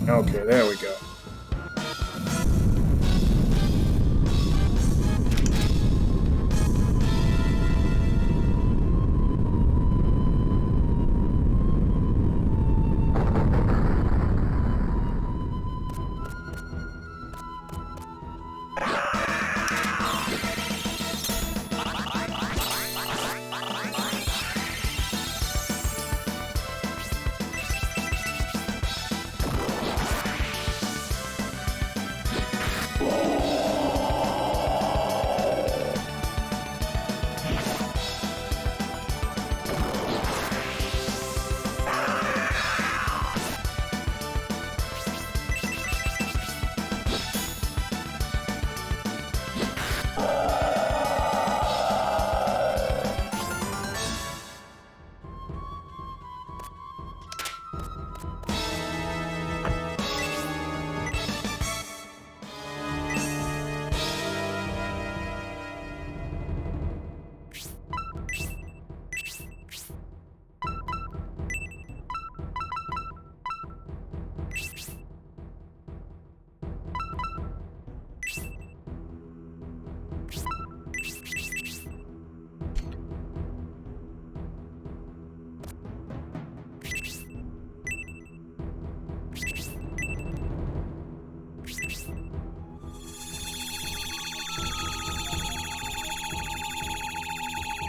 Okay, there we go.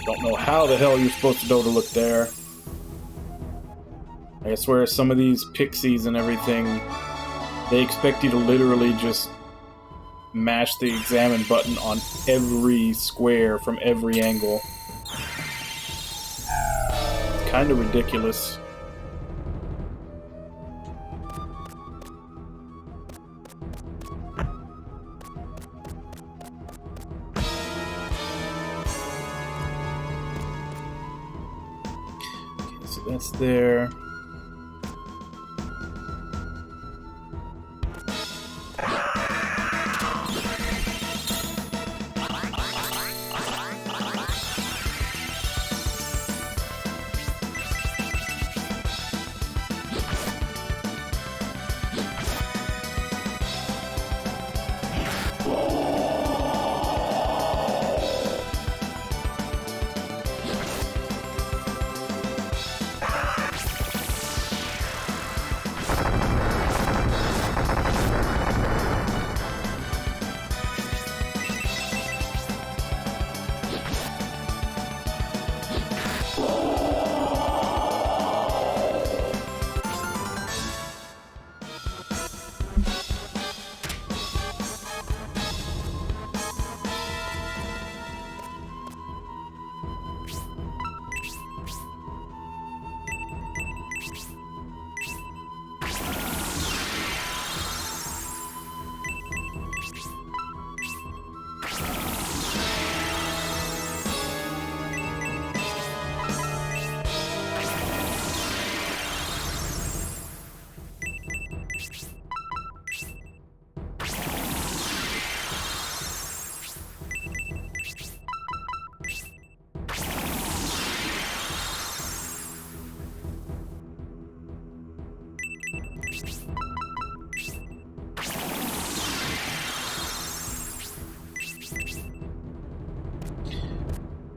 Don't know how the hell you're supposed to know to look there. I swear some of these pixies and everything, they expect you to literally just mash the examine button on every square from every angle. It's kind of ridiculous. Okay, so that's there.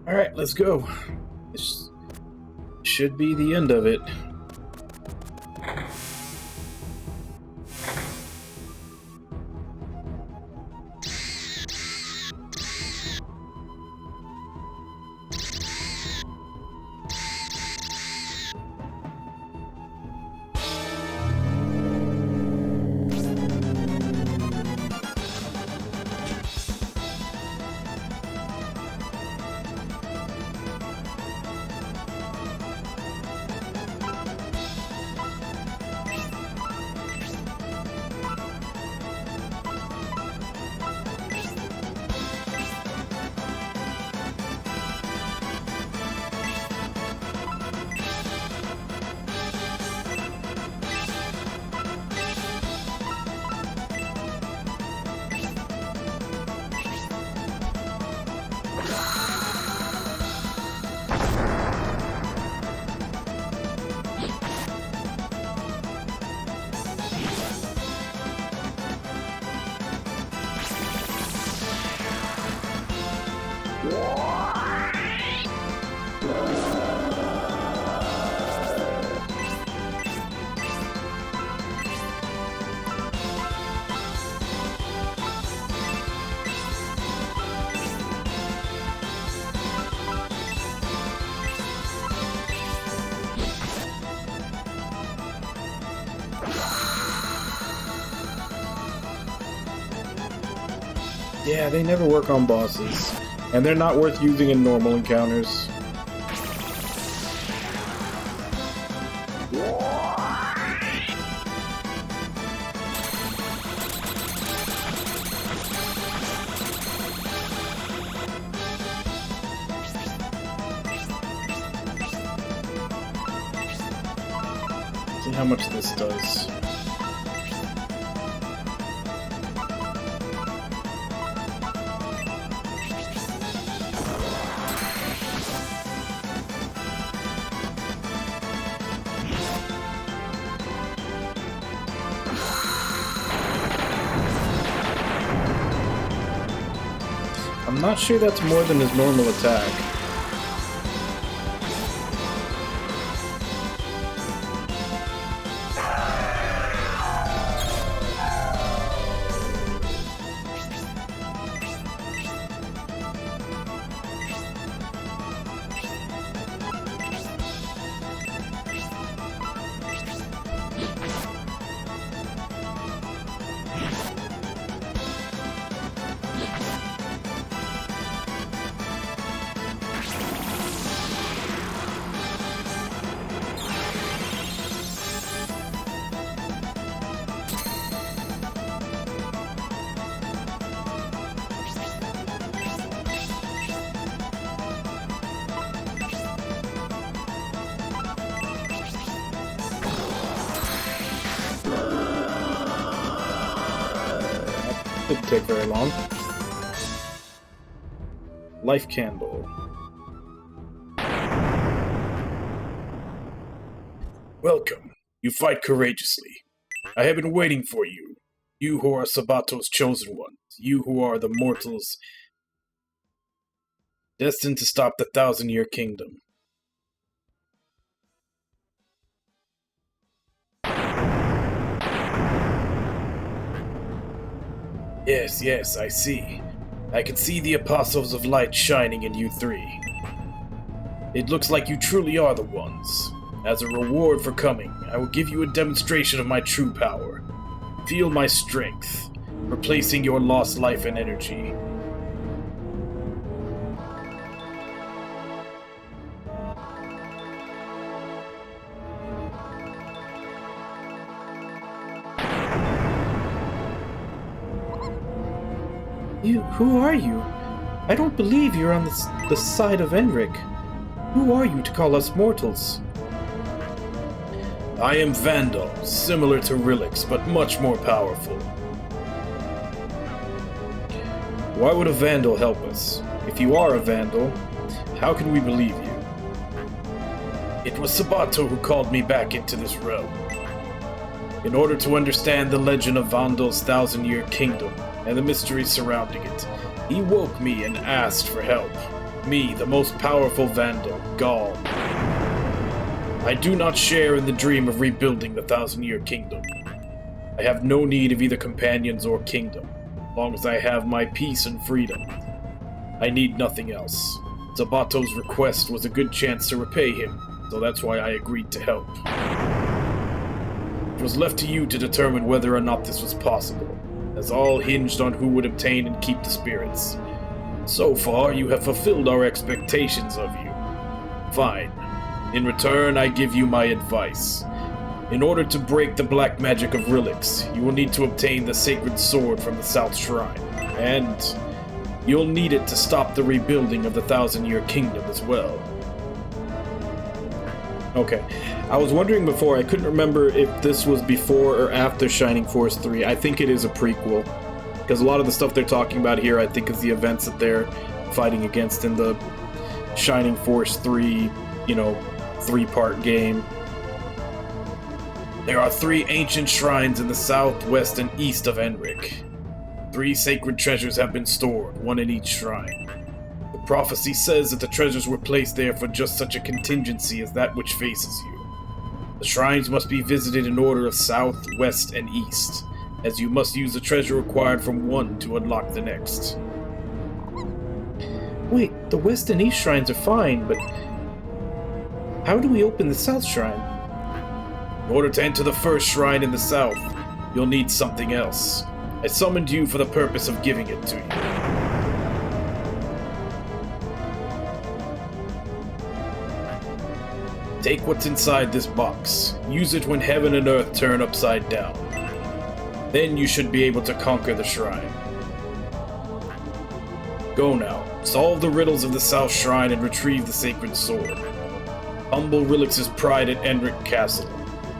Alright, let's go. This should be the end of it. Yeah, they never work on bosses. And they're not worth using in normal encounters. See how much this does. I'm not sure that's more than his normal attack. Didn't take very long. Life candle. Welcome. You fight courageously. I have been waiting for you. You who are Sabato's chosen ones. You who are the mortals destined to stop the 1,000-year kingdom. Yes, I see. I can see the apostles of light shining in you three. It looks like you truly are the ones. As a reward for coming, I will give you a demonstration of my true power. Feel my strength, replacing your lost life and energy. Who are you? I don't believe you're on the side of Enric. Who are you to call us mortals? I am Vandal, similar to Rilix, but much more powerful. Why would a Vandal help us? If you are a Vandal, how can we believe you? It was Sabato who called me back into this realm. In order to understand the legend of Vandal's 1,000-year kingdom and the mysteries surrounding it, he woke me and asked for help. Me, the most powerful Vandal, Gaul. I do not share in the dream of rebuilding the Thousand-Year Kingdom. I have no need of either companions or kingdom, as long as I have my peace and freedom. I need nothing else. Zabato's request was a good chance to repay him, so that's why I agreed to help. It was left to you to determine whether or not this was possible, as all hinged on who would obtain and keep the spirits. So far, you have fulfilled our expectations of you. Fine. In return, I give you my advice. In order to break the black magic of relics, you will need to obtain the sacred sword from the South Shrine, and you'll need it to stop the rebuilding of the Thousand-Year Kingdom as well. Okay. I was wondering before, I couldn't remember if this was before or after Shining Force 3. I think it is a prequel, because a lot of the stuff they're talking about here, I think, is the events that they're fighting against in the Shining Force 3, three-part game. There are 3 ancient shrines in the south, west, and east of Enric. 3 sacred treasures have been stored, one in each shrine. The prophecy says that the treasures were placed there for just such a contingency as that which faces you. The shrines must be visited in order of south, west, and east, as you must use the treasure required from one to unlock the next. Wait, the west and east shrines are fine, but how do we open the south shrine? In order to enter the first shrine in the south, you'll need something else. I summoned you for the purpose of giving it to you. Take what's inside this box. Use it when heaven and earth turn upside down. Then you should be able to conquer the shrine. Go now. Solve the riddles of the South Shrine and retrieve the sacred sword. Humble Relix's pride at Enric Castle.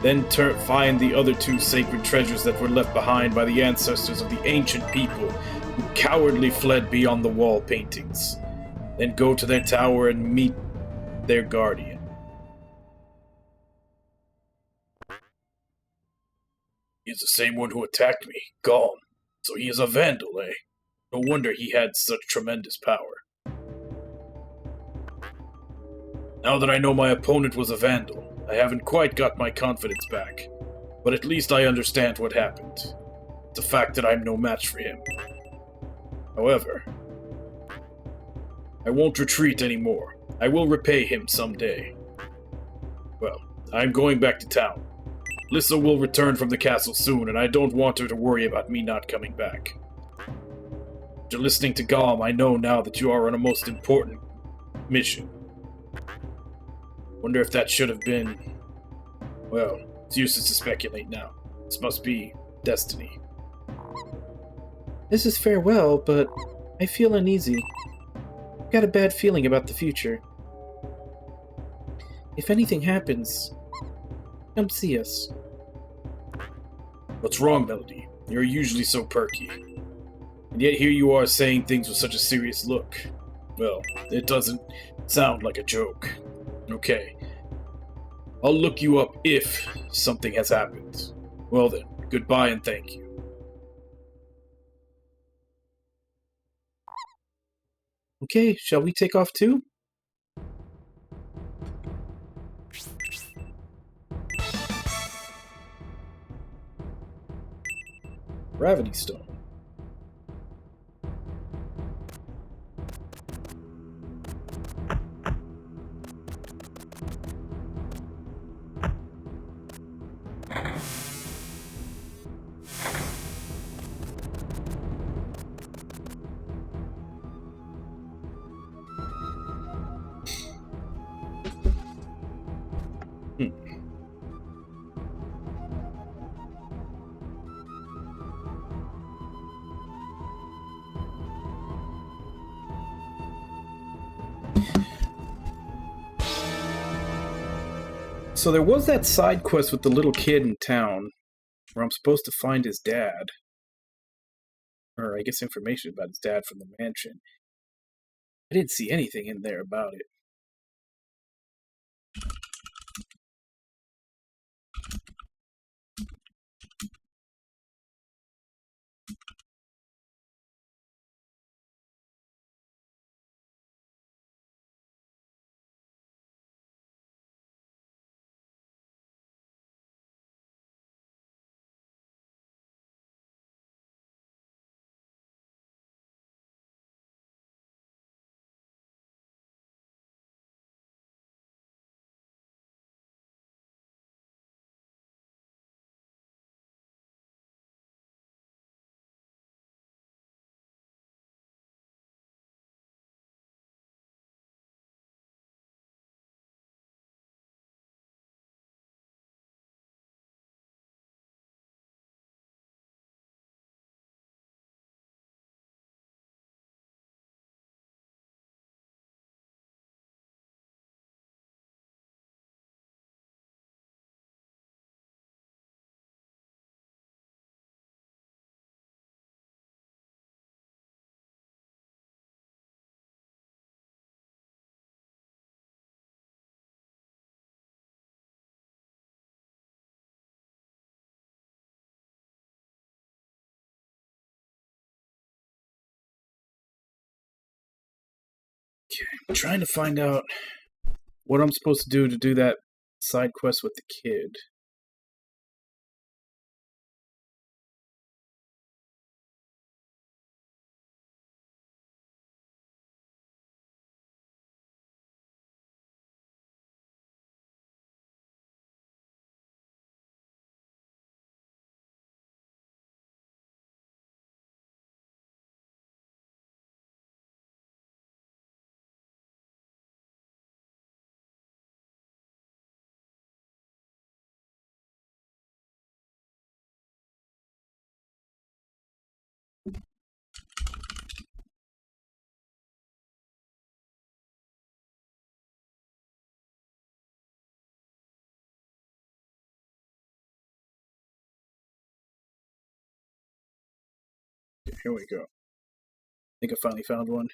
Then find the other 2 sacred treasures that were left behind by the ancestors of the ancient people who cowardly fled beyond the wall paintings. Then go to their tower and meet their guardian. He's the same one who attacked me. Gone. So he is a vandal, eh? No wonder he had such tremendous power. Now that I know my opponent was a vandal, I haven't quite got my confidence back. But at least I understand what happened. It's a fact that I'm no match for him. However, I won't retreat anymore. I will repay him someday. Well, I'm going back to town. Lissa will return from the castle soon, and I don't want her to worry about me not coming back. After listening to Gom, I know now that you are on a most important mission. Wonder if that should have been... Well, it's useless to speculate now. This must be destiny. This is farewell, but I feel uneasy. I've got a bad feeling about the future. If anything happens, come see us. What's wrong, Melody? You're usually so perky. And yet here you are saying things with such a serious look. Well, it doesn't sound like a joke. Okay. I'll look you up if something has happened. Well then, goodbye and thank you. Okay, shall we take off too? Gravity Stone. So there was that side quest with the little kid in town, where I'm supposed to find his dad. Or I guess information about his dad from the mansion. I didn't see anything in there about it. I'm trying to find out what I'm supposed to do that side quest with the kid. Here we go. I think I finally found one.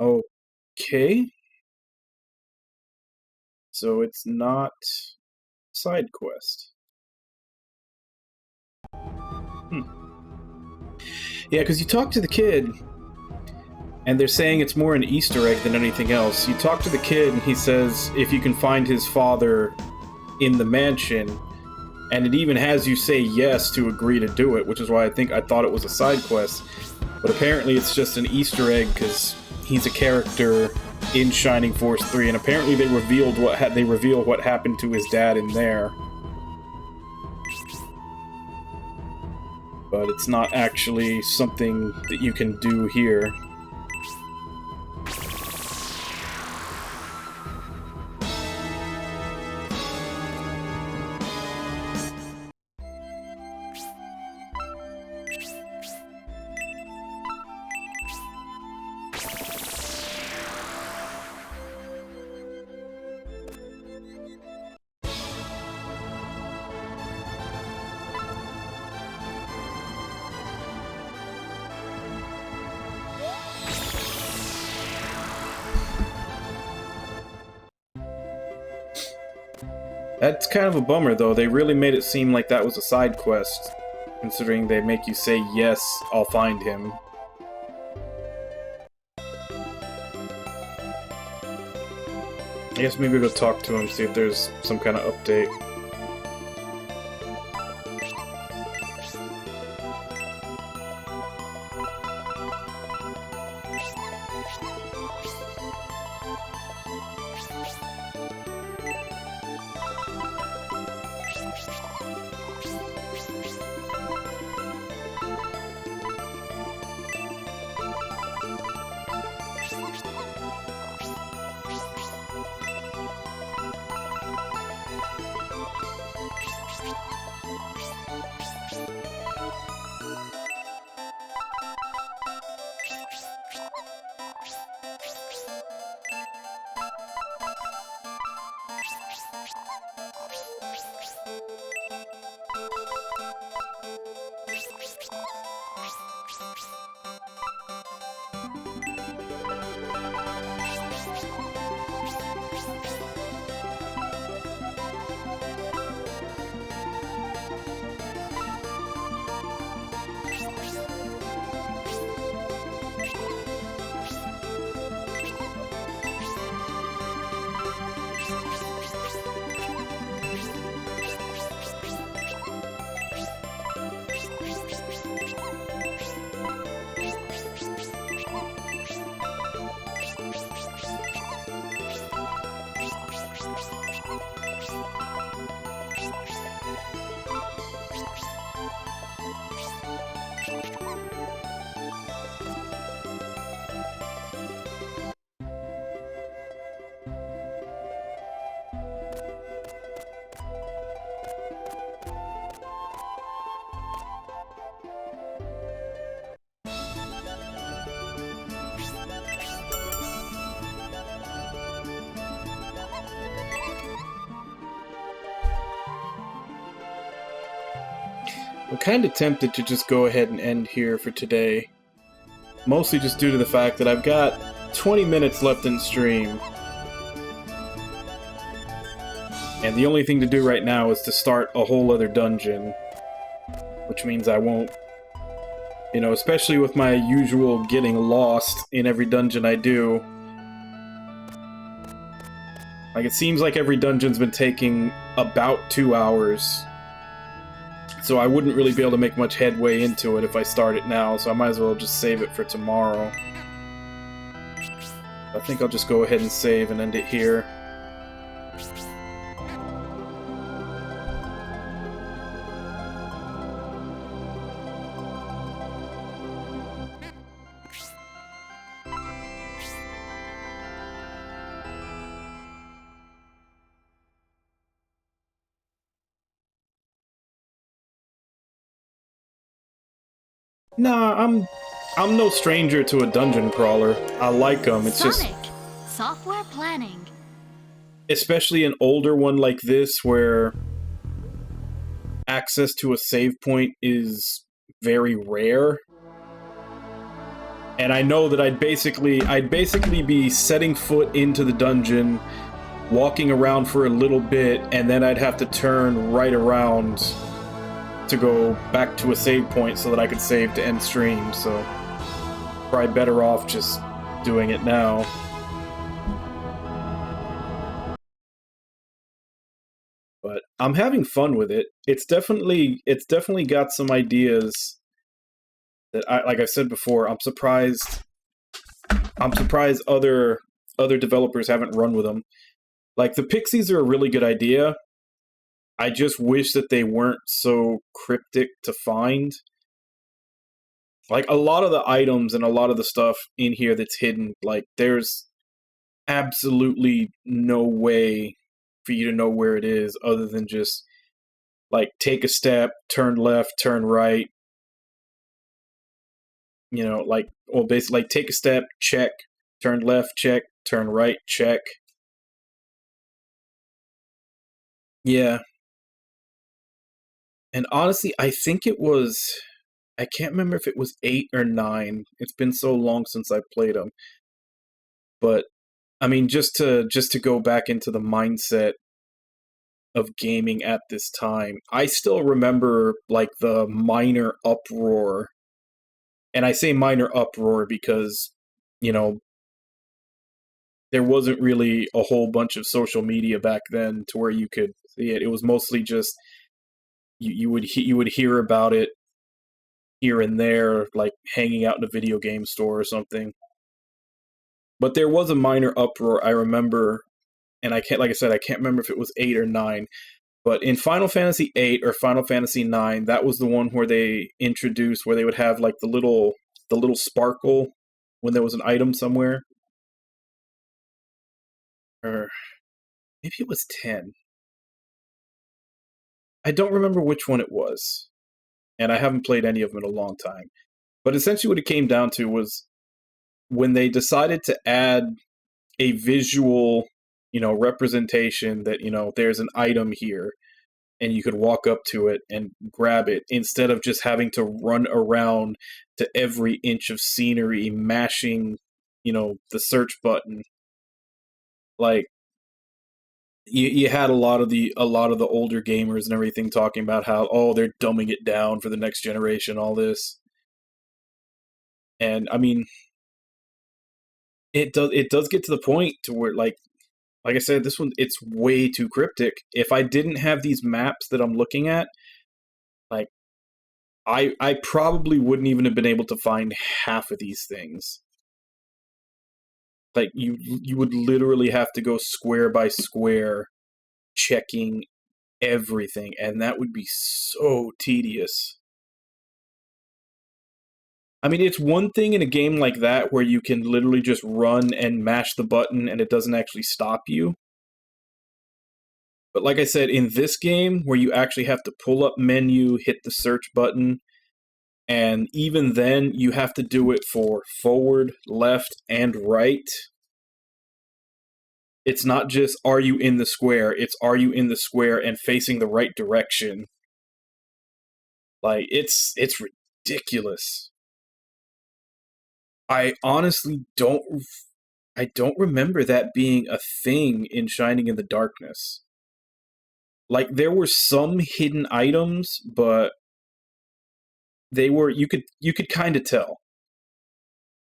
Okay. So it's not side quest. Yeah, because you talk to the kid, and they're saying it's more an Easter egg than anything else. You talk to the kid, and he says if you can find his father in the mansion, and it even has you say yes to agree to do it, which is why I thought it was a side quest. But apparently it's just an Easter egg because he's a character in Shining Force 3, and apparently they reveal what happened to his dad in there. But it's not actually something that you can do here. That's kind of a bummer, though. They really made it seem like that was a side quest, considering they make you say, yes, I'll find him. I guess maybe we'll go talk to him, see if there's some kind of update. I'm kind of tempted to just go ahead and end here for today. Mostly just due to the fact that I've got 20 minutes left in stream. And the only thing to do right now is to start a whole other dungeon. Which means I won't... You know, especially with my usual getting lost in every dungeon I do. Like, it seems like every dungeon's been taking about 2 hours. So I wouldn't really be able to make much headway into it if I start it now, so I might as well just save it for tomorrow. I think I'll just go ahead and save and end it here. Nah, I'm no stranger to a dungeon crawler. I like them. It's Sonic, just... software planning. Especially an older one like this, where access to a save point is very rare. And I know that I'd basically be setting foot into the dungeon, walking around for a little bit, and then I'd have to turn right around to go back to a save point so that I could save to end stream, so probably better off just doing it now. But I'm having fun with it. It's definitely got some ideas that like I said before, I'm surprised other developers haven't run with them. Like, the pixies are a really good idea. I just wish that they weren't so cryptic to find. Like, a lot of the items and a lot of the stuff in here that's hidden, like, there's absolutely no way for you to know where it is other than just, like, take a step, turn left, turn right. You know, like, well, basically, like, take a step, check, turn left, check, turn right, check. Yeah. And honestly, I think it was... I can't remember if it was 8 or 9. It's been so long since I played them. But, I mean, just to go back into the mindset of gaming at this time, I still remember, like, the minor uproar. And I say minor uproar because, you know, there wasn't really a whole bunch of social media back then to where you could see it. It was mostly just... You would hear about it here and there, like hanging out in a video game store or something. But there was a minor uproar, I remember, and I can't remember if it was 8 or 9. But in Final Fantasy 8 or Final Fantasy 9, that was the one where they introduced where they would have like the little sparkle when there was an item somewhere. Or maybe it was 10. I don't remember which one it was. And I haven't played any of them in a long time. But essentially what it came down to was when they decided to add a visual, you know, representation that, you know, there's an item here and you could walk up to it and grab it instead of just having to run around to every inch of scenery mashing, you know, the search button. Like, you had a lot of the older gamers and everything talking about how, oh, they're dumbing it down for the next generation, all this. And I mean, it does get to the point to where, like I said, this one, it's way too cryptic. If I didn't have these maps that I'm looking at, like, I probably wouldn't even have been able to find half of these things. Like, you would literally have to go square by square checking everything, and that would be so tedious. I mean, it's one thing in a game like that where you can literally just run and mash the button and it doesn't actually stop you. But like I said, in this game, where you actually have to pull up menu, hit the search button, and even then, you have to do it for forward, left, and right. It's not just, are you in the square? It's, are you in the square and facing the right direction? Like, it's ridiculous. I honestly don't remember that being a thing in Shining in the Darkness. Like there were some hidden items, but they were you could kind of tell.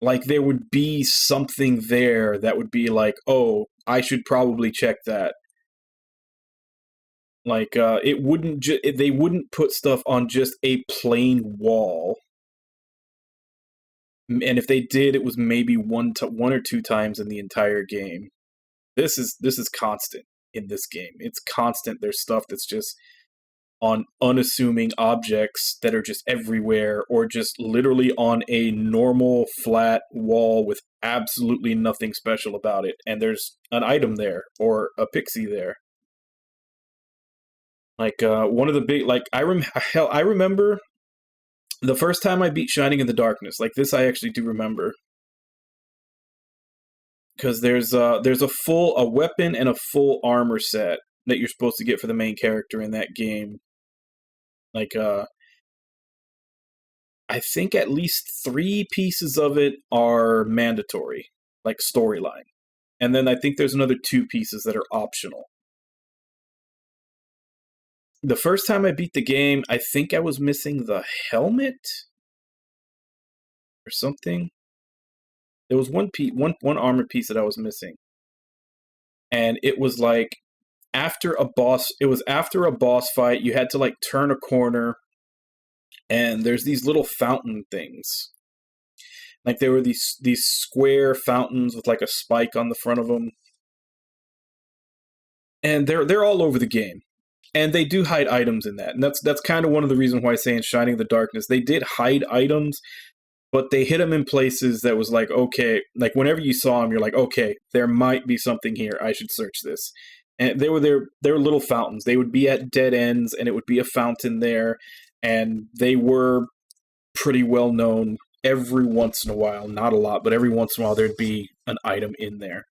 Like there would be something there that would be like, "Oh, I should probably check that." Like it wouldn't they wouldn't put stuff on just a plain wall. And if they did, it was maybe one or two times in the entire game. This is constant in this game. It's constant. There's stuff that's just on unassuming objects that are just everywhere, or just literally on a normal flat wall with absolutely nothing special about it, and there's an item there or a pixie there. Like one of the big I remember the first time I beat Shining in the Darkness. Like this, I actually do remember. Because there's a weapon and a full armor set that you're supposed to get for the main character in that game. Like I think at least 3 pieces of it are mandatory, like storyline. And then I think there's another 2 pieces that are optional. The first time I beat the game, I think I was missing the helmet or something. There was one armor piece that I was missing. And it was like after a boss fight, you had to like turn a corner, and there's these little fountain things. Like there were these square fountains with like a spike on the front of them. And they're all over the game. And they do hide items in that. And that's kind of one of the reasons why I say in Shining in the Darkness, they did hide items, but they hid them in places that was like, okay, like whenever you saw them, you're like, okay, there might be something here. I should search this. And they were little fountains. They would be at dead ends, and it would be a fountain there. And they were pretty well known. Every once in a while, not a lot, but every once in a while, there'd be an item in there.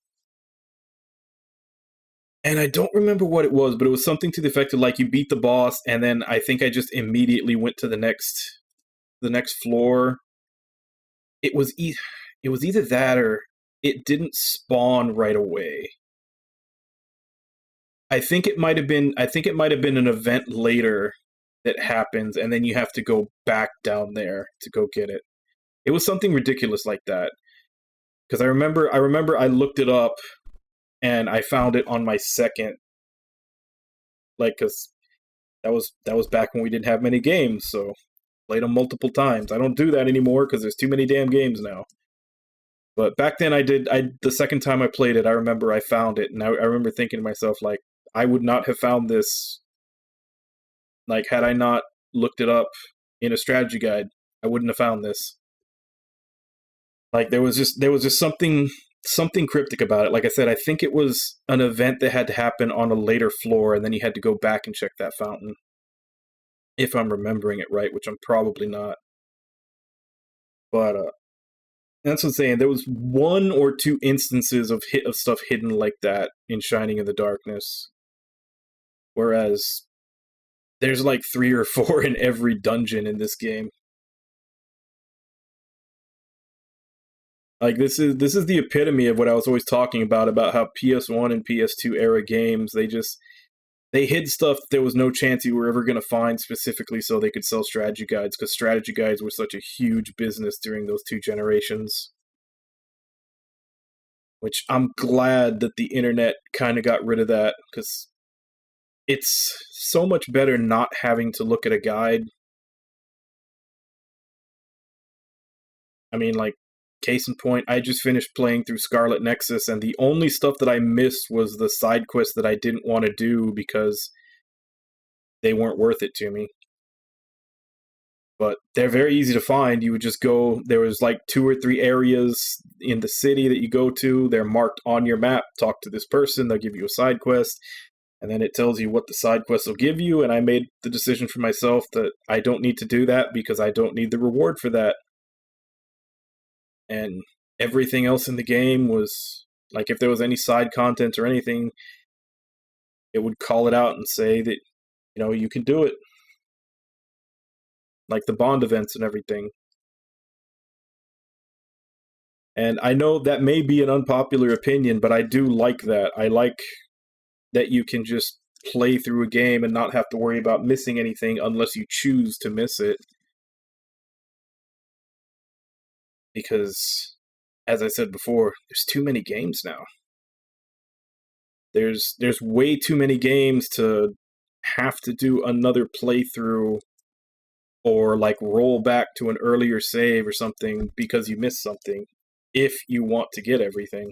And I don't remember what it was, but it was something to the effect of like you beat the boss, and then I think I just immediately went to the next floor. It was either that or it didn't spawn right away. I think it might have been an event later that happens, and then you have to go back down there to go get it. It was something ridiculous like that. Because I remember I looked it up, and I found it on my second, like, because that was back when we didn't have many games, so played them multiple times. I don't do that anymore because there's too many damn games now. But back then the second time I played it, I remember I found it, and I remember thinking to myself, like, I would not have found this, like, had I not looked it up in a strategy guide, I wouldn't have found this. Like, there was just something cryptic about it. Like I said, I think it was an event that had to happen on a later floor, and then you had to go back and check that fountain. If I'm remembering it right, which I'm probably not. But that's what I'm saying. There was 1 or 2 instances of stuff hidden like that in Shining in the Darkness. Whereas there's like 3 or 4 in every dungeon in this game. Like this is the epitome of what I was always talking about how PS1 and PS2 era games, they hid stuff there was no chance you were ever going to find specifically so they could sell strategy guides, because strategy guides were such a huge business during those 2 generations. Which I'm glad that the internet kind of got rid of that, because it's so much better not having to look at a guide. I mean, like, case in point, I just finished playing through Scarlet Nexus, and the only stuff that I missed was the side quests that I didn't want to do because they weren't worth it to me. But they're very easy to find. You would just go, there was like 2 or 3 areas in the city that you go to. They're marked on your map. Talk to this person, they'll give you a side quest. And then it tells you what the side quest will give you, and I made the decision for myself that I don't need to do that because I don't need the reward for that. And everything else in the game was, like, if there was any side content or anything, it would call it out and say that, you know, you can do it. Like the Bond events and everything. And I know that may be an unpopular opinion, but I do like that. I like that you can just play through a game and not have to worry about missing anything unless you choose to miss it. Because, as I said before, there's too many games now. There's way too many games to have to do another playthrough or like roll back to an earlier save or something because you missed something if you want to get everything.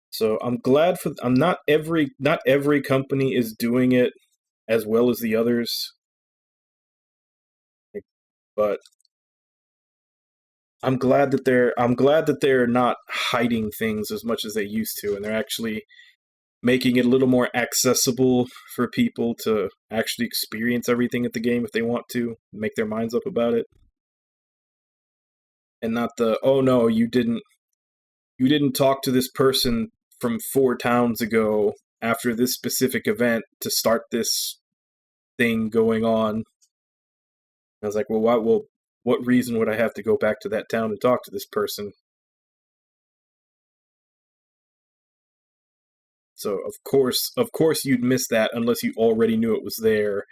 So I'm glad for not every company is doing it as well as the others. But I'm glad that they're not hiding things as much as they used to, and they're actually making it a little more accessible for people to actually experience everything at the game if they want to, make their minds up about it. And not the, oh no, you didn't talk to this person from 4 towns ago after this specific event to start this thing going on. I was like, well, what reason would I have to go back to that town and talk to this person? So of course you'd miss that unless you already knew it was there,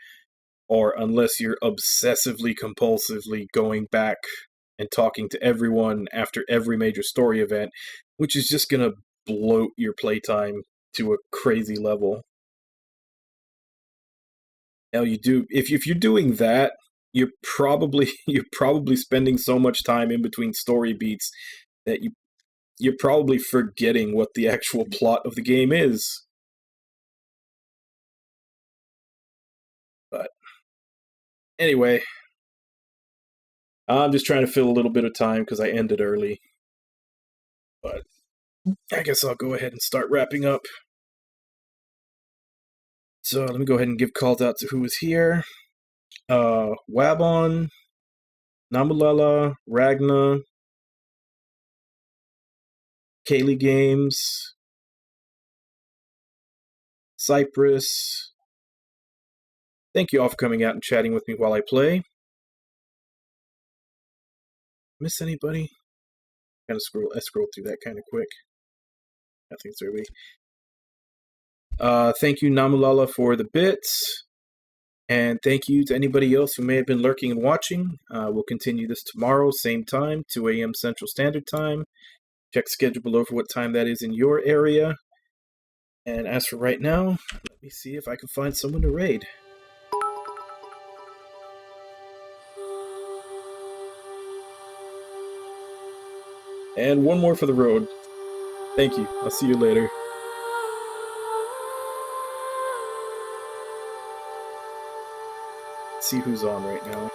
or unless you're obsessively compulsively going back and talking to everyone after every major story event, which is just gonna bloat your playtime to a crazy level. Now you do if you're doing that, you're probably spending so much time in between story beats that you're probably forgetting what the actual plot of the game is. But anyway, I'm just trying to fill a little bit of time because I ended early. But I guess I'll go ahead and start wrapping up. So let me go ahead and give calls out to who was here. Wabon, Namulala, Ragna, Kaylee Games, Cypress. Thank you all for coming out and chatting with me while I play. Miss anybody? I scrolled through that kind of quick. I think it's everybody. Thank you, Namulala, for the bits. And thank you to anybody else who may have been lurking and watching. We'll continue this tomorrow, same time, 2 a.m. Central Standard Time. Check the schedule below for what time that is in your area. And as for right now, let me see if I can find someone to raid. And one more for the road. Thank you. I'll see you later. Let's see who's on right now.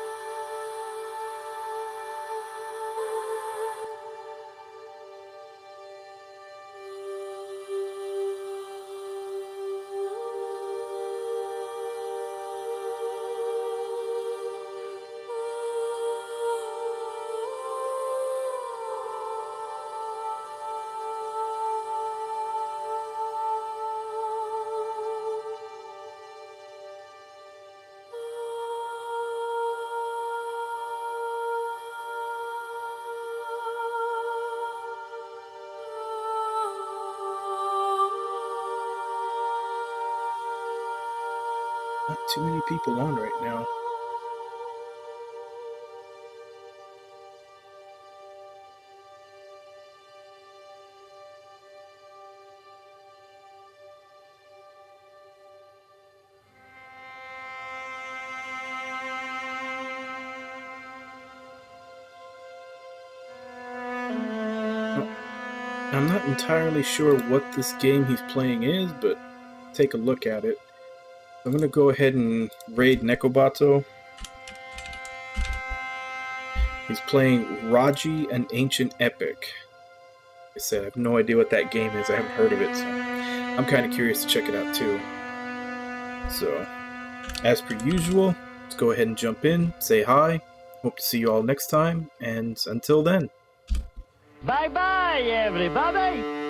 Not too many people on right now. I'm not entirely sure what this game he's playing is, but take a look at it. I'm going to go ahead and raid Nekobato. He's playing Raji, an Ancient Epic. Like I said, I have no idea what that game is. I haven't heard of it, so I'm kind of curious to check it out too. So, as per usual, let's go ahead and jump in, say hi. Hope to see you all next time, and until then. Bye-bye, everybody!